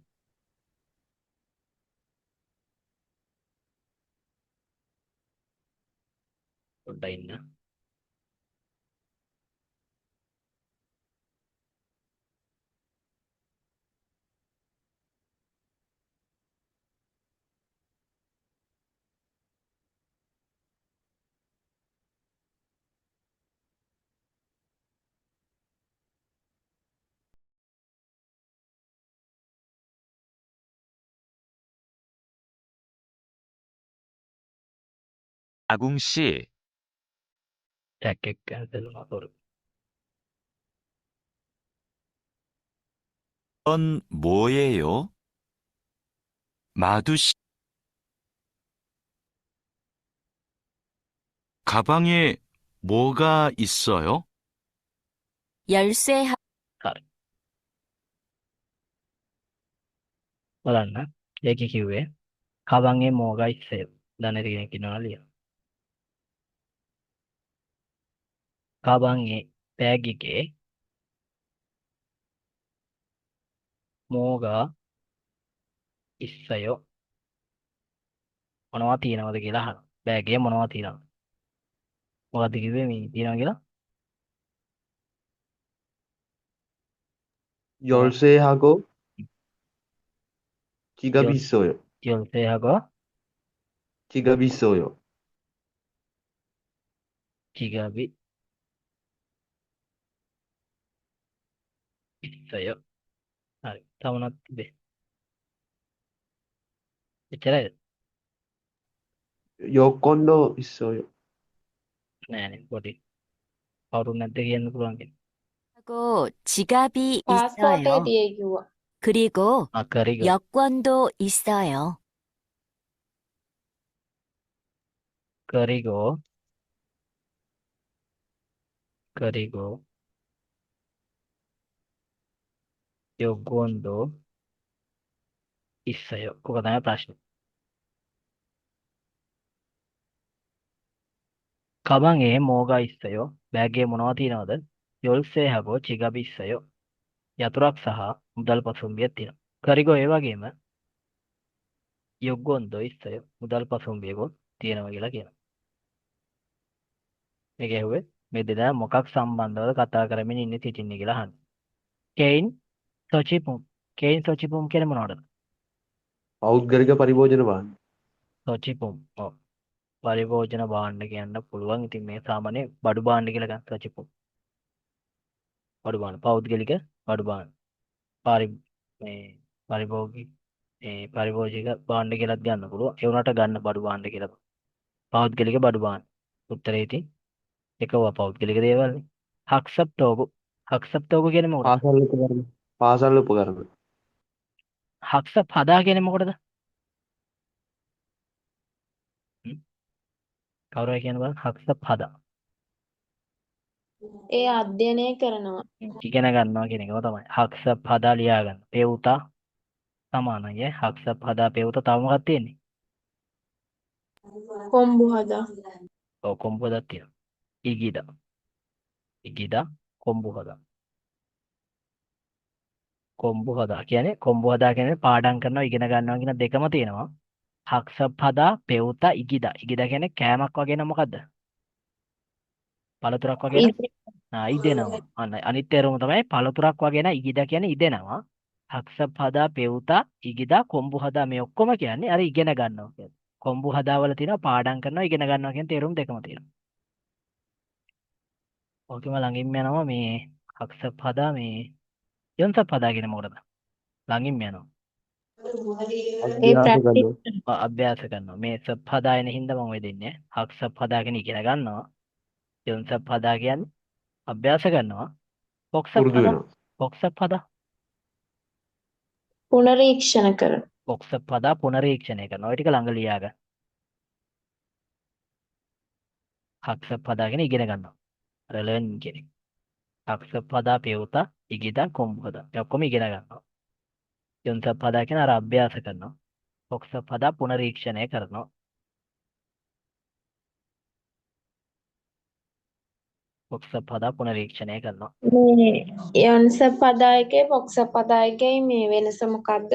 පොඩ්ඩක් ඉන්න. 아궁 씨, ට්‍රැක් එක හදලා තොර. 이건 뭐예요? 마두 씨. 가방에 뭐가 있어요? 열쇠하 හරි. බලන්න. ඒකේ කිව්වේ කවංගේ මොගා ඉස්සෙල්. දන්නේ නැති කෙනෙක් ඉන්නවා ලියන්න. කවංගේ බෑග් එකේ මොගා ඉස්සයෝ මොනවා තියෙනවද කියලා අහනවා. බෑග් එකේ මොනවා තියෙනවද? මොකද්ද කිව්වේ මේ තියෙනවා කියලා? 열쇠하고 지갑이 있어요 열쇠하고 지갑이 있어요 지갑이 있어요. හරි. තව මොනවද තිබේ? එච්චරයි. 여권도 있어요 නෑනේ පොඩි. කවුරුත් නැද්ද කියන්න පුළුවන් කෙනෙක්. 하고 지갑이 පාස්පෝර්ට් එක 있어요. තියේ කිව්වා. 그리고 කරිග. 여권도 있어요. 그리고 그리고 요건도 있어요. 그거 다음에 ප්‍රශ්න. 가방에 뭐가 있어요? බෑග් එකේ මොනවද තියෙනවද? 열쇠하고 지갑이 있어요. යතුරක් සහ මුදල් පසුම්බියක් තියෙනවා. කරිගෝ ඒ වගේම යොග්ගොන්දෝ 있어요. මුදල් පසුම්බියකුත් තියෙනවා කියලා කියනවා. මේක ඇහුවේ මේ දෙදා මොකක් සම්බන්ධවද කතා කරමින් ඉන්නේ සිටින්නේ කියලා අහන්නේ. කෙයින් සොචිපුම්. කෙයින් සොචිපුම් කියන්නේ මොනවද? පෞද්ගලික පරිභෝජන භාණ්ඩ සොචිපුම්. ඔව්. පරිභෝජන භාණ්ඩ කියන්න පුළුවන්. ඉතින් මේ සාමාන්‍ය බඩු භාණ්ඩ කියලා ගන්න සොචිපුම්. බඩු භාණ්ඩ. පෞද්ගලික බඩු භාණ්ඩ. මේ පරිභෝගික පරිභෝජික භාණ්ඩ කියලාත් ගන්න පුළුවන්. ඒ වුණාට ගන්න බඩු භාණ්ඩ කියලා. පෞද්ගලික බඩු භාණ්ඩ. උත්තරේ ඉතින් එකව පෞද්ගලික දේවල් නේ. හක්සප්ටෝගු. හක්සප්ටෝගු කියන්නේ මොකටද? පාසල් උපකරණ හක්සප් හදා කියන්නේ මොකටද? කවුරු හරි කියන්න බලන්න. හක්සප් හදා. ඒ අධ්‍යයනය කරනවා. ඉගෙන ගන්නවා කියන එකම තමයි. හක්සප් හදා ලියා ගන්න. පෙවුතා සමානයි. හක්සප් හදා පෙවුතා තව මොකක්ද තියෙන්නේ? කොම්බු හදා. ඔව් කොම්බු හදා තියෙනවා. ඉගිදා. ඉගිදා කොම්බු හදා. කොම්බු හදා කියන්නේ කොම්බු හදා කියන්නේ පාඩම් කරනවා ඉගෙන ගන්නවා කියන දෙකම තියෙනවා. හක්සප් හදා පෙවුතා ඉගිදා. ඉගිදා කියන්නේ කෑමක් වගේ නම මොකද්ද? පළතුරක් වගේ න? ඉදෙනවා. අන්න අනිත් තේරුම තමයි පළතුරක් වගේ න ඉගිදා කියන්නේ ඉදෙනවා. හක්සප් හදා පෙවුතා ඉගිදා කොම්බු හදා මේ ඔක්කොම කියන්නේ අර ඉගෙන ගන්නවා කියන්නේ. කොම්බු හදාවල තියෙනවා පාඩම් කරනවා ඉගෙන ගන්නවා කියන තේරුම් දෙකම තියෙනවා. ඔකෙම ළඟින්ම යනවා මේ හක්සප් හදා මේ යොන්සප් හදා කියන මොකටද? ළඟින්ම යනවා. ඒ අභ්‍යාස ප්‍රැක්ටිස් කරනවා. අභ්‍යාස කරනවා. මේ සප් හදා එන හින්දා මම ඔය දෙන්නේ. හක්සප් හදාගෙන ඉගෙන ගන්නවා. යොන්සප් හදා කියන්නේ අභ්‍යාස කරනවා. පොක්සප් පුරුදු හදා වෙනවා. පොක්සප් හදා පුනරීක්ෂණ කරන. පොක්සප් හදා පුනරීක්ෂණය කරනවා. ඔය ටික ළඟ ලියාගන්න. හක්සප් හදාගෙන ඉගෙන ගන්නවා. ලර්නින් කියන්නේ. හක්සප් හදා පෙවුතා ඉගිදා කොම්බු හදා. ඒ ඔක්කොම ඉගෙන ගන්නවා. යොන්සප් හදා කියන අර අභ්‍යාස කරනවා. පොක්සප් හදා පුනරීක්ෂණය කරනවා. පොක්සප් හදා පුනරීක්ෂණය කරනවා. මේ යොන්ස පදායකේ පොක්ස පදායකේ මේ වෙනස මොකද්ද?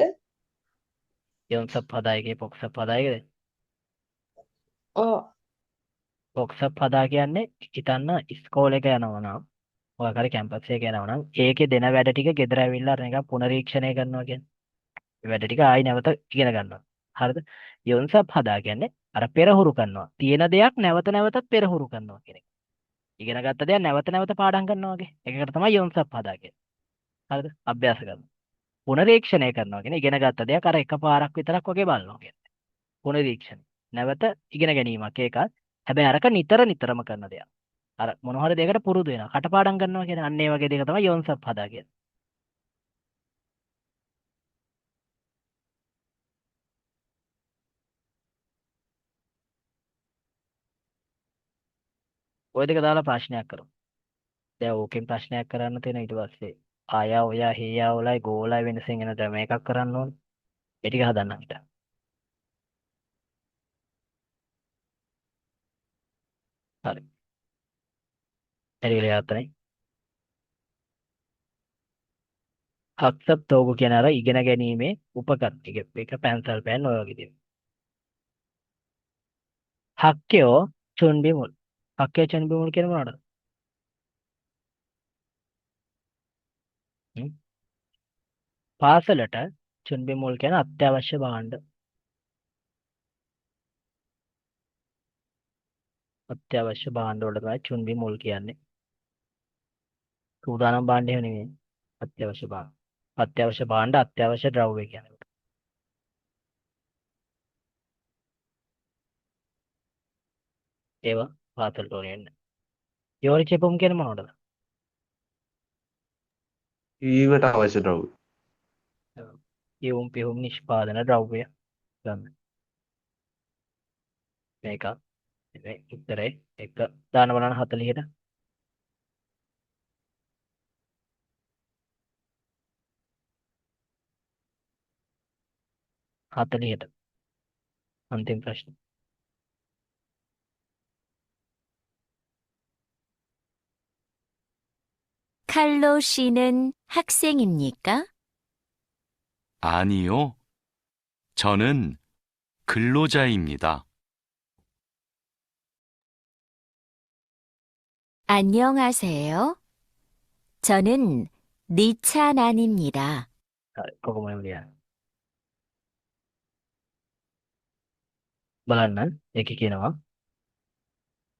යොන්සප් හදා එකේ පොක්සප් හදා එකද? ඔව්. පොක්සප් හදා කියන්නේ හිතන්න ඉස්කෝලේ එක යනවා නම් ඔය කරේ කැම්පස් එකේ යනවා නම් ඒකේ දෙන වැඩ ටික ගෙදර ඇවිල්ලා අර නිකන් පුනරීක්ෂණය කරනවා කියන්නේ. ඒ වැඩ ටික ආයි නැවත ඉගෙන ගන්නවා. හරිද? යොන්සප් හදා කියන්නේ අර පෙරහුරු කරනවා. තියෙන දෙයක් නැවත නැවතත් පෙරහුරු කරනවා කියන එක. ඉගෙන ගත්ත දෙයක් නැවත නැවත පාඩම් කරනවා වගේ. ඒකට තමයි යොන්සප් හදා කියන්නේ. හරිද? අභ්‍යාස කරනවා. පුනරීක්ෂණය කරනවා කියන්නේ ඉගෙන ගත්ත දෙයක් අර එකපාරක් විතරක් වගේ බලනවා කියන්නේ. පුනරීක්ෂණය. නැවත ඉගෙන ගැනීමක් ඒකත්. හැබැයි අරක නිතර නිතරම කරන දෙයක්. අර මොන හරි දෙයකට පුරුදු වෙනවා. කටපාඩම් කරනවා කියන්නේ අන්න ඒ වගේ දෙයක තමයි යොන්සප් හදා කියන්නේ. ඔය දෙක දාලා ප්‍රශ්නයක් කරමු. දැන් ඕකෙන් ප්‍රශ්නයක් කරන්න තියෙන ඊට පස්සේ ආයා ඔයා හේයා ඔලයි ගෝලයි වෙනසෙන් එන ක්‍රම එකක් කරන්න ඕනේ. ඒ ටික හදන්න හිටා. හරි. හරි කියලා යාත්තනේ. හක්සප් තෝගු කියන අර ඉගෙන ගැනීමේ උපකරණ එක පැන්සල් පෙන් ඔය වගේ දේවල්. හක්කයෝ චුන්බි මුල්. හක්කේ චුන්බි මුල් කියන මොනවද? පාසලට චුන්බි මුල් කියන අත්‍යවශ්‍ය භාණ්ඩ. අත්‍යවශ්‍ය භාණ්ඩ වලට තමයි චුන්බි මුල් කියන්නේ. සූදානම් භාණ්ඩ එහෙම නෙමෙයි. අත්‍යවශ්‍ය භාණ්ඩ. අත්‍යවශ්‍ය භාණ්ඩ අත්‍යවශ්‍ය ද්‍රව්‍ය කියන්නේ. ඒවා පාසලට ඕනේ වෙන්නේ. යෝනිචෙපුම් කියන්නේ මොනවද? ඊමට අවශ්‍ය ද්‍රව්‍ය. යොම් පිහුම් නිෂ්පාදන ද්‍රව්‍ය ගන්න. මේක මේ උත්තරේ එක දාන බලන්න 40ට. අන්තිම ප්‍රශ්න. 칼로 씨는 학생입니까? 아니요. 저는 근로자입니다. 안녕하세요. 저는 니찬안입니다. කොහොම වෙන්නේ? බලන්න ඒකේ කියනවා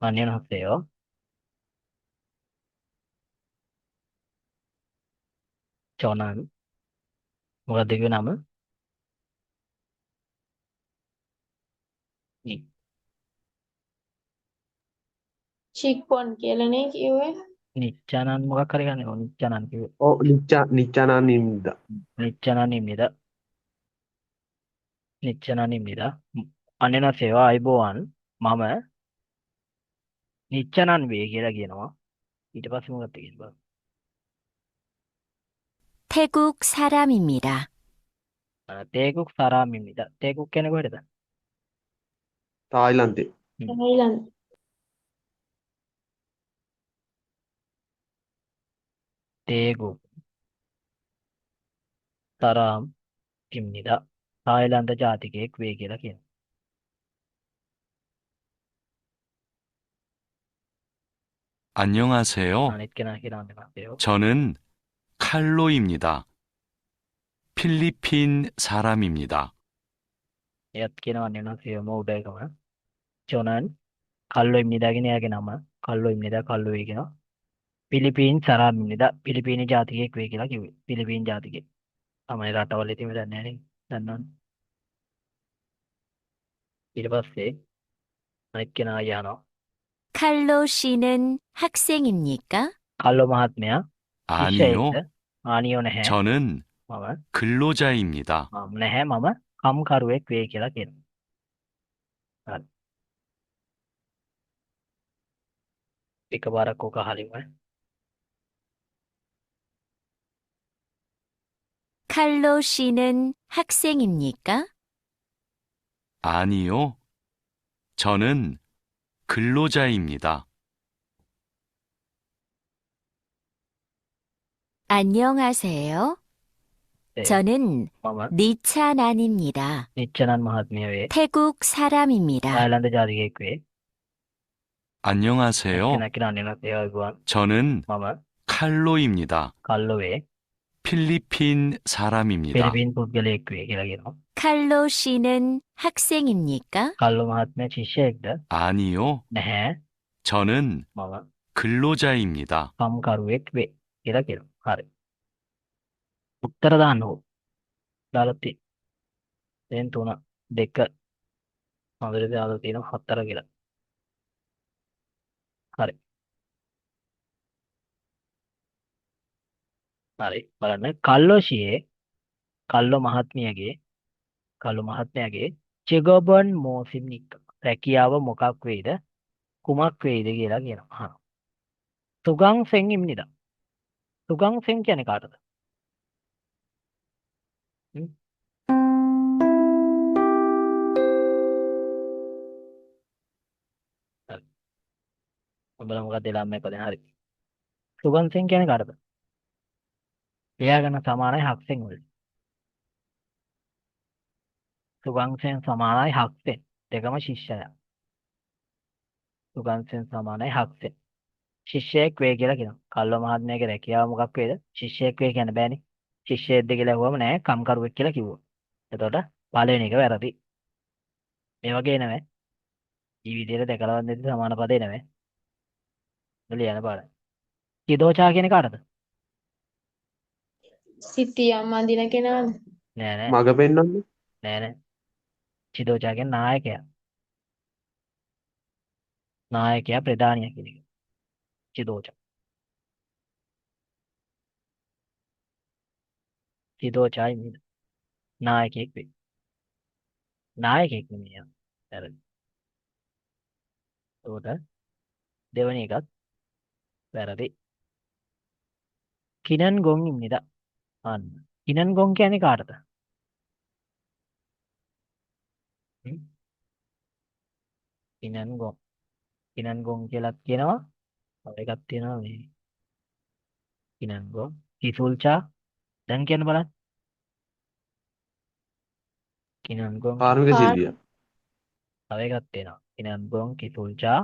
අන්‍යනහසෙයෝ චෝනන් මොකක්ද කිව්ව නම? චික්පොන් කියලානේ කිව්වේ. නිච්චානන් මොකක් හරි ගන්න ඕන නිච්චානන් කිව්වේ. ඔව් නිච්චානානිම්ද. නිච්චානන්입니다. නිච්චානන්입니다. අන්‍යනහසෙයෝ අයබෝවන් මම නිච්චානන් වේ කියලා කියනවා. ඊට පස්සේ මොකක්ද කියන්නේ? 태국 사람입니다. තේකුක් සාරාමින්නිද. තේකුක් කියන්නේ කොහෙද? තායිලන්තේ. තායිලන්ත. තේකුක් 사람입니다. 타일란드 자ති계의 왜 කියලා කියනවා. 안녕하세요. අනිත් කෙනා කියලා 안녕하세요. 저는 칼로입니다. 필리핀 사람입니다. එයත් කියනවා 안녕하세요 මෝඩයකම. 저는 칼로입니다 කියන එයාගේ නම. 칼로입니다 칼로යි කියනවා. පිලිපීන් සරාම්입니다. පිලිපීනි ජාතිකයෙක් වේ කියලා කිව්වේ. පිලිපීන් ජාතිකයෙක්. තමයි රටවල් ඉතින් දන්නේ නැහැ නේ. දන්නවනේ. ඊට පස්සේ අනිත් කෙනා යනවා. 칼로 씨는 학생입니까? 칼로 මහත්මයා 아니요. ශිෂ්‍යයෙක්ද? ආනියෝ නැහැ. 저는 මම 근로자입니다. නැහැ මම කම්කරුවෙක් වේ කියලා කියනවා. හරි. එකපාරක් ඕක හරිම. 칼로 씨는 학생입니까? 아니요. 저는 근로자입니다. 안녕하세요. 네. 저는 මම 니찬안입니다. නිච්චනන් මහත්මිය වේ. 태국 사람입니다. තායිලන්ත ජාතිකයෙක් වේ. 안녕하세요. කෙනා කියන 안녕하세요 everyone. 저는 මම 칼로입니다. කල්ලෝ වේ. 필리핀 사람입니다. පිලිපීන් පුද්ගලයෙක් වේ කියලා කියනවා. 칼로 씨는 학생입니까? කල්ලෝ මහත්මයා ශිෂ්‍යයෙක්ද? 아니요. නැහැ. 저는 මම 근로자입니다. කම්කරුවෙක් වේ කියලා කියනවා. හරි. උත්තර දාන්න ඕන. දාලා තියෙන්නේ. දැන් 3 2 හොඳට දාලා තියෙනවා 4 කියලා. හරි. හරි. බලන්න කල්ලෝෂියේ කල්ලෝ මහත්මයාගේ චෙගොබන් මෝසිම්නික් රැකියාව මොකක් වේද? කුමක් වේද කියලා කියනවා. හා. තුගං සෙන් ඉම්නිදා. තුගං සෙන් කියන්නේ කාටද? හ්ම්? හරි. ඔබලා මොකක්ද ළමයි පදේ හරි. තුගං සෙන් කියන්නේ කාටද? එයා ගන්න සමානයි හක්සෙන් වලට. තුගංසෙන් සමානයි හක්සෙන්. දෙකම ශිෂ්‍යයා. තුගංසෙන් සමානයි හක්සෙන්. ශිෂ්‍යයෙක් වේ කියලා කියනවා. කල්ලෝ මහත්මයාගේ රැකියාව මොකක් වේද? ශිෂ්‍යයෙක් වේ කියන්න බෑනේ. ශිෂ්‍යයෙක්ද කියලා අහුවම නෑ කම්කරුවෙක් කියලා කිව්වොත්. එතකොට පළවෙනි එක වැරදි. මේ වගේ නෙමෙයි. මේ විදිහට දෙකලවත් නැති සමාන පදේ නෙමෙයි. ලියන්න පාඩම්. කිදෝචා කියන්නේ කාටද? සිතියම් අඳින කෙනාද? නෑ නෑ මග පෙන්වන්න. නෑ නෑ. චිදෝචා කියන්නේ නායකයා. නායකයා ප්‍රධානියා කියන එක. චිදෝචා. චිදෝචා ඉන්නේ. නායකයෙක් වේ. නායකයෙක් නෙමෙයි යා. වැරදි. එතකොට දෙවෙනි එකත් වැරදි. කිනන් ගොන් ඉන්නේද? අන්න. කිනන් ගොන් කියන්නේ කාටද? හ්ම්? කිනන් ගොන්. කිනන් ගොන් කියලාත් කියනවා. තව එකක් තියෙනවා මේ. කිනන් ගොන්. කිසුල්චා. දැන් කියන්න බලන්න. කිනන් ගොන්. කාර්මික ශිල්පියා. තව එකක් තියෙනවා. කිනන් ගොන් කිසුල්චා.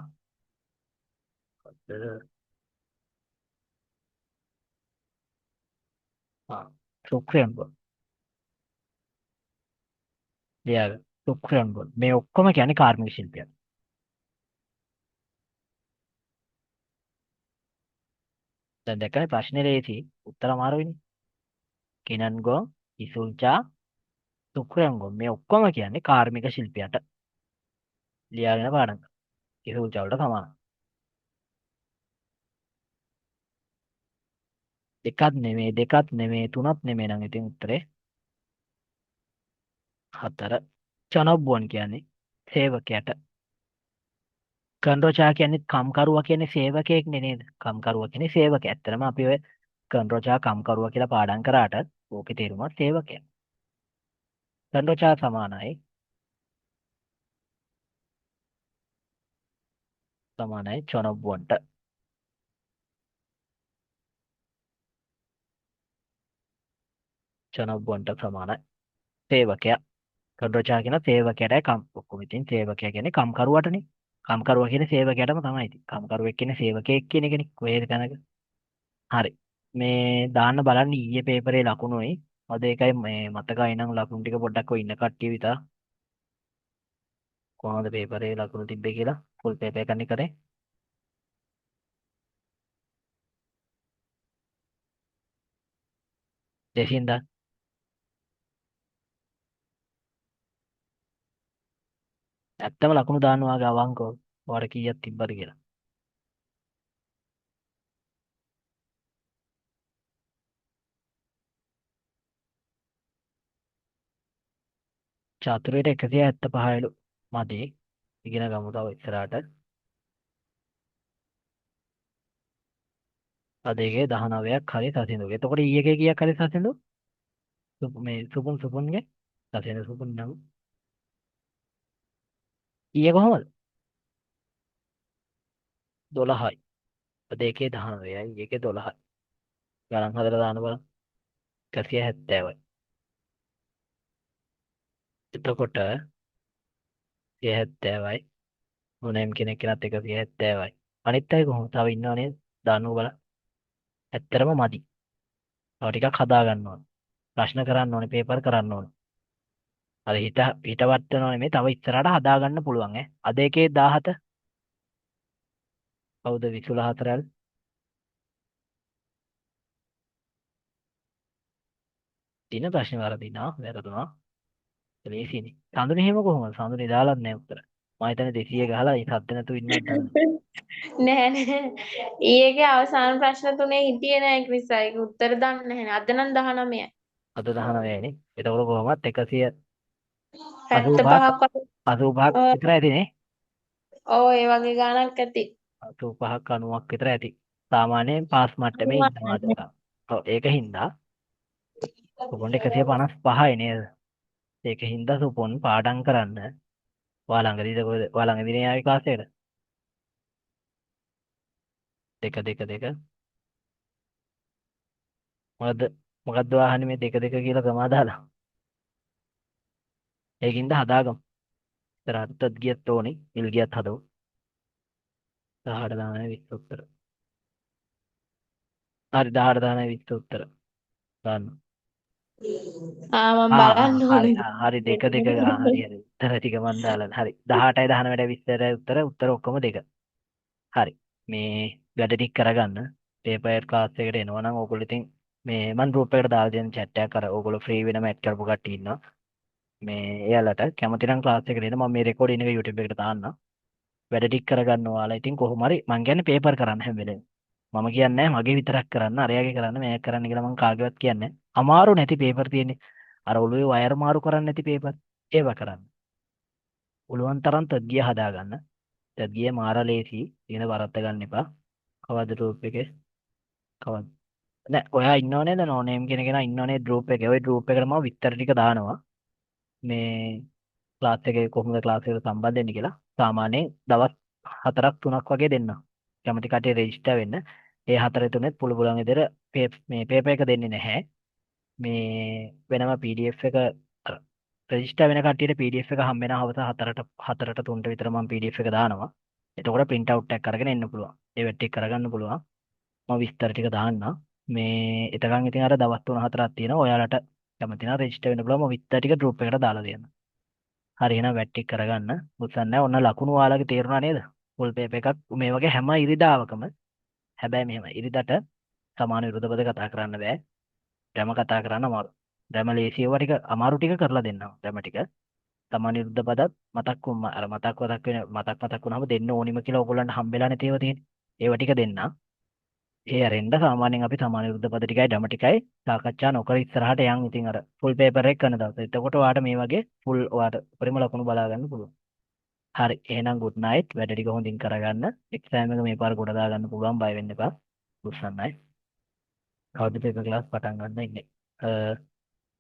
සුක්‍රයන් ගොන්. ලියාගන්න. සුක්‍රයන් ගොන්. මේ ඔක්කොම කියන්නේ කාර්මික ශිල්පියා. දැන් දැක්කනේ ප්‍රශ්නේ ලේසි. උත්තර අමාරුයිනේ. කිනන් ගොන් කිසුල්චා සුක්‍රයන් ගොන් මේ ඔක්කොම කියන්නේ කාර්මික ශිල්පියාට. ලියාගෙන පාඩම් කරන්න. කිසුල්චා වලට සමානයි. එකක් නෙමෙයි තුනක් නෙමෙයි නම් ඉතින් උත්තරේ 4. චනොබ්බුවන් කියන්නේ සේවකයාට. කන්රෝචා කියන්නේ කම්කරුවා කියන්නේ සේවකයෙක් නේද? කම්කරුවා කියන්නේ සේවකයා. ඇත්තටම අපි ඔය කන්රෝචා කම්කරුවා කියලා පාඩම් කරාට ඕකේ තේරුම සේවකයා. කන්රෝචා සමානයි චොනොබ්බුවන්ට. චනබ්බුවන්ට සමානයි. සේවකයා. කඩොචා කියන සේවකයාටයි කම් ඔක්කොම ඉතින් සේවකයා කියන්නේ කම්කරුවටනේ. කම්කරුවා කියන්නේ සේවකයාටම තමයි ඉතින්. කම්කරුවෙක් කියන්නේ සේවකයෙක් කියන එකනේ. කොහේද තැනක. හරි. මේ දාන්න බලන්න ඊයේ පේපරේ ලකුණුයි. අද ඒකයි මේ මතකයි නම් ලකුණු ටික පොඩ්ඩක් ඔය ඉන්න කට්ටිය විතර කොහොමද පේපරේ ලකුණු තිබ්බේ කියලා ෆුල් පේපර් එකක් කරේ. දෙසින්ද ඇත්තම ලකුණු දාන්න වාගේ අවංකව ඔයාලට කීයක් තිබ්බද කියලා. චතුරයට 175ලු මදි. ඉගෙන ගමු තව ඉස්සරහට. අද එකේ 19ක් හරි සසිඳු. එතකොට ඊයේ එකේ කීයක් හරි සසිඳු? මේ සුපුන්ගේ සසිඳු සුපුන් නම් ඊයේ කොහමද? 12යි. අද එකේ 19යි ඊයේ එකේ 12යි. ගණන් හදලා දාන්න බලන්න. 170යි. එතකොට 170යි. මොනෑම් කෙනෙක් කෙනත් 170යි. අනිත් අය කොහොමද? තව ඉන්නව නේද? දාන්නු බලන්න. ඇත්තරම මදි. තව ටිකක් හදා ගන්න ඕනේ. ප්‍රශ්න කරන්න ඕනේ, පේපර් කරන්න ඕනේ. අර හිතවත් වෙනවා නෙමෙයි තව ඉස්සරහට හදා ගන්න පුළුවන් ඈ. අද එකේ 17 කවුද 24 දින ප්‍රශ්න වරදිනා වැරදුනා. ලේසිනේ. සඳුනේ එහෙම කොහොමද? සඳුනේ දාලත් නැහැ උත්තර. මම හිතන්නේ 200 ගහලා ඒ සද්ද නැතුව ඉන්නත් දන්නේ. නෑ නෑ. ඊයේගේ අවසාන ප්‍රශ්න තුනේ හිටියේ නෑ ක්‍රිස්සා. ඒක උත්තර දන්නේ නැහැ. අද නම් 19යි. අද 19යි නේ. එතකොට කොහොමත් 185ක් 75ක් 85ක් විතර ඇතිනේ. ඔව් ඒ වගේ ගාණක් ඇති. 85ක් 90ක් විතර ඇති. සාමාන්‍යයෙන් පාස් මට්ටමේ ඉන්නවා අද. ඔව් ඒකින්දා සුපොන් 155යි නේද? ඒකින්දා සුපොන් පාඩම් කරන්න ළඟදීද කොහෙද? ළඟදී ආවේ ක්ලාස් එකට. 2 මොකද්ද අහන්නේ මේ 2 කියලා ගමා දාලා. ඒකින්ද හදාගමු. ඉතරහටත් ගියත් ඕනේ. ඉල් ගියත් හදමු. 18 දාන 20 උත්තර. හරි 18 දාන 20 උත්තර. ගන්න. මම බලන්න හරි ඕනේ. හරි 2 හරි උත්තර ටික මන් දාලා හරි 18යි 19යි 20යි උත්තර ඔක්කොම 2. හරි මේ වැඩ ටික කරගන්න පේපර් ක්ලාස් එකට එනවා නම් ඕගොල්ලෝ ඉතින් මේ මම group එකට දාලා දෙන chat එකක් අර ඕගොල්ලෝ free වෙනම add කරපු කට්ටිය ඉන්නවා මේ එයාලට කැමති නම් ක්ලාස් එකට එන්න මම මේ රෙකෝඩින් එක YouTube එකට දාන්නම් වැඩ ටික කරගන්න ඔයාලා ඉතින් කොහොම හරි මං කියන්නේ පේපර් කරන්න හැම වෙලේම මම කියන්නේ මගේ විතරක් කරන්න අරයාගේ කරන්න මේක කරන්න කියලා මං කාගේවත් කියන්නේ අමාරු නැති පේපර් තියෙන්නේ අර ඔළුවේ වයර් මාරු කරන්න නැති පේපර් ඒව කරන්න උළුවන් තරම් තත්ගිය හදාගන්න තත්ගිය මාර ලේසි ඉගෙන වරද්ද ගන්න එපා කවද group එකේ කවද නෑ ඔයා ඉන්නව නේද නෝ නේම් කියන කෙනා ඉන්නවනේ group එකේ ওই group එකට මම විස්තර ටික දානවා මේ ක්ලාස් එකේ කොහොමද ක්ලාස් එකට සම්බන්ධ වෙන්නේ කියලා සාමාන්‍යයෙන් දවස් 4ක් 3ක් වගේ දෙන්න කැමති කටේ රෙජිස්ටර් වෙන්න ඒ 4 තුනෙත් පුළුවන් විදිහට මේ පේපර් එක දෙන්නේ නැහැ මේ වෙනම PDF එක රෙජිස්ටර් වෙන කට්ටියට PDF එක හම්බ වෙනවා හවස 4ට 3ට විතර මම PDF එක දානවා එතකොට print out එකක් අරගෙන එන්න පුළුවන් ඒ වෙට් එක කරගන්න පුළුවන් මම විස්තර ටික දාන්නම් මේ එතකන් ඉතින් අර දවස් 3-4ක් තියෙනවා ඔයාලට කැමති නම් රෙජිස්ටර් වෙන්න පුළුවන් මම විස්තර ටික group එකට දාලා දෙන්න හරි එහෙනම් වැට් ටික කරගන්න මුස්සන් නැහැ ඔන්න ලකුණු ඔයාලගේ තේරුණා නේද ෆුල් පේපර් එකක් මේ වගේ හැම ඉරිදාවකම හැබැයි මෙහෙම ඉරිදට සමාන විරුද්ධ පද කතා කරන්න බෑ ඩ්‍රැම කතා කරන්න අමාරු ඩ්‍රැම ලේසි ඒවා ටික අමාරු ටික කරලා දෙන්නම් ඩ්‍රැම ටික සමාන විරුද්ධ පදත් මතක් වුණාම දෙන්න ඕනිම කියලා ඕගොල්ලන්ට හම්බෙලා නැති ඒවා තියෙන්නේ ඒවා ටික දෙන්න ඒ අරෙන්ද සාමාන්‍යයෙන් අපි සමාන විරුද්ධ පද ටිකයි ඩ්‍රැම ටිකයි සාකච්ඡා නොකර ඉස්සරහට යන් ඉතින් අර ෆුල් පේපර් එක කරන දවස් එතකොට ඔයාලට මේ වගේ ෆුල් ඔයාලට උපරිම ලකුණු බලා ගන්න පුළුවන් හරි එහෙනම් good night වැඩ ටික හොඳින් කරගන්න එක්සෑම් එක මේ පාර ගොඩ දා ගන්න පුළුවන් බය වෙන්න එපා උස්සන්නයි කවුද පේපර් ක්ලාස් පටන් ගන්න ඉන්නේ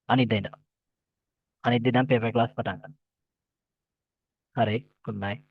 අනිද්දා ඉඳන් පේපර් ක්ලාස් පටන් ගන්න හරි good night